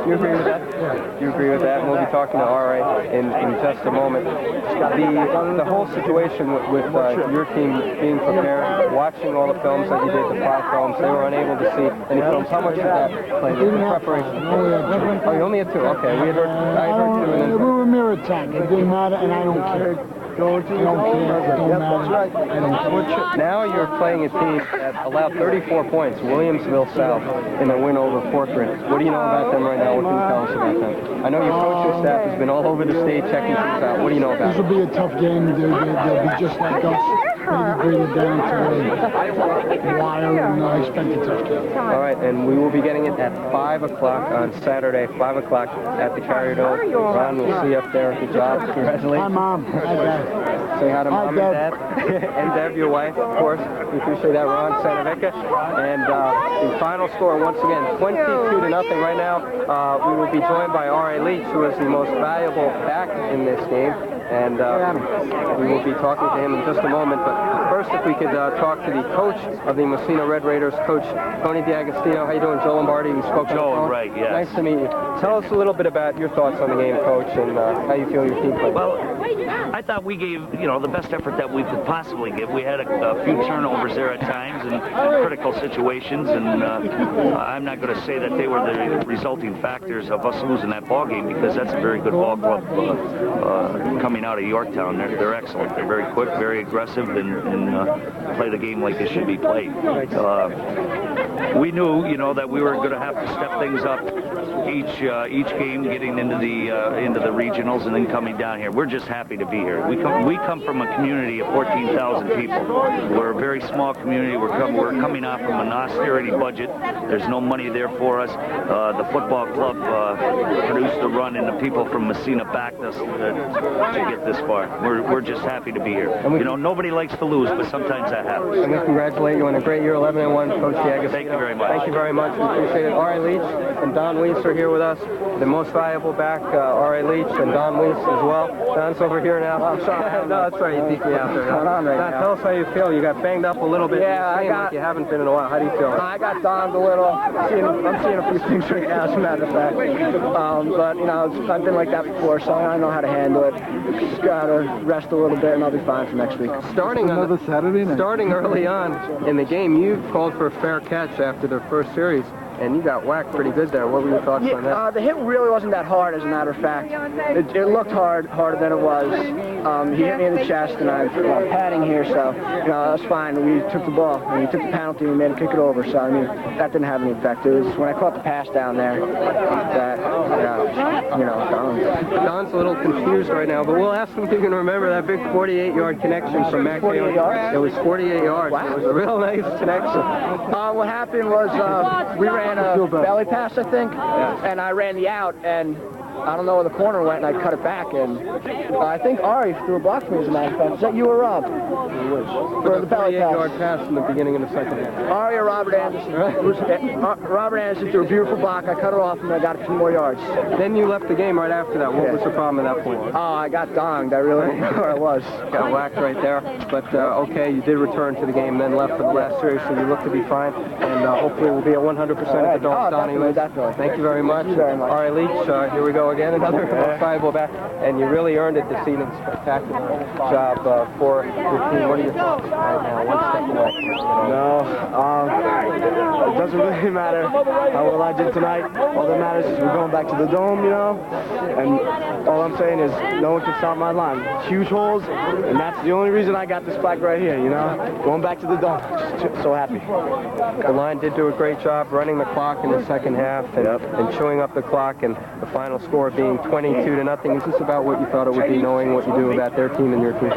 You agree with that? Yeah. You agree with that? And we'll be talking to Ari in just a moment. The whole situation with your team being prepared, watching all the films that you did, the 5 films, they were unable to see any films. How much did that play in preparation? Oh, you only had 2? Okay, I heard 2. And then we were a mirror attack. It didn't matter, and I don't care. Don't care. It don't matter. I don't care. Now you're playing a team that allowed 34 points, Williamsville South, in a win over Corcoran. What do you know about them right now? What can you tell us about them? I know your coaching staff has been all over the state checking things out. What do you know about them? This will be a tough game. They'll be just like us. Maybe bring it down to a wire, and I expect a tough game. All right, and we will be getting it at 5 o'clock on Saturday, 5 o'clock at the Carrier Dome. Ron, we'll see you up there. Good job. Congratulations. Hi, Mom. Hi, Dad. Say hi to Mom and Dad. And Deb, your wife, of course. We appreciate that. We're on Santa Vica. And the final score, once again, 22-0 right now. We will be joined by R.A. Leach, who is the most valuable back in this game. And we will be talking to him in just a moment. But first, if we could talk to the coach of the Massena Red Raiders, Coach Tony D'Agostino. How you doing, Joe Lombardi? We spoke on the phone. Right, yes. Nice to meet you. Tell us a little bit about your thoughts on the game, Coach, and how you feel your team played. Well, I thought we gave, the best effort that we could possibly give. We had a few turnovers there at times in critical situations, and I'm not going to say that they were the resulting factors of us losing that ball game, because that's a very good ball club coming out of Yorktown. They're excellent. They're very quick, very aggressive, and play the game like it should be played. We knew, that we were going to have to step things up each game, getting into the regionals and then coming down here. We're just happy to be here. We come from a community of 14,000 people. We're a very small community. We're coming off from an austerity budget. There's no money there for us. The football club produced a run, and the people from Massena backed us to get this far. We're just happy to be here. Nobody likes to lose, but sometimes that happens. And we congratulate you on a great year, 11-1, Coach D'Agostino. Thank you very much. Thank you very much. We appreciate it. R.A. Leach and Don Weiss are here with us. The most valuable back, R.A. Leach and Don Weiss as well. Don's over here now. I'm sorry. No, that's right. You beat me out there. What's going on right now? Tell us how you feel. You got banged up a little bit. Yeah, like you haven't been in a while. How do you feel? I got downed a little. I'm seeing a few things right now, as a matter of fact. But, I've been like that before, so I know how to handle it. Just got to rest a little bit, and I'll be fine for next week. Starting early on in the game, you called for a fair catch after the first series, and you got whacked pretty good there. What were your thoughts on that? The hit really wasn't that hard, as a matter of fact. It looked harder than it was. He hit me in the chest, and I'm padding here, so that's fine. We took the ball, and we took the penalty, and we made him kick it over. So that didn't have any effect. It was when I caught the pass down there that Don's a little confused right now, but we'll ask him if he can remember that big 48-yard connection from Mac. 48 yards? It was 48 yards. Wow. It was a real nice connection. What happened was we ran a belly pass, I think, and I ran the out, and I don't know where the corner went, and I cut it back, and I think Ari threw a block for me, as a matter of fact. Is that you or Rob? For the belly pass. 48-yard pass in the beginning of the second half. Ari or Robert Anderson? Robert Anderson threw a beautiful block. I cut it off, and I got a few more yards. Then you left the game right after that. What was the problem at that point? Oh, I got donged. I really didn't know where I was. Got whacked right there. But, okay, you did return to the game, then left for the last series, so you look to be fine. And hopefully we'll be at 100% at the Dome. Definitely. Thank you very much. Thank you very much. All right, Leach, here we go again. Another valuable back. And you really earned it this evening. Spectacular job for your team. What are your thoughts right now? One step away. No, it doesn't really matter how well I did tonight. All that matters is we're going back to the Dome, and all I'm saying is no one can stop my line. Huge holes, and that's the only reason I got this flag right here, Going back to the Dome. Just so happy. The line did do a great job running the clock in the second half and chewing up the clock, and the final score being 22-0. Is this about what you thought it would be, knowing what you do about their team and your team?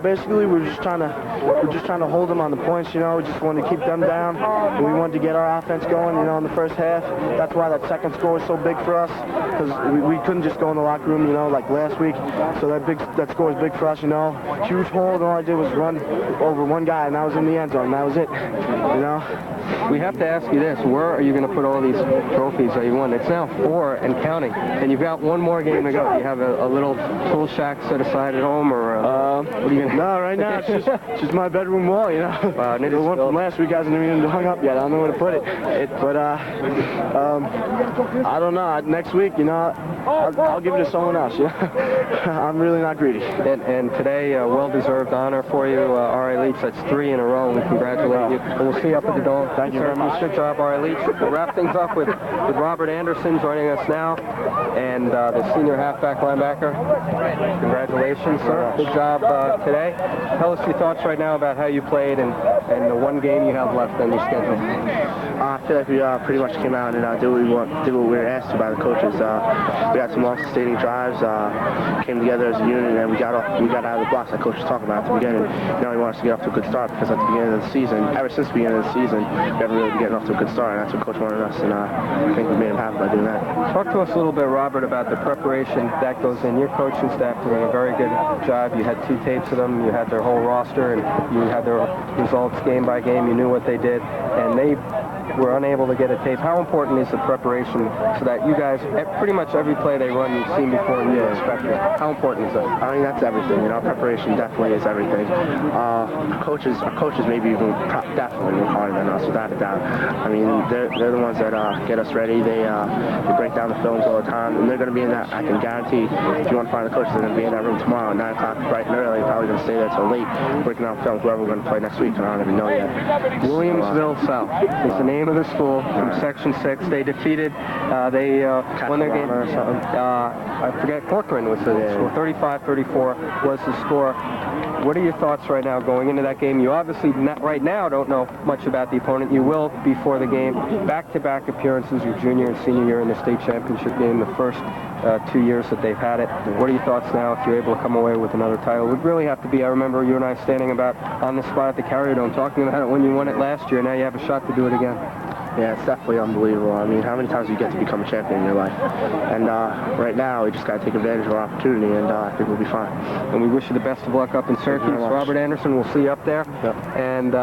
Basically we're just trying to hold them on the points. We just wanted to keep them down, and we wanted to get our offense going. In the first half. That's why that second score was so big for us, because we couldn't just go in the locker room, like last week. So that score was big for us. Huge hole, and all I did was run over one guy, and that was in the end zone. And that was it. We have to ask you this: where are you going to put all these trophies that you won? It's now 4 and counting, and you've got one more game to go. You have a little tool shack set aside at home, or what are you going to? No, right now it's just my bedroom wall. Wow, the one from last week hasn't even hung up yet. I don't know where to put it. But I don't know. Next week, I'll give it to someone else. I'm really not greedy. And today, well-deserved honor for you, R.A. Leach. That's 3 in a row. We congratulate you. And we'll see you up at the Dome. Thank you very much. Good job, R.A. Leach. We'll wrap things up with Robert Anderson joining us now, and the senior halfback linebacker. Congratulations, sir. Good job today. Tell us your thoughts right now about how you played and and the one game you have left on your schedule? I feel like we pretty much came out and did what we were asked to by the coaches. We had some long-sustaining drives, came together as a unit, and we got out of the blocks that coach was talking about at the beginning. Now he wants us to get off to a good start because at the beginning of the season, ever since the beginning of the season, we haven't really been getting off to a good start, and that's what coach wanted us, and I think we made him happy by doing that. Talk to us a little bit, Robert, about the preparation that goes in. Your coaching staff doing a very good job. You had 2 tapes of them. You had their whole roster, and you had their results game by game. You knew what they did, and they were unable to get a tape. How important is the preparation so that you guys, pretty much every play they run, you've seen before and you expect it? How important is that? I mean, that's everything. Preparation definitely is everything. Coaches maybe even definitely work harder than us, without a doubt. I mean, they're the ones that get us ready. They break down the films all the time, and they're going to be in that. I can guarantee, if you want to find the coaches, they're going to be in that room tomorrow at 9 o'clock, bright and early. Probably going to stay there till late, breaking down film, whoever we're going to play next week, and I don't even know yet. Williamsville South is the name of the school from Section 6. They defeated, they won their game. I forget, Corcoran was the score. 35-34 was the score. What are your thoughts right now going into that game? You obviously right now don't know much about the opponent. You will before the game. Back-to-back appearances, your junior and senior year in the state championship game, the first 2 years that they've had it. What are your thoughts now if you're able to come away with another title? It would really have to be, I remember you and I standing about on the spot at the Carrier Dome talking about it when you won it last year. Now you have a shot to do it again. Yeah, it's definitely unbelievable. I mean, how many times do you get to become a champion in your life? And right now, we just got to take advantage of our opportunity, and I think we'll be fine. And we wish you the best of luck up in Syracuse. Robert Anderson, we'll see you up there. Yep. And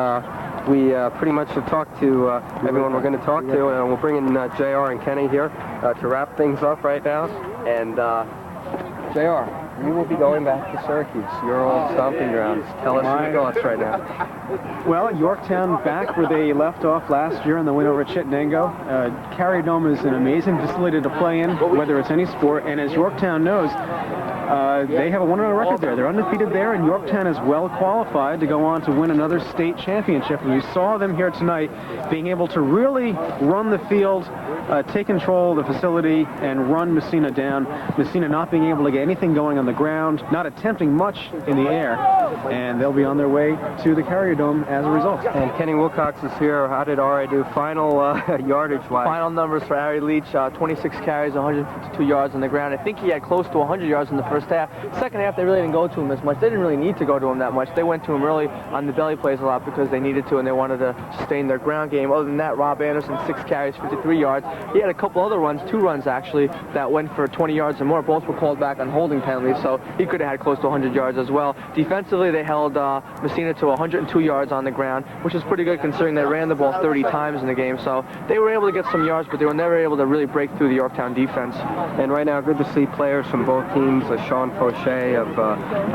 we pretty much have talked to everyone we're going to talk to, and we'll bring in JR and Kenny here to wrap things up right now. And JR, you will be going back to Syracuse, your old stomping grounds. Tell us your thoughts right now. Well, Yorktown back where they left off last year in the win over Chittenango. Carrier Dome is an amazing facility to play in, whether it's any sport. And as Yorktown knows, they have a 1-0 record there. They're undefeated there, and Yorktown is well qualified to go on to win another state championship. And we saw them here tonight being able to really run the field, take control of the facility, and run Massena down. Massena not being able to get anything going on the ground, not attempting much in the air, and they'll be on their way to the Carrier Dome as a result. And Kenny Wilcox is here. How did Ari do final yardage-wise? Final numbers for Ari Leach, 26 carries, 152 yards on the ground. I think he had close to 100 yards in the first half. Second half, they really didn't go to him as much. They didn't really need to go to him that much. They went to him early on the belly plays a lot because they needed to, and they wanted to sustain their ground game. Other than that, Rob Anderson, 6 carries, 53 yards. He had a couple other runs, 2 runs actually, that went for 20 yards or more. Both were called back on holding penalties, so he could have had close to 100 yards as well. Defensively, they held Massena to 102 yards on the ground, which is pretty good considering they ran the ball 30 times in the game. So they were able to get some yards, but they were never able to really break through the Yorktown defense. And right now, good to see players from both teams, Sean Fauché of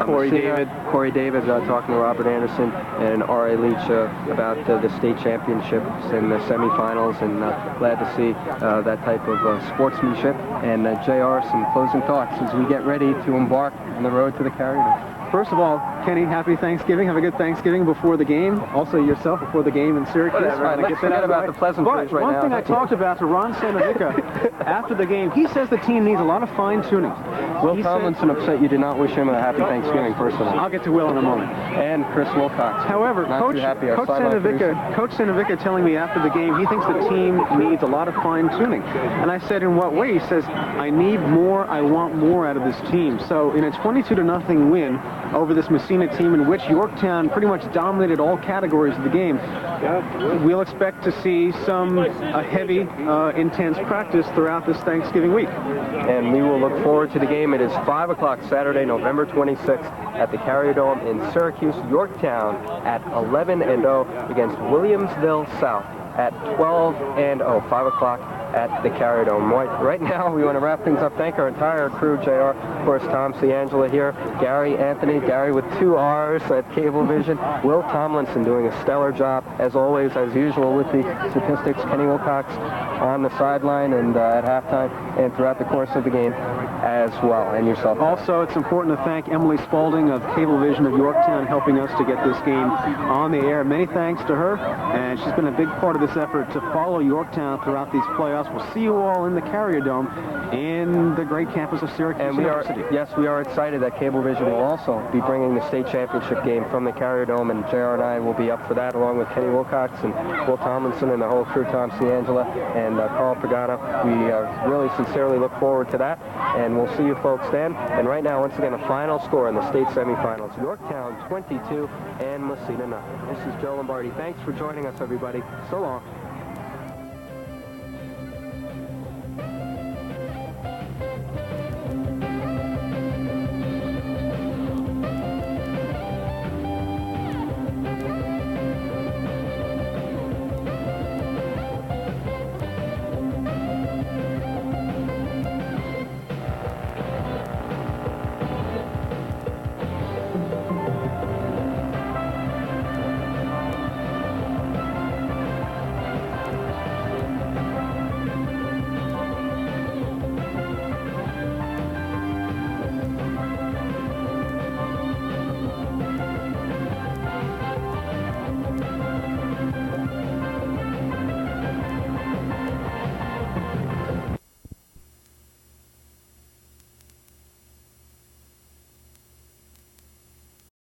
Corey David talking to Robert Anderson, and R.A. Leach about the state championships and the semifinals, and glad to see that type of sportsmanship. And JR, some closing thoughts as we get ready to embark on the road to the Carrier Dome. First of all, Kenny, happy Thanksgiving. Have a good Thanksgiving before the game. Also yourself before the game in Syracuse. Let's forget about the pleasantries right now. One thing I talked about to Ron Santavica after the game, he says the team needs a lot of fine-tuning. Will Tomlinson upset you did not wish him a happy Thanksgiving, first of all. I'll get to Will in a moment. And Chris Wilcox. However, Coach Santavica telling me after the game he thinks the team needs a lot of fine-tuning. And I said, in what way? He says, I need more, I want more out of this team. So in a 22-0 win over this Massena team in which Yorktown pretty much dominated all categories of the game, we'll expect to see some heavy, intense practice throughout this Thanksgiving week. And we will look forward to the game. It is 5 o'clock Saturday, November 26th at the Carrier Dome in Syracuse. Yorktown at 11-0 against Williamsville South at 12-0, 5 o'clock at the Carrier Dome. Right now, we want to wrap things up. Thank our entire crew, JR, of course, Tom Ciangela here, Gary Anthony, Gary with 2 R's at Cablevision, Will Tomlinson doing a stellar job, as always, as usual, with the statistics, Kenny Wilcox on the sideline and at halftime and throughout the course of the game. as well. And yourself. Also, it's important to thank Emily Spaulding of Cablevision of Yorktown helping us to get this game on the air. Many thanks to her, and she's been a big part of this effort to follow Yorktown throughout these playoffs. We'll see you all in the Carrier Dome in the great campus of Syracuse University. We are excited that Cablevision will also be bringing the state championship game from the Carrier Dome, and JR and I will be up for that along with Kenny Wilcox and Will Tomlinson and the whole crew, Tom Ciangela and Carl Pagano. We really sincerely look forward to that, and we'll see you folks then. And right now, once again, the final score in the state semifinals: Yorktown 22 and Massena 0. This is Joe Lombardi. Thanks for joining us, everybody. So long.